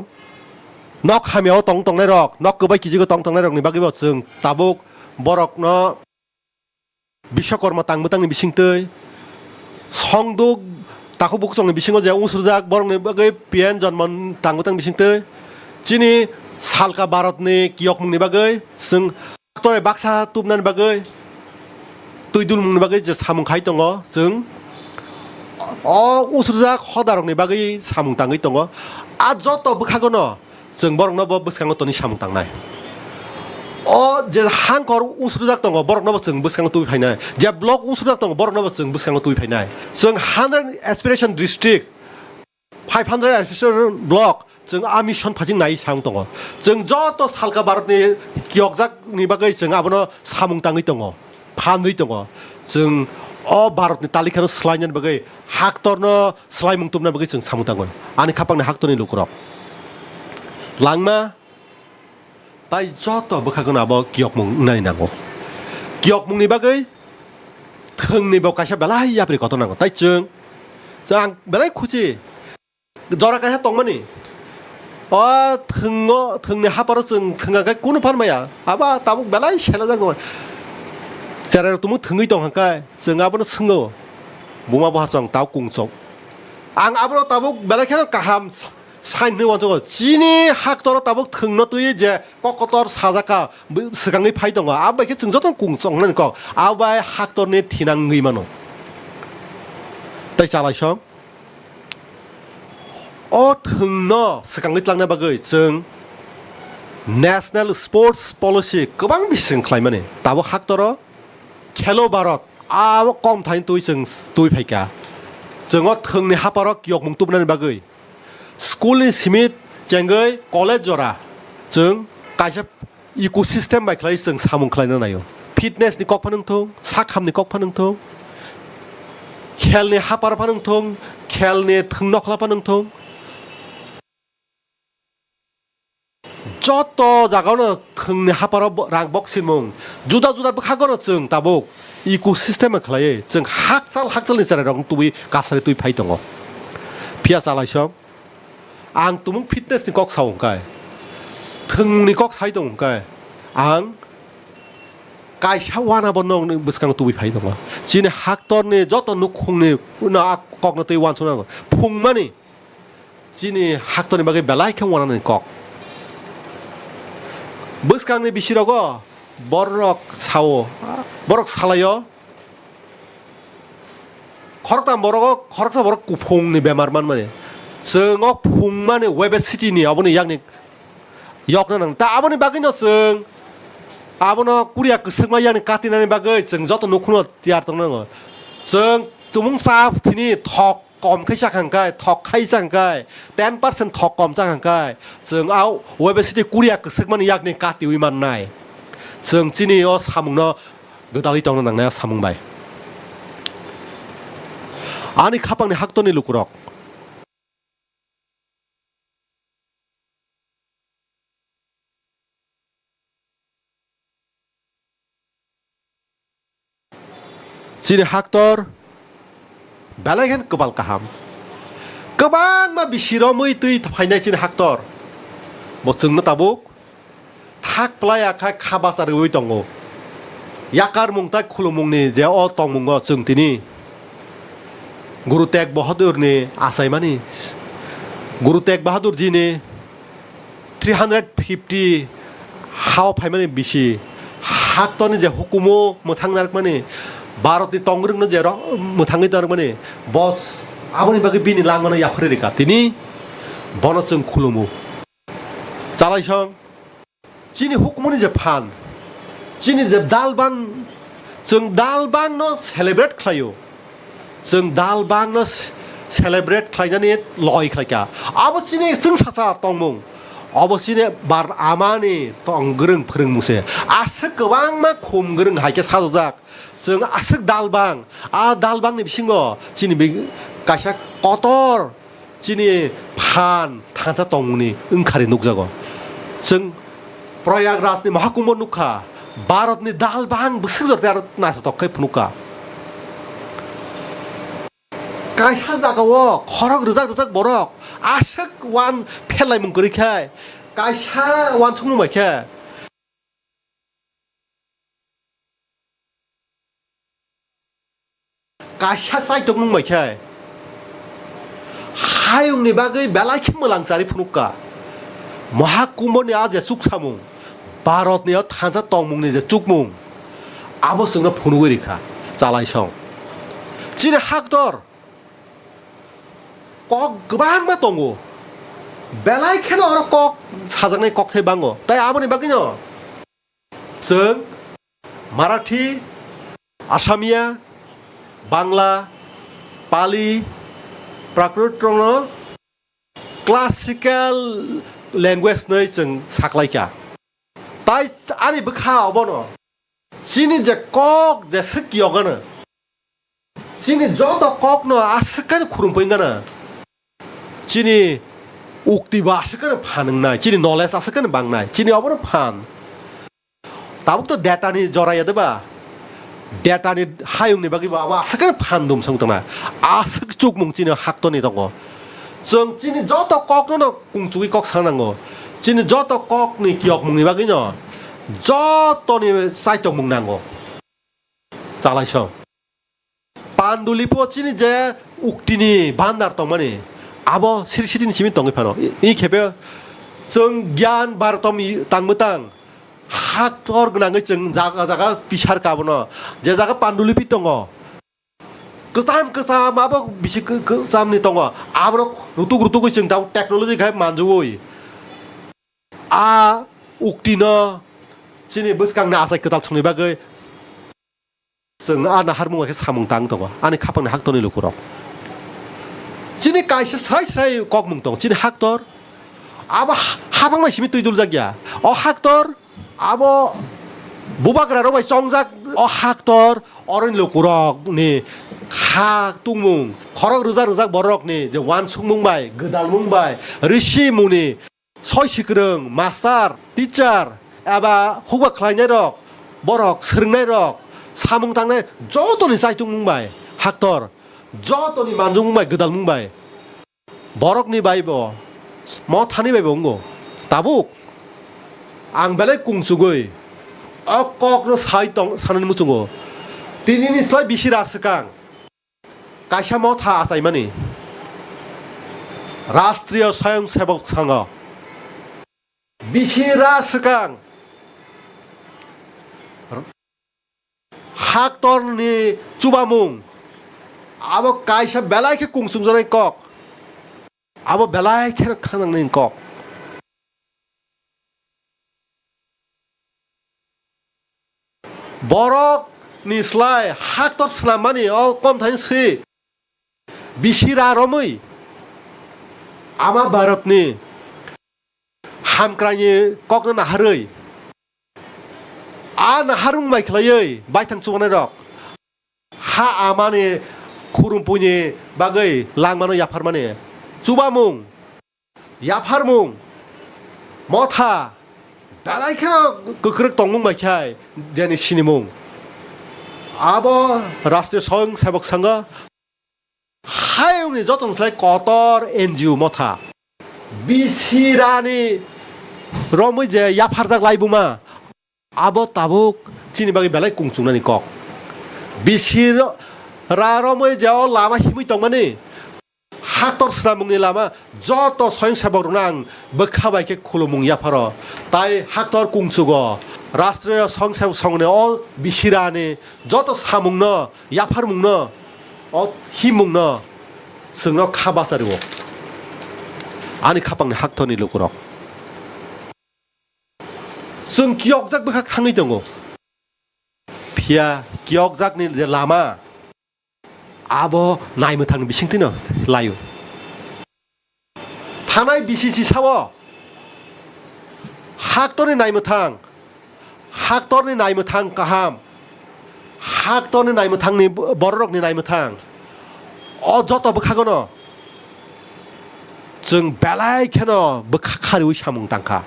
नक हामियाव तं तंनाय रक नक गोबाय किजिगो तं तंनाय रकनि बागैबो जों Tabuk borokno biswakorma tangmutangni bisingtoi songduk takubuk songni bisingo je usrujak borokni bagai pian jonmon tangmutang bisingtoi chini salka bharatni kiyokmungni bagai जों tore baksa tubnani bagai tuidulmungni bagai je samung khai tongo जों o usrujak hodarokni bagai samung tangoi tongo a joto bukhagono जों borokno bo bwskango toni samung tangnai जे हांखर उसुरजाक दङ बरकनबो जों बुसखांनो तुइ फायनाय जे block उसुरजाक दङ बरकनबो जों बुसखांनो तुइ फायनाय जों 100 एस्पिरेशन डिस्ट्रिक्ट 500 एस्पिरेशन ब्लक जों आमिशन फाजिं नाय सां दङ जों जत सालका भारतनि कियकजाकनि बागै जों आबनो सामुं ताङै दङ फानरै दङ जों अ भारतनि तालिखानो स्लायनायनि बागै हाक्तरनो स्लायमुं तुमना बागै जों सामुं ताङै आनि खापांनि हाक्तरनि लुकरक लांमा ताइ जत बखागोन आबो कियकमुं नाय नांगौ कियकमुंनि बागै थोंनि बाव कायसा बेलाय याब्रि कत नांगौ ताइ जों आं बेलाय खुसि जरा कायसा तंमानि अ थोंनि हापारो जों थोंगाखाय कुनु फानमाया आबा ताबुक बेलाय सेला जागौ जेराव तुमु थोङै दं हांखाय जों आबोनो सोङो बुमा बहासं ताव कुंसं आं आबो ताबुक बेलायखानो काहाम साइननि वाजो चिनि हाक्तर ताबुक थोंनो तुइ जे ककतर साजाका सिगाङै फाय दङ आबायखे जों जत कुंसंनानै क आबाय हाक्तरनि थिनाङै मानो ताइ चालायसं अ थोंनो सिगाङै लांना बागै जों नेशनेल स्पोर्ट्स पलिसि गोबां बिसिं खालामनानै ताबो हाक्तर खेलो भारत आबो कम थाइन तुइ जों तुइ फायका जों थोंनि हापार कियकमुं तुबनानै बागै स्कुलनि सिमिट जेंगै कलेज जरा जों कायसा इकोसिस्टेम बायख्लाय जों सामुं खालायनो नायो फिटनेसनि कक फानोंथों साखामनि कक फानोंथों खेलनि हापार फानोंथों खेलनि थोंनखला फानोंथों जत जागावनो थोंनि हापार रां बक्सिमुं जुदा जुदा बखागोनो जों ताबुक इकोसिस्टेम खालायो जों हाकसालनि जेराव तुइ गासारि तुइ फाय दङ फिया चालायसं आं तुमुं फिटनेसनि कक सावंखाय थोंनि कक साय दंखाय आं कायसा वाना बननो बुसखांनो तुइ फाय दङ जिनि हाक्तरनि जत नुखुंनि ककनो तुइ वानसनांगौ फुंमानि जिनि हाक्तरनि बागै बेलायखे वानानि कक बुसखांनि बिसिरावगो बरक सावो बरक सालायो खरकता बरक कुफुंनि बेमारमान माने जों फुंमाने वेबेसिटिनि आबोनि यागनि यकना नang ता आबोनि बागैनो जों आबोनो कुरिया गोसोमा यागनि काटिनानि बागै जों जत नखुनो तियार तंनांगौ जों तुमुं साफथिनि थक कम खायसा खांखाय थक खायसा खांखाय 10% थक कम जाखांखाय जों आव वेबेसिटि कुरिया गोसोमानि यागनि काटि उइमाननाय जों चिनि अ सामुंनो गोदालि तंनो नांनाया सामुंबाय आनि खापांनि हाक्तनि लुकुरक चिनि हाक्तर बेलायखेन गोबाल काहाम गोबां मा बिसिर मै तुइ फायनाय चिनि हाक्तर बो जोंनो ताबुक थाक प्लाय आखाय खाबासार उइ दङ याकार मुंताय खुलुमुंनि जे अ तंमुंगो जों तिनि गुरु तेग बहादुरनि आसायमानि गुरु तेग बहादुर जिनि 350 हाव फायमानि बिसि हाक्तरनि जे हुकुमो मोथांनारक माने भारतनि तंग्रोंनो जेर मोथाङै दार माने बस आबोनि बागै बिनि लांमानो याफरेरिका तिनि बन जों खुलुमु चालायसं Chini hukumuni je phan Chini je dalbang Jeng dalbang no celebrate klayo Jeng dalbang no celebrate klayani loi klayka Abo chini jeng sasa tongmung Abo chini bar amani tong gereng pereng muse Asik gewang ma khom gereng haike sadojak Jeng asik dalbang dalbang ni bisingo Chini kaisa kotor Chini phan thansa tongmuni 응카리 nukjago Jeng Prayagraj ni Mahakumbh nukha Bharat ni dalbang besar ter nasa tokai penuka. Kaisa jagawo khorok rujak borok asak wan phelai mungkori khai kaisa wan chungmung bai khai kaisa sai tokmung bai khai hayung ni bagai belai khimlang chari penuka Mahakumbh ni aja suksamung Bharat ni thansa tongmung ni je chukmung abo sungna phunugoi rikha chalai song chini hakdor kok gebang ma tongo belai kheno aro kok sajangnai kok thai bango tai aboni bagino jeng Marathi Asamiya Bangla Pali Prakrit trono classical language nei jeng saklaika Tai ani bekha obono Chini je kok je sekiogana Chini jodo kok no asakan khurumpoingana Chini ukti ba asakan phanangnai Chini knowledge asakan bangnai Chini obono phan Tabuk to data ni joraya deba Data ni hayung ni bagi ba asakan phan dum sangtana asak chukmung chini hakto ni tongo Jeng chini jodo kok no kungchui kok sanango Chini joto kok ni kiok mung ni bagino joto ni sai tong mung nango chalai song pandulipo chini je ukti ni bandar tong mani abo sirsitin simin tong phano I khebe jeng gyan baratom tangmutang hak tor gnang jeng jaga bishar kabono je jaga pandulipi tongo kesam abo bisi kesam ni tongo abo rutuk jeng tau teknologi khai manjuoi uktina chini buskang na asai ketal chungni bagai seng ana harmung ke samung tang tongo ani khapang na haktoni lukurok chini kaisa srai kok mung tong chini haktor aba habang ma simi tuidul jagya haktor abo bubagra ro bai songjak haktor orin lukurok ni hak tungmung khorok rujak borok ni je wan sungmung bai gedal mung bai rishi muni Soi sikreng, master, teacher, aba hubak khlainai rok, borok srwngnai rok, samung tangnai jotoni saitung mungbai, haktor, jotoni manjung mungbai, gedal mungbai. Borok ni baibo, mo thani baibo ngo, tabuk, ang belai kungsugoi, kok no saitong sanan muchungo, tini ni slai bisira sekang, kaisa mo tha asai mani, Rashtriya Swayamsevak Sangha. Bisira sekang haktor ni chubamung abo kaisa belai ke kungsung janai kok abo belai ke khanang ning kok borok ni slai haktor slamani kom thain si bisira romui ama Bharat ni hamkrani kok na haroi na harung mai khlaioi baithang chuanai rok ha amani khurumpuini bagai langmano yafarmani chubamung yafarmung motha belai khana gokrek tongmung bai khai jeni sinimung abo Rashtriya Swayamsevak Sangha hayung ni joton slai kotor NGO motha bisirani Romoi je yafarjak laibuma abo tabuk chini bagi belai kungsungna ni kok bisir ra romoi je lama himui tongmani haktor sramung ni lama joto Swayamsevak nang bekhabai ke khulumung yafaro tai haktor kungsugo Rashtriya Swayamsevak Sanghne bisirani joto samung no yafarmung no himung no sungno khabasariwo ani khapang ni haktoni lukurok जों गियकजाक बोखाक थाङै दङ फिया गियकजाकनि जे लामा आबो नायनो थांनो बिसिंथिनो लायो थानाय बिसिसि सावो हाक्टरनि नायनो थां हाक्टरनि नायनो थां गाहाम हाक्टरनि नायनो थांनि बररकनि नायनो थां अ जत बोखागोन जों बेलायखेनो बोखाखारिउ सामुं तांखा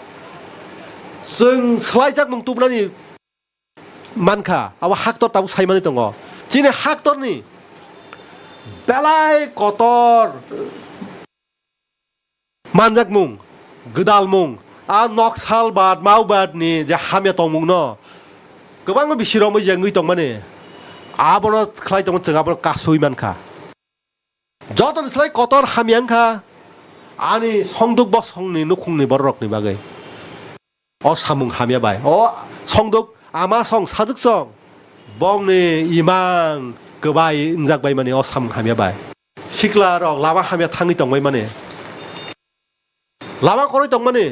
जों स्लाइजाक मुं तुबनानि मानखा आबो हाक्टर ताबो सायमानि दङ जिने हाक्टरनि बेलाय कतर मानजाक मुं गोदाल मुं आ नक्साल बाद मावबादनि जे हामिया तंमुं न गोबां बिसिराव जेंगै दं माने आबनो खलाय दं जों आबनो कासुइ मानखा जतन स्लाय कतर हामियांखा आनि संदुक बसंनि नुखुंनि बररकनि बागै अ सामुं हामिया बाय अ संदुक आमा सं साजुक सं बंनि इमां गोबाय इंजाकबाय माने अ सामुं हामिया बाय सिख्ला रक लामा हामिया थाङै दंबाय माने लामा करै दं माने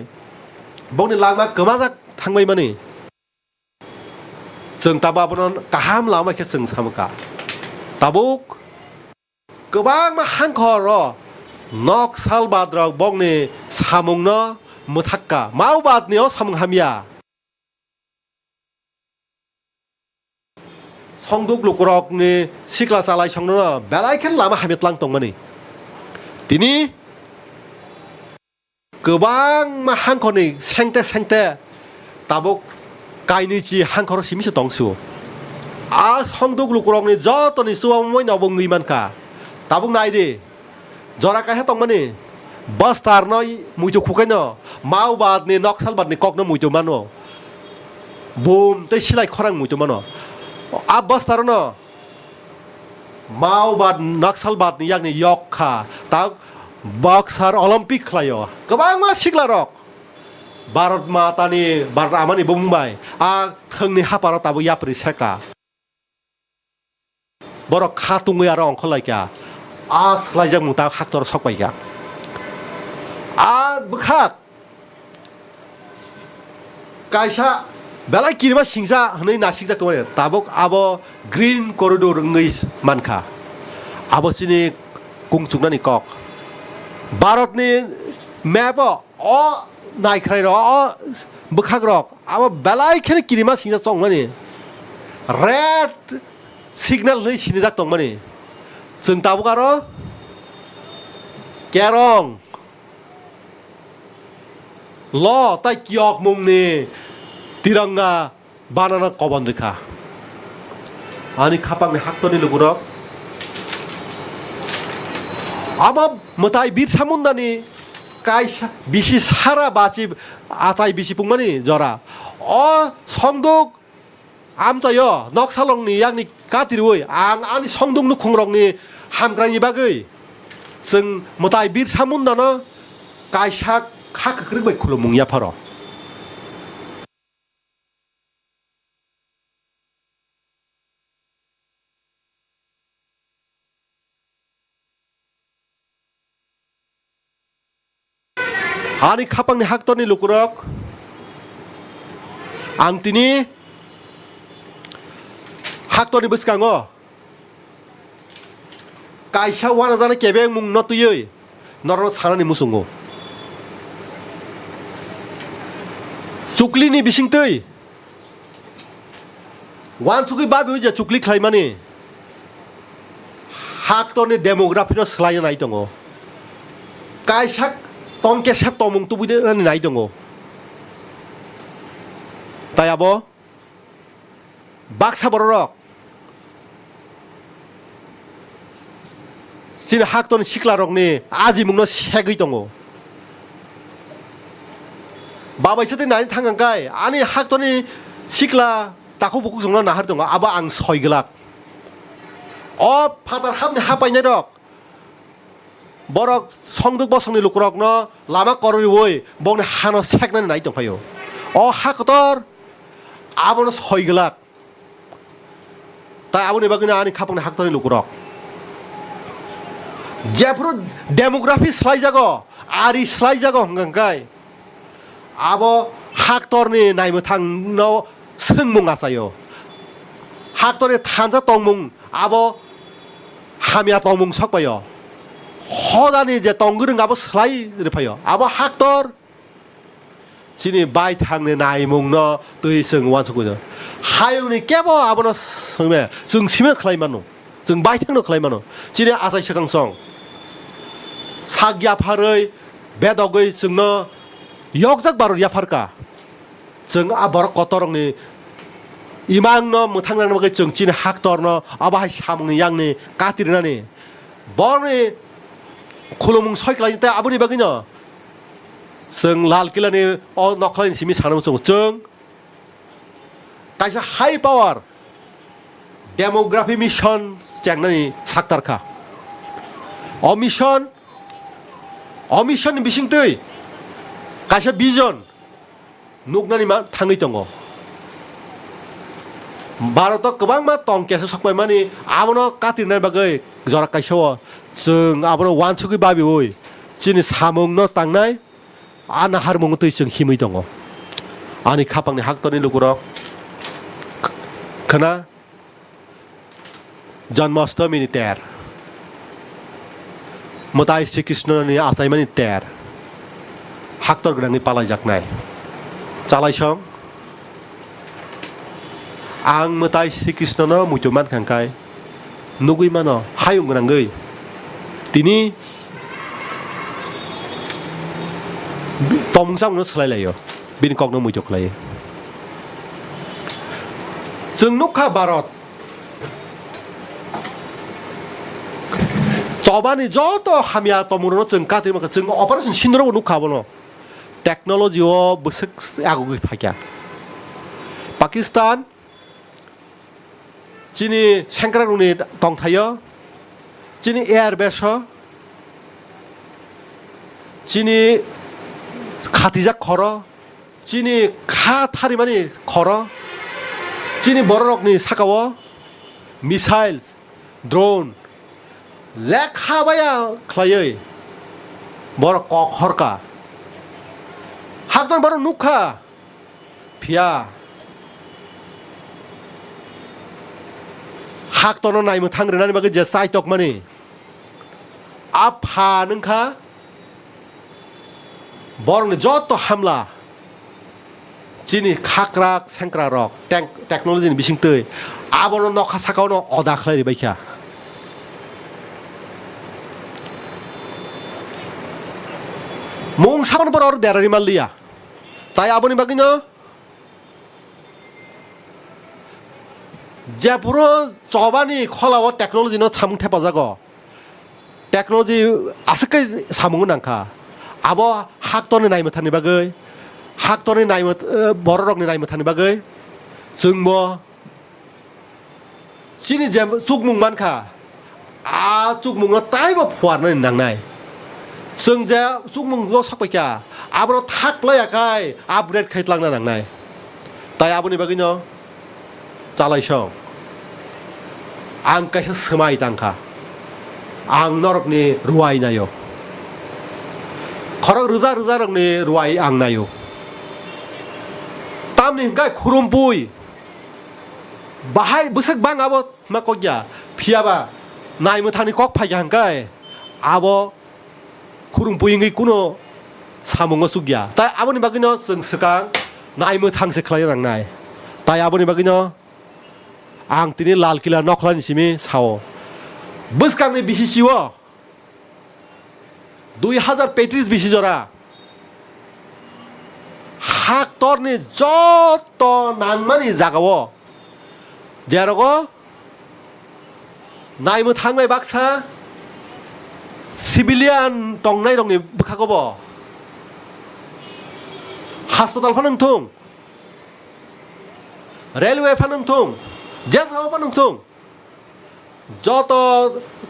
बंनि लामा गोमाजाक थांबाय माने जों ताबाबनो गाहाम लामाखे जों सामुका ताबुक गोबां हांखर नक साल बाद्रक बंनि सामुंनो मुथाक्का मावबादनि अ सामुं हामिया संदुक लुकरकनि सिख्ला चालाय संनो बेलायखेन लामा हामितलां दं माने दिनि गोबां हांखरनि सेंते सेंते ताबुक गायनि जि हांखर सिमिसे दंसु आ संदुक लुकरकनि जतनि सुवा मयनावबो ngैमानखा ताबुक नायदे जरा काहे दं माने बस्तार नय मुइतो खुखायनो मावबादनि नक्सालबादनि ककनो मुइतो मानो बुम ते सिलाय खरां मुइतो मानो आ बस्तार न मावबाद नक्सालबादनि यागनि यक्खा ता बक्सार ओलम्पिक खलायो गोबां मा सिख्ला रक भारत मातानि भारत आमानि बुंबाय आ थोंनि हापाराव ताबो याप्रि सेका बर खातुङै आरो अंखलायका आ स्लाइजाक मुता हाक्टर सकबायका आ बोखाक कायसा बेलाय किरिमा सिंसा हनै नासिकजाक दङ ताबुक आबो ग्रीन करिडोर ngै मानखा आबो सिनि कुंचुकनानि कक भारतनि मेप अ नायख्राय र अ बोखाग्रक आबो बेलायखेन किरिमा सिंसा दं माने रेड सिगनेल नै सिनिजाक दं माने जों ताबुक आरो केरं ल ताइ कियक मुंनि तिरंगा बानाना कबन रेखा आनि खापांनि हाक्टरनि लुगुरक आबा मताय बिरसा मुन्दानि कायसा बिसि सारा बाची आचाय बिसि पुंमानि जरा अ संदुक आमचायो नक्सालंनि यागनि कातिरुय आं आनि संदुक नुखुंरंनि हामग्रानि बागै जों मताय बिरसा मुन्दानो कायसा खाखोख्रिबाय खुलुमुं याफार आनि खापांनि हाक्टरनि लुकुरक आं तिनि हाक्टरनि बसकाङो कायसा वाना जानाय केबे मुं नतुयै नरन सानानि मुसुंगो चुक्लिनि बिसिंतै वान सुकै बाबि जे चुक्लि खालायमानि हाक्टरनि डेमोग्राफिनो सोलायनो नाय दङ कायसा तंके सेप तमुं तुबुदे नाय दङ तायाबो बाक्सा बररक सिन हाक्टरनि सिख्ला रकनि आजि मुंनो सेगै दङ बाबायसोते नायनो थांगांखाय आनि हाक्टरनि सिख्ला ताखौ बुखु संना नाहार दङ आबा आं सयगलाक अ फादार हाबनि हापायनाय रक बरक संदुक बसंनि लुकरक न लामा कररिवै बंनि हानो सेकनानै नाय दंफायो अ हाक्टर आबनो सयगलाक ताय आबनि बागैनो आनि खापांनि हाक्टरनि लुकरक जेफोर डेमोग्राफि स्लाइजागो आरि स्लाइजागो हंगांखाय आबो 학tor니 나이무 탕너 승몽 아사요 학tor의 탄자 똥몽 아버 하미야 똥몽 섞어요 허다니 이제 똥그른 아버 슬라이 이래파요 아버 학tor 지니 바이 탕네 나이몽 너 뜨이 승 완성거든 하용니 깨버 아버너 성매 증시면 클라이만노 증 바이 탕너 클라이만노 지니 아사이 시강성 사기야파의 배덕의 증너 역작 바로 야파르까 증 아버러 거떠렁니 이망너 뭐 탕나는 그 정치는 학더너 아바 하몽니 양니 까티르나니 버니 콜로몽 서이클라니 때 아버니 바기냐 증 랄킬라니 너클라니 시미 사람성 증 काइसा हाई पावर डेमोग्राफी मिशन च्याङ्नानि साक्तारखा अमिशन बिसिंतै काइसा बिजन नुकनानि मा थाङै दङ भारत गोबांमा टंकेसो सकबाय मानि आबनो कातिरनाय बागै जरा काइसो जों आबनो वानसुगै बाबिवै जिनि सामंनो तांनाय आना हारमंग तै जों हिमै दङ आनि खापांनि हाक्तनि लुगुरक खना जन्माष्टमी तेर मताय श्री कृष्णनि आसायमानि तेर हाक्तर गोनाङै पालायजाकनाय चालायसं आं मताय श्री कृष्णनो मुइतमान खांखाय नुगै मानो हायुं गोनाङै दिनि तमसांनो सोलायलायो बिनि कगनो मुइतो खालायो जों नुखा भारत जबानि जत हामिया तमुरनो जों कातिरमाखौ जों अपारेशन सिन्दुराव नुखाबनो टेक्नोलॉजी बोसोक आगुगै फाक्या पाकिस्तान जिनि सेंक्रारुनि दंथायो जिनि एयारबेस जिनि खातिजाक खर जिनि खा थारिमानि खर जिनि बररकनि साकाव मिसाइल्स ड्रोन लेखाबाया खलायै बर कखरका हाकदन बर नुखा फिया हाकदन नायमो थांग्रोनानै बागै जे साइटक मानि आफा नोंखा बरनि जत हामला जिनि खाक्राक सेंक्रा रक टेक्नोलॉजीनि बिसिंतै आबनो नखा साकावनो अदा खलायरि बायखा मुं साबन बर देरारि मालिया ताई आबनि बागिनो जेपुरो चबानि खलाव टेक्नोलॉजीनो सामुं थेपाजागो टेक्नोलॉजी आसकै सामुं नांखा आबो हाक्तनि नायमथानि बागै हाक्तनि नायमो बररकनि नायमथानि बागै जोंबो सिनि जे जुगमुं मानखा आ जुगमुंनो ताइबो फुवारनानै नांनाय जों जे जुगमुंगो सापायखा आबनो थाख्लायाखाय आपग्रेड खायतलांना नांनाय ताइ आबनि बागैनो चालायसं आं कायसा सोमाय दांखा आं नरकनि रुवाय नायो खरक रोजा रोजा रंनि रुवाय आं नायो तामनि हिंखाय खुरुमपुय बाहाय बोसोक बां आबो मा कया फियाबा नायमथानि कक फायगा हिंखाय आबो खुरुमपुयिङै कुनो सामुङो सुगिया ताइ आबनि बागैनो जों सोकां नायमथांसो खालाय नांनाय ताइ आबनि बागैनो आं तिनि लाल किला नखलानि सिमि साव बोसकांनि बिसिसिवो 2035 बिसि जरा हाक्तरनि जत नांमानि जागावो जेरगो नायमो थांनाय बाक्सा सिभिलियान टंनाय दंनि बखागोबो हास्पाताल फानंथुं रेलवे फानंथुं जेसाव फानंथुं जत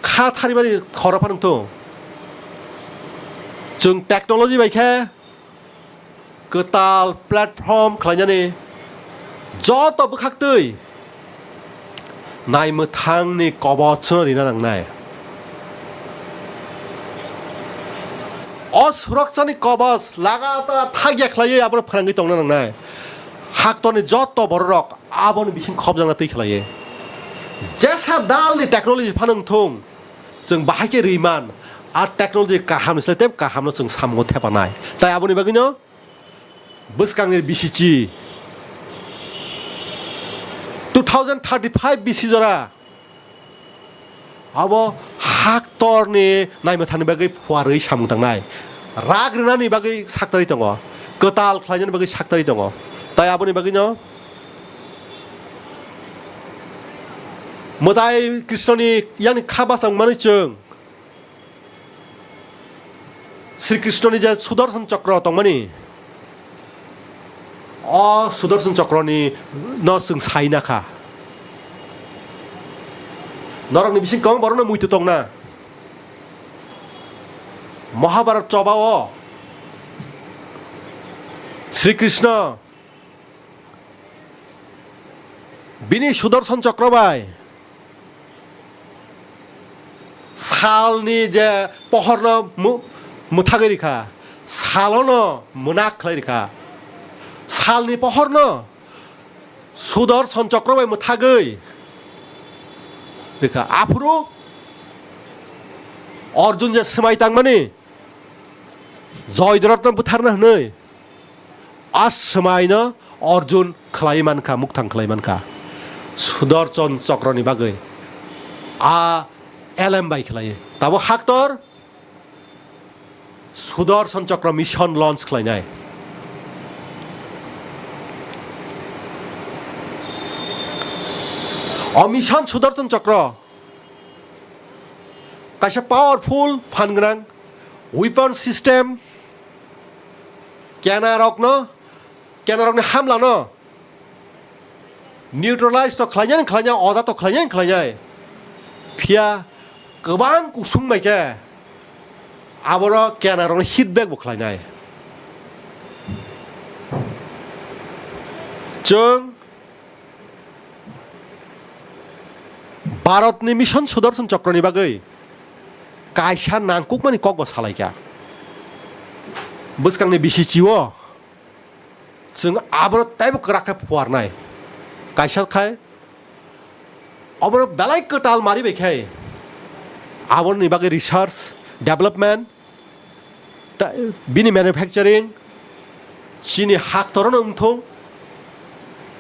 खा थारिमानि खरा फानंथुं जों टेक्नोलॉजी बायखे गोताल प्लेटफर्म खालायनानै जत बोखाक्तै नायमो थांनि कबचनो रिना नांनाय असुरक्षानि कवच लगातार थागिया खलायो आबो फालांगि तंना नांनाय हाक्तनि जत बररक आबोनि बिसिं खबजांना तै खलायो जेसा दालनि टेक्नोलॉजी फानों थुं जों बाहायके रैमान आर टेक्नोलॉजी काहाम स्लेतेब काहामनो जों सामो थेपानाय ताय आबोनि बागिनो बसकांनि बिसिचि 2035 बिसि जरा अब हाक्तरनि नायनो थांनो बागै फुवारै सामु थांनाय राग्रोनानि बागै साक्तारि दङ गोताल खालायनायनि बागै साक्तारि दङ ताय आबोनि बागैनो मोदाय कृष्णनि यानि खाबासां माने जों श्री कृष्णनि जे सुदर्शन चक्र दंमानि सुदर्शन चक्रनि न जों साइनाखा नरकनि बिसिं कं बरनो मुइतु तंना महाभारत चबाव श्री कृष्ण बिनि सुदर्शन चक्र बाय सालनि जे पहरनो मुथागैरिखा सालनो मुनाक खलायरिखा सालनि पहरनो सुदर्शन चक्र बाय मुथागै रेखा आफुरु अर्जुन जे समाय तांमानि जयद्रथ बुथारना हनै आस समायनो अर्जुन खलायमानखा मुक्तां खलायमानखा सुदर्शन चक्रनि बागै एलएम बाय खलायो दाबो हाक्तर सुदर्शन चक्र मिशन लॉन्च खलायनाय मिशन सुदर्शन चक्र कायसा पावरफुल फानगोनां वेपन सिस्टेम केनारकनो हामलानो निउट्रलाइज तो खलायनाय अदा तो खलायनाय फिया गोबां गुसुं मायके आबरो केनारकनो हिटबेक बो खलायनाय जों भारतनि मिशन सुदर्शन चक्रनि बागै कायसा नांकुक मानि ककबो सालायका बसकांनि बिसिचिओ जों आबरो ताइबो कराखा फुवारनाय कायसाखाय अबरो बेलाय कटाल मारि बेखाय आबरनि बागै रिसार्च डेभलपमेंट बिनि मैन्युफैक्चरिंग चिनि हाक्तरनो उंथुं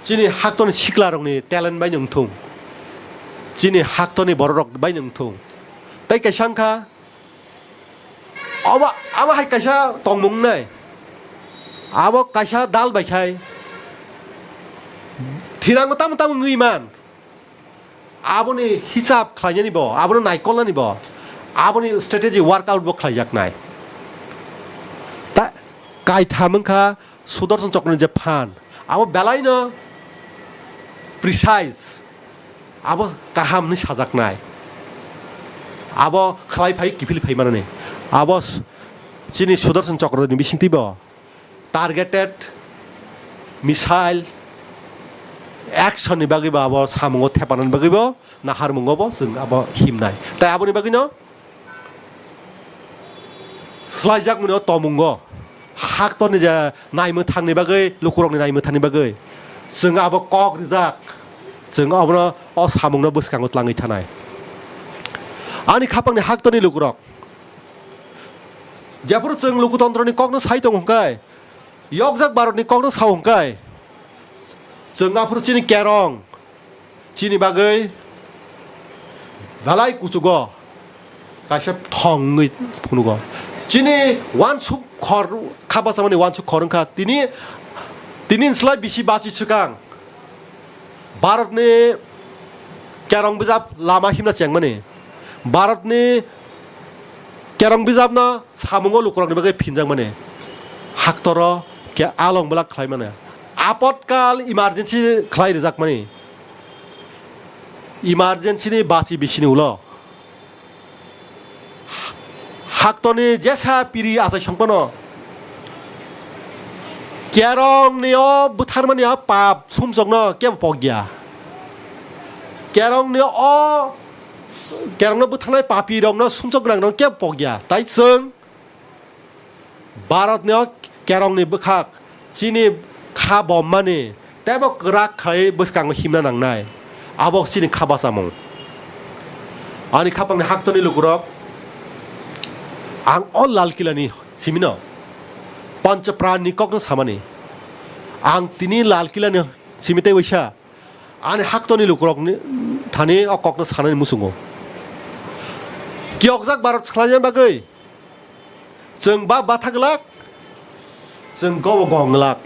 चिनि हाक्तरनि सिख्लारंनि टेलेन्ट बाय उंथुं चिनि हाक्तरनि बररक बाय उंथुं ताइ कायसांखा अब हाय कायसा तंमुंनाय अब कायसा दाल बायखाय थिरांगो ताम ngैमान आबोनि हिसाब खलायनायनि बो आबोनि नायकलनानि बो आबोनि स्ट्रेटेजी वर्कआउट बो खलायजाकनाय ता कायथामंखा सुदर्शन चक्रनि जे फान आबो बेलायनो प्रिसाइज आबो काहामनि साजाकनाय आबो खलायफाय किफिलफाय माने आबो चिनि सुदर्शन चक्रनि बिसिंतिबो टारगेटेड मिसाइल एक्शननि बागैबो आबो सामुङाव थेपानानि बागैबो नाहारमुङावबो जों आबो हिमनाय ताइ आबोनि बागैनो स्लाइजाक मुनो तमुङो हाक्तरनि जे नायमो थांनि बागै लुकुरंनि नायमो थांनि बागै जों आबो कक रिजाक जों आबो सामुङनो बसकाङाव लाङै थानाय आंनि खापांनि हाक्तरनि लुकुरक जेफोर जों लुकुतन्त्रनि ककनो साइ दं हंखाय यकजाक भारतनि ककनो साव हंखाय जोंगाफोर चिनि केरं चिनि बागै दालाय कुचुगो कायसा थंगै फुनुगो चिनि वानसुक खर खाबासामानि वानसुक खरंखा तिनि स्लाइ बिसि बाचि सुकां भारतनि केरं बिजाब लामा हिमना चेंमानि भारतनि केरं बिजाबना सामुङाव लुकुरंनि बागै फिनजां माने हाक्तर के आलं ब्लाक खालाय माने आपतकाल इमारजेंसी खलाय रिजाक माने इमारजेंसीनि बाचि बिसिनि उल हाक्तरनि जेसा पिरि आसाय संपनो केरंनियो बुथारमानिया पाप सुमजोंनो के पगिया केरंनो बुथारनाय पापि रंनो सुमजों गोनांनो के पगिया ताइ जों भारत ने केरंग नि बखाक चीनी खा बम माने तेबो गराक खाय बसकांग हिमना नांनाय आबक चीनी खाबा सामं आनि खापांनि हाक्तनि लुगुरक आं अल लाल किलानि सिमिनो पंच प्राण नि ककनो सामानि आं तिनि लाल किलानि सिमिते वैसा आनि हाक्तनि लुगुरक थानि अककनो सानानि मुसुंगो कियकजाक भारत खलायनाय बागै जों बा बाथागलाक जों गाव गंगलाक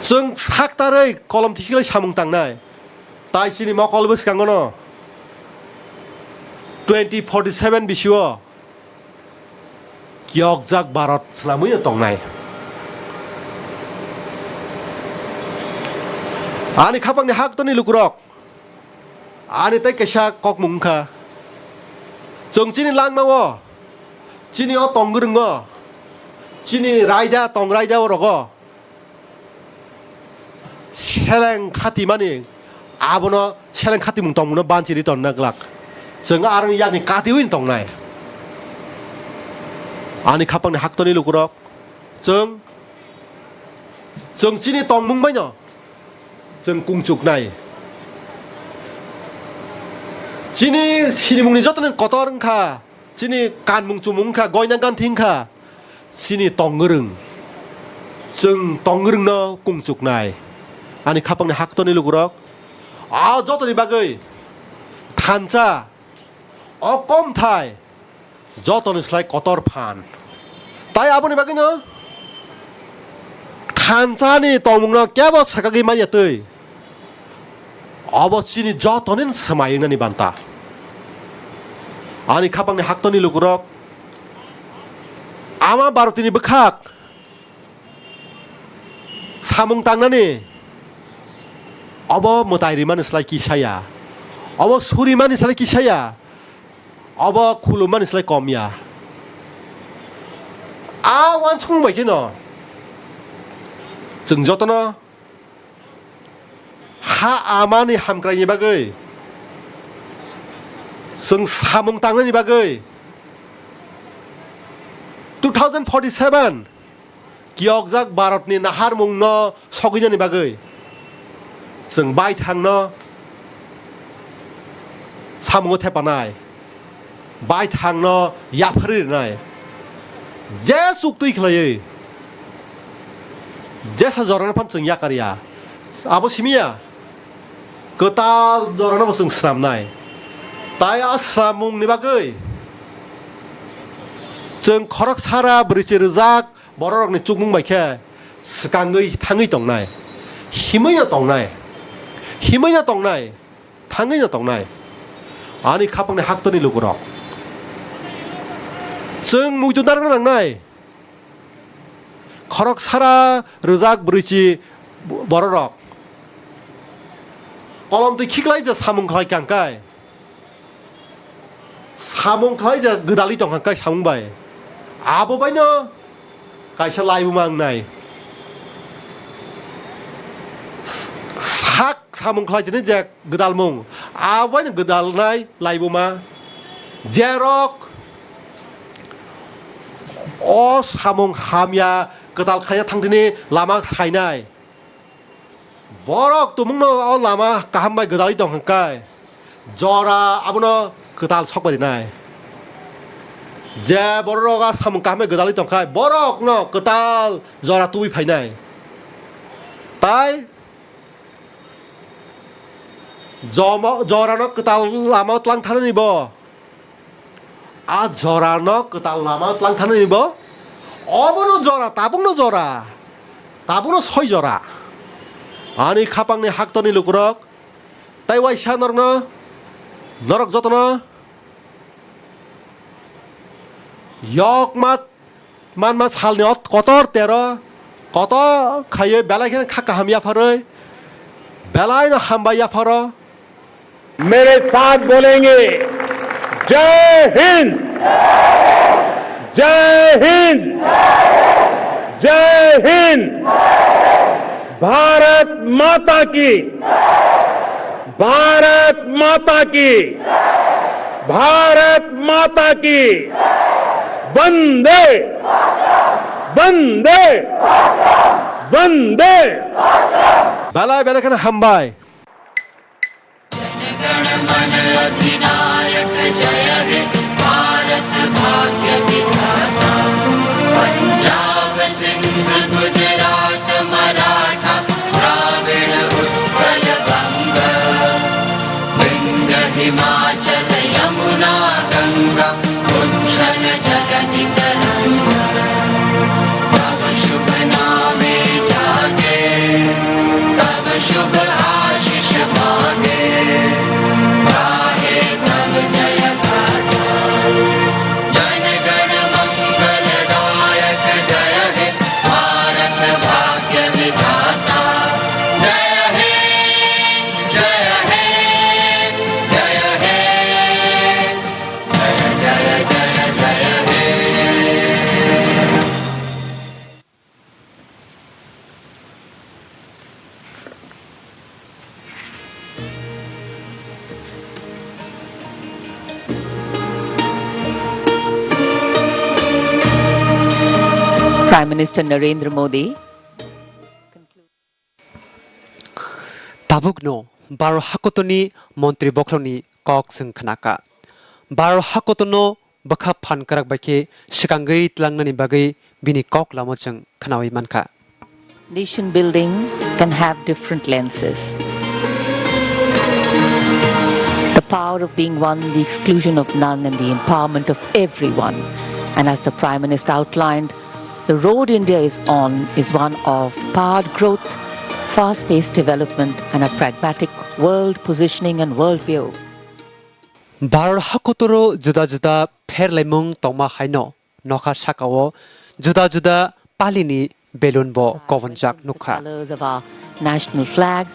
जों साकतारै कलम थिखिलाय सामुं तांनाय ताइ सिनि मकल बसकांगो न 2047 बिसुओ कियकजाक भारत सलामुय तंनाय आनि खापांनि हाक्तनि लुकुरक आनि ताइ कैसा कक मुंखा जों चिनि लांमावो चिनि अ तंगरुंगो चिनि रायदा तंग रायदा रगो सेलें खाति मानि आबनो सेलें खाति मुं तंगनो बानचिरि तन्नाग्लाक जों आरो यानि कातिविन तंनाय आनि खापांनि हाक्तनि लुकुरक जों चिनि तंमुंबाय न जों कुंचुकनाय चिनि सिनिमुंनि जतन कतरंखा चिनि कानमुं चुमुंखा गयना गानथिंखा चिनि तंगरुं जों तंगरुं न कुंचुकनाय आनि खापांनि हाक्तनि लुगुरक आ जतनि बागै थानचा अकम थाय जतनि स्लाय कतर फान ताइ आबनि बागै न थानचानि तंमुं न केबो सकागै मानियातै अब चिनि जतनिन समायनानि बान्ता आनि खापांनि हाक्तनि लुगुरक आमा भारतनि बखाक सामुं तांनानि अब मोतायरि मानिसलाय किसाया अब सुरि मानिसलाय किसाया अब खुलुम मानिसलाय कमिया आ वान संबाय के न जों जतन हा आमानि हामग्रायनि बागै जों सामुं तांनायनि बागै 2047 कियकजाक भारतनि नाहार मुं न सगैनानि बागै जों बाय थांनो सामुङाव थेपानाय बाय थांनो याफारिनाय जे सुक्तै खलायै जेसा जराना फान जों याकारिया आबो सिमिया गोताल जराना जों स्रामनाय ताइ आसामुंनि बागै जों खरक सारा ब्रिचे रोजाक बररकनि चुकमुं बायखे सिकाङै थाङै तंनाय हिमैया तंनाय थाङैनो तंनाय आनि खापांनि हाक्तनि लुगुरक जों मुइदुनार नांनाय खरक सारा रोजाक ब्रिचे बररक कलम तै खिखलाय जे सामुं खलाय कांकाय सामुं खलाय जे गोदालि तंकाय सामुं बाय आबो बायनो कायसा लायबुमांनाय sak samung khlai jene jak gedal mung awai ne gedal nai laibuma jerok o samung hamya gedal khaya thangdini lama sainai borok tumung no o lama kahambai gedali dong hangkai jora abuno gedal sokbari nai je boroga samung kahambai gedali tongkai borok no gedal jora tubi phainai tai जरानो कताल Lama तलां थानो निबो आ जरानो कताल लामा तलां थानो निबो अबनो जरा ताबुनो सय जरा आनि खापांनि हाक्तनि लुगुरक ताइ वाइसा नरक जतन यक मान सालनि कतर 13 कत खायो बेलायखेन खाका हामिया फारै बेलाय न हामबाया फारो मेरे साथ बोलेंगे जय हिंद जय हिंद जय हिंद भारत माता की भारत माता की भारत माता की वंदे वंदे वंदे बेलाय बेलायखौनो हामबाय हिमाचल यमुना गंगा उच्छल जगति तरंगा तब शुभ नामे जागे तब शुभ आशीष मांगे गाहे तब जय गाथा जन गण मंगल दायक जय हे भारत भाग्य विधाता जय हे जय हे जय हे जय जय जय हे Prime Minister Narendra Modi tabukno baro hakotoni montri bokroni kok sing khanaka baro hakotono bakha phan karak baike sikangei tlangnani bagai bini kok lamo chang khanawi manka Nation building can have different lenses. The power of being one, the exclusion of none, and the empowerment of everyone. And as the Prime Minister outlined, the road India is on is one of powered growth, fast-paced development, and a pragmatic world positioning and worldview. baro hakotoro juda juda pherlaimung tongma haino nokha sakao juda juda palini belun bo kovanjak The nukha colors of our national flag,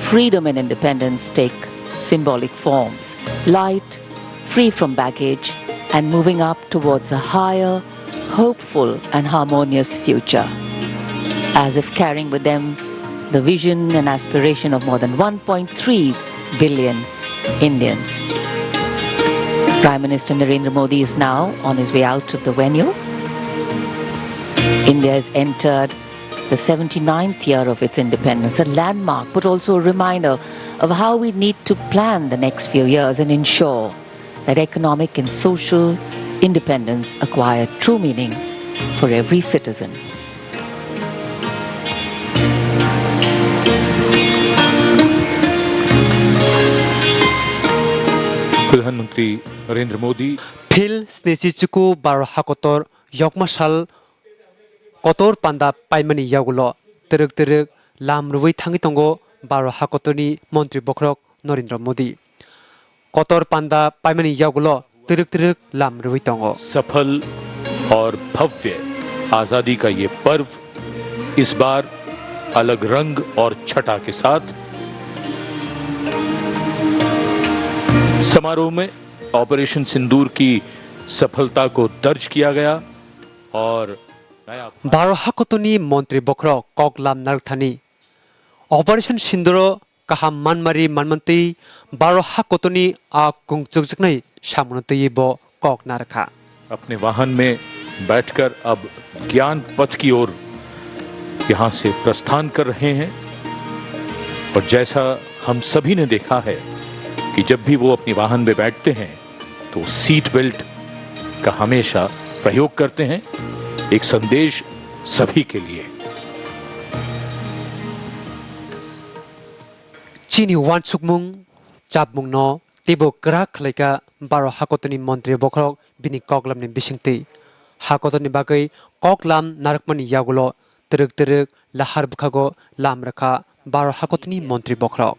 freedom and independence take symbolic forms. Light, free from baggage, and moving up towards a higher, hopeful and harmonious future. As if carrying with them the vision and aspiration of more than 1.3 billion Indians. Prime Minister Narendra Modi is now on his way out of the venue. India has entered the 79th year of its independence, a landmark but also a reminder of how we need to plan the next few years and ensure that economic and social independence acquire true meaning for every citizen. प्रधानमंत्री Narendra Modi phil snesi chuku baro hakotor yokmasal kotor panda paimani yagulo teruk teruk lam ruwi thangi tongo baro hakotoni montri bokrok Narendra Modi kotor panda paimani yagulo teruk teruk lam ruwi tongo सफल और भव्य आजादी का ये पर्व इस बार अलग रंग और छटा के साथ समारोह में ऑपरेशन सिंदूर की सफलता को दर्ज किया गया और नया baro hakotoni montri bokrok kok lam narthani operation sindoro kaham manmari manmanti baro hakotoni a kungchukjuknai samunati bo kok narkha अपने वाहन में बैठकर अब ज्ञान पथ की ओर यहाँ से प्रस्थान कर रहे हैं और जैसा हम सभी ने देखा है कि जब भी वो अपने वाहन में बैठते हैं तो सीट बेल्ट का हमेशा प्रयोग करते हैं एक संदेश सभी के लिए chini wansukmung chapmung no tibo krak khlaika baro hakotoni montri bokrok bini koklamni bisingti hakotoni bagai koklam narakmani yagulo teruk teruk lahar bukhago lam rakha baro hakotoni montri bokrok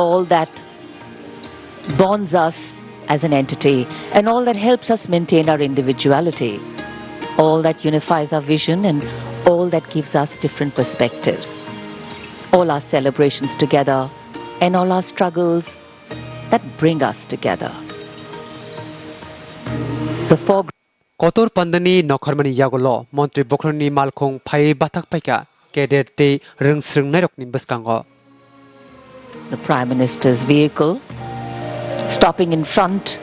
All that bonds us as an entity and all that helps us maintain our individuality, all that unifies our vision and all that gives us different perspectives, all our celebrations together and all our struggles that bring us together. The foreground kotor pandani nokharmani yagulo montri bokroni malkhong phai batak paika cadet te rungsrung nairokni baskango the Prime Minister's vehicle stopping in front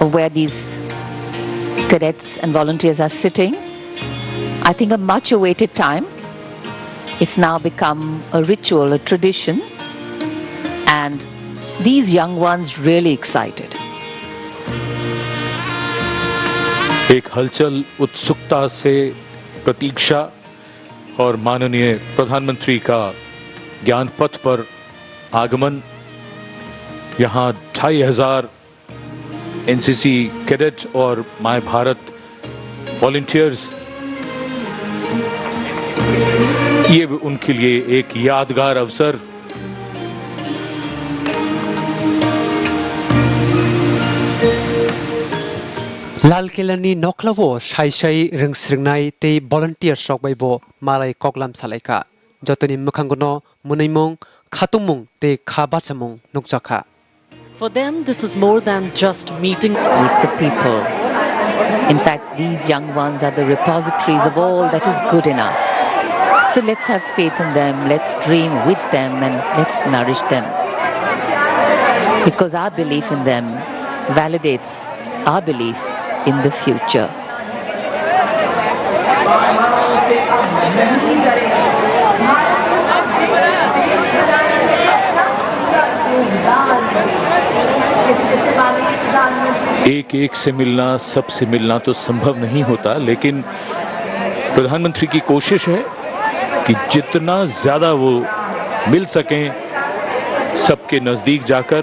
of where these cadets and volunteers are sitting. I think a much awaited time. It's now become a ritual, a tradition, and these young ones really excited. एक हलचल, उत्सुकता से प्रतीक्षा और माननीय प्रधानमंत्री का ज्ञान पथ पर आगमन। यहाँ 2500 एनसीसी कैडेट और माय भारत वॉलंटियर्स, ये उनके लिए एक यादगार अवसर। लाल किलानि नख्लावो साइ रोंस्रिंनाय ते volunteer सकबायबो मालाय कगलाम सालायखा जतनि मोखांगनो मुनैमुं खातुमुं ते खाबाचमुं नुकजाखा। For them, this is more than just meeting with the people. In fact, these young ones are the repositories of all that is good in us. So let's have faith in them, let's dream with them, and let's nourish them. Because our belief in them validates our belief in the future. एक एक से मिलना, सबसे मिलना तो संभव नहीं होता, लेकिन प्रधानमंत्री की कोशिश है कि जितना ज्यादा वो मिल सकें, सबके नजदीक जाकर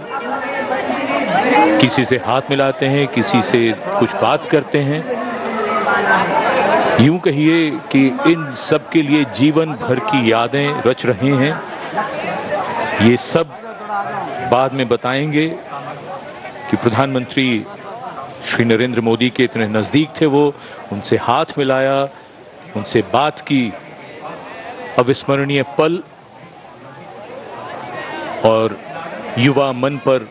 किसी से हाथ मिलाते हैं, किसी से कुछ बात करते हैं। यूं कहिए कि इन सब के लिए जीवन भर की यादें रच रहे हैं। ये सब बाद में बताएंगे कि प्रधानमंत्री श्री नरेंद्र मोदी के इतने नजदीक थे, वो उनसे हाथ मिलाया, उनसे बात की। अविस्मरणीय पल और युवा मन पर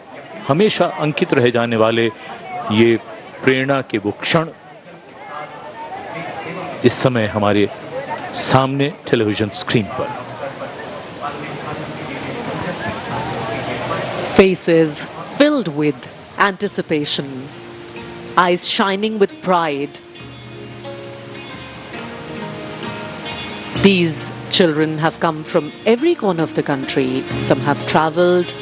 हमेशा अंकित रह जाने वाले ये प्रेरणा के वो क्षण इस समय हमारे सामने टेलीविजन स्क्रीन पर। faces filled with anticipation, eyes shining with pride. These children have come from every corner of the country. Some have traveled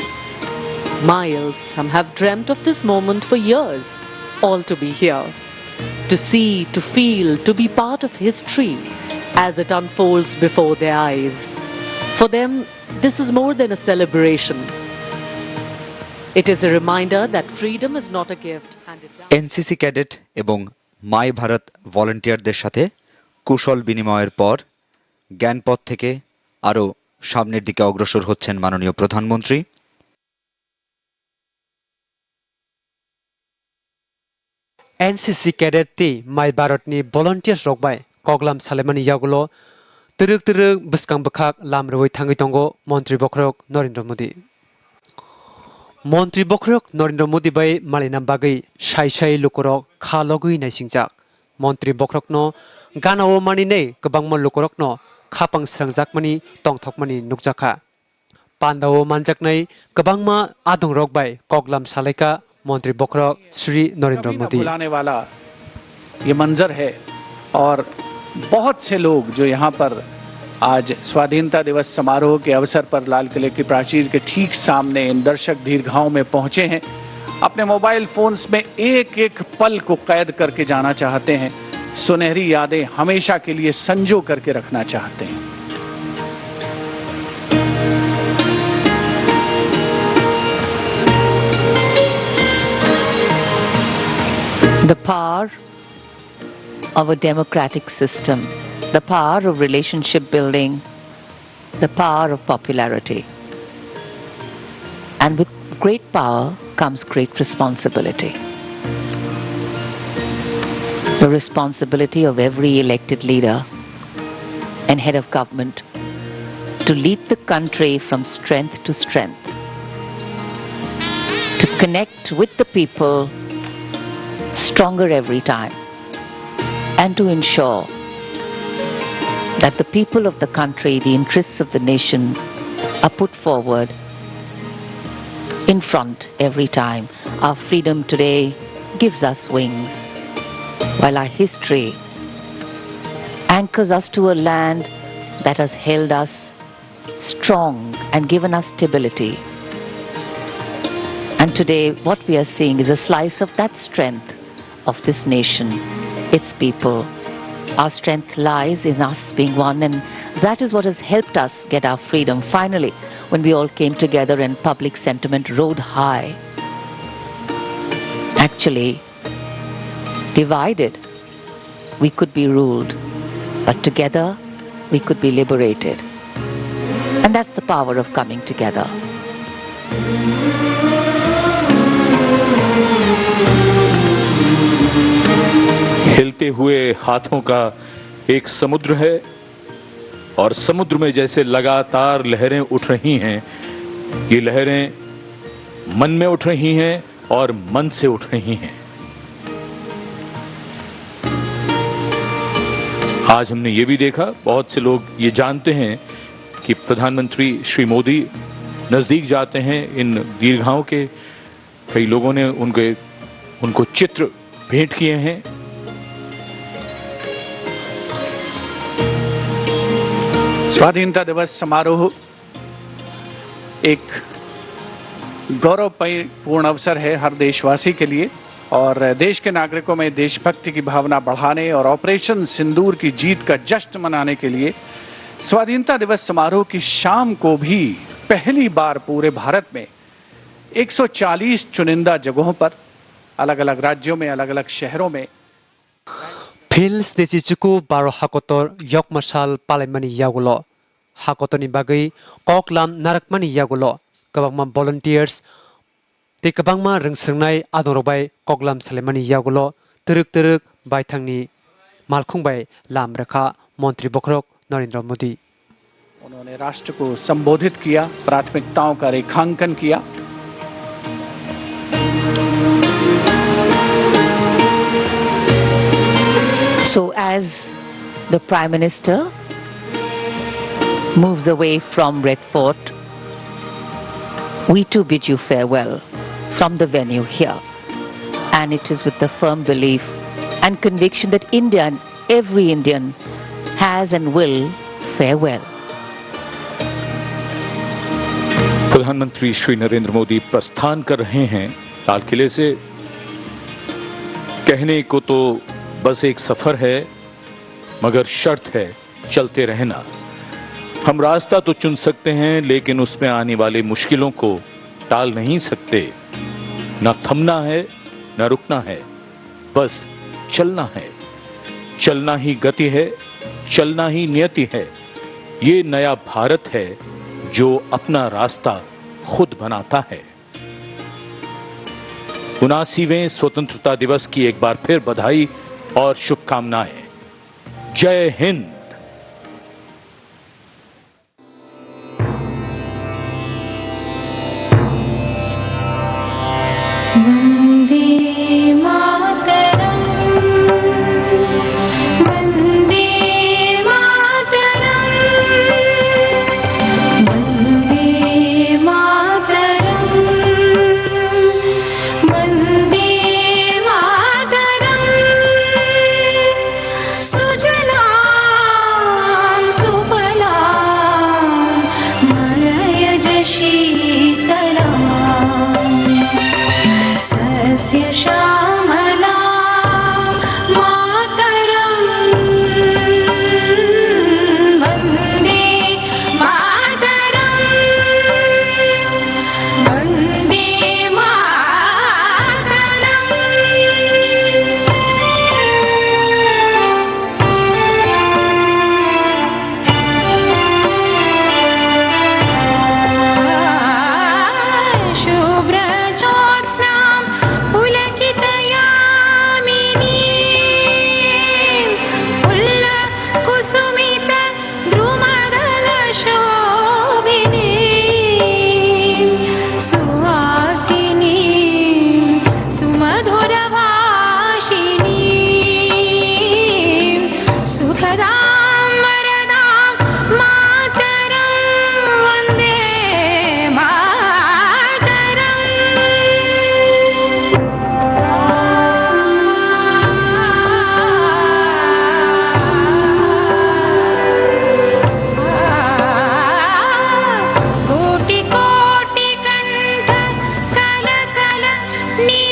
miles, some have dreamt of this moment for years, all to be here, to see, to feel, to be part of history as it unfolds before their eyes. For them, this is more than a celebration. It is a reminder that freedom is not a gift handed down. NCC cadet এবং মাই ভারত ভলান্টিয়ারদের সাথে কুশল বিনিময়ের পর জ্ঞানপথ থেকে আরও সামনের দিকে অগ্রসর হচ্ছেন মাননীয় প্রধানমন্ত্রী। एनसीसी कैडेट ती माय भारतनि volunteers रकबाय कगलाम सालेमानि यागुलो तुरुक बसकां बखाक लामरवै थाङै दंगो मन्त्री बख्रक नरेंद्र मोदी। मन्त्री बख्रक नरेंद्र मोदी बाय मालिनाम बागै साइ लुकरक खालगै नायसिंजाक मन्त्री बख्रकनो गानाव मानिनै गोबांमा लुकरकनो खापां स्रांजाकमानि तंथकमानि नुकजाखा पान्दाव मानजाकनै गोबांमा आदं रकबाय कगलाम सालेका मंत्री बख्रक श्री नरेंद्र मोदी। बुलाने वाला ये मंजर है और बहुत से लोग जो यहाँ पर आज स्वाधीनता दिवस समारोह के अवसर पर लाल किले की प्राचीर के ठीक सामने इन दर्शक दीर्घाओं में पहुंचे हैं, अपने मोबाइल फोन्स में एक एक पल को कैद करके जाना चाहते हैं, सुनहरी यादें हमेशा के लिए संजो करके रखना चाहते हैं। The power of a democratic system, the power of relationship building, the power of popularity. And with great power comes great responsibility. The responsibility of every elected leader and head of government to lead the country from strength to strength, to connect with the people stronger every time, and to ensure that the people of the country, the interests of the nation, are put forward in front every time. Our freedom today gives us wings. while our history anchors us to a land that has held us strong and given us stability. And today what we are seeing is a slice of that strength of this nation, its people. Our strength lies in us being one, and that is what has helped us get our freedom finally, when we all came together and public sentiment rode high. Actually, divided, we could be ruled, but together we could be liberated. And that's the power of coming together. हिलते हुए हाथों का एक समुद्र है और समुद्र में जैसे लगातार लहरें उठ रही हैं, ये लहरें मन में उठ रही हैं और मन से उठ रही हैं। आज हमने ये भी देखा, बहुत से लोग ये जानते हैं कि प्रधानमंत्री श्री मोदी नजदीक जाते हैं इन दीर्घाओं के। कई लोगों ने उनको चित्र भेंट किए हैं। स्वाधीनता दिवस समारोह एक गौरवपूर्ण अवसर है हर देशवासी के लिए, और देश के नागरिकों में देशभक्ति की भावना बढ़ाने और ऑपरेशन सिंदूर की जीत का जश्न मनाने के लिए स्वाधीनता दिवस समारोह की शाम को भी पहली बार पूरे भारत में 140 चुनिंदा जगहों पर, अलग अलग राज्यों में, अलग अलग शहरों में फिल्स नेचिचुकु बारो हाकोतर यकमसाल पालाइमानि यागुलो हाकोतनि बागै ककलाम नारकमानि यागुलो गोबांमा volunteers ते गोबांमा रोंसोंनाय आदरबाय ककलाम सालाइमानि यागुलो तरक बायथांनि मालखुंबाय लामरेखा मंत्री बखरक नरेंद्र मोदी। उन्होंने राष्ट्र को संबोधित किया, प्राथमिकताओं का रेखांकन किया। So as the Prime Minister moves away from Red Fort, we too bid you farewell from the venue here. And it is with the firm belief and conviction that India and every Indian has and will fare well. प्रधानमंत्री श्री नरेंद्र मोदी प्रस्थान कर रहे हैं लाल किले से। कहने को तो बस एक सफर है, मगर शर्त है चलते रहना। हम रास्ता तो चुन सकते हैं, लेकिन उसमें आने वाली मुश्किलों को टाल नहीं सकते। न थमना है न रुकना है, बस चलना है। चलना ही गति है, चलना ही नियति है। ये नया भारत है जो अपना रास्ता खुद बनाता है। 79वें स्वतंत्रता दिवस की एक बार फिर बधाई और शुभकामनाएं। जय हिंद। वंदे मातरम, वंदे मातरम, वंदे मातरम, वंदे मातरम। सुजलां सुफलां मलयज शीतलां सस्य श्यामलां मातरं। वन्दे मातरं, वन्दे मातरम्। शुभ्रज्योत्स्नां पुलकित नी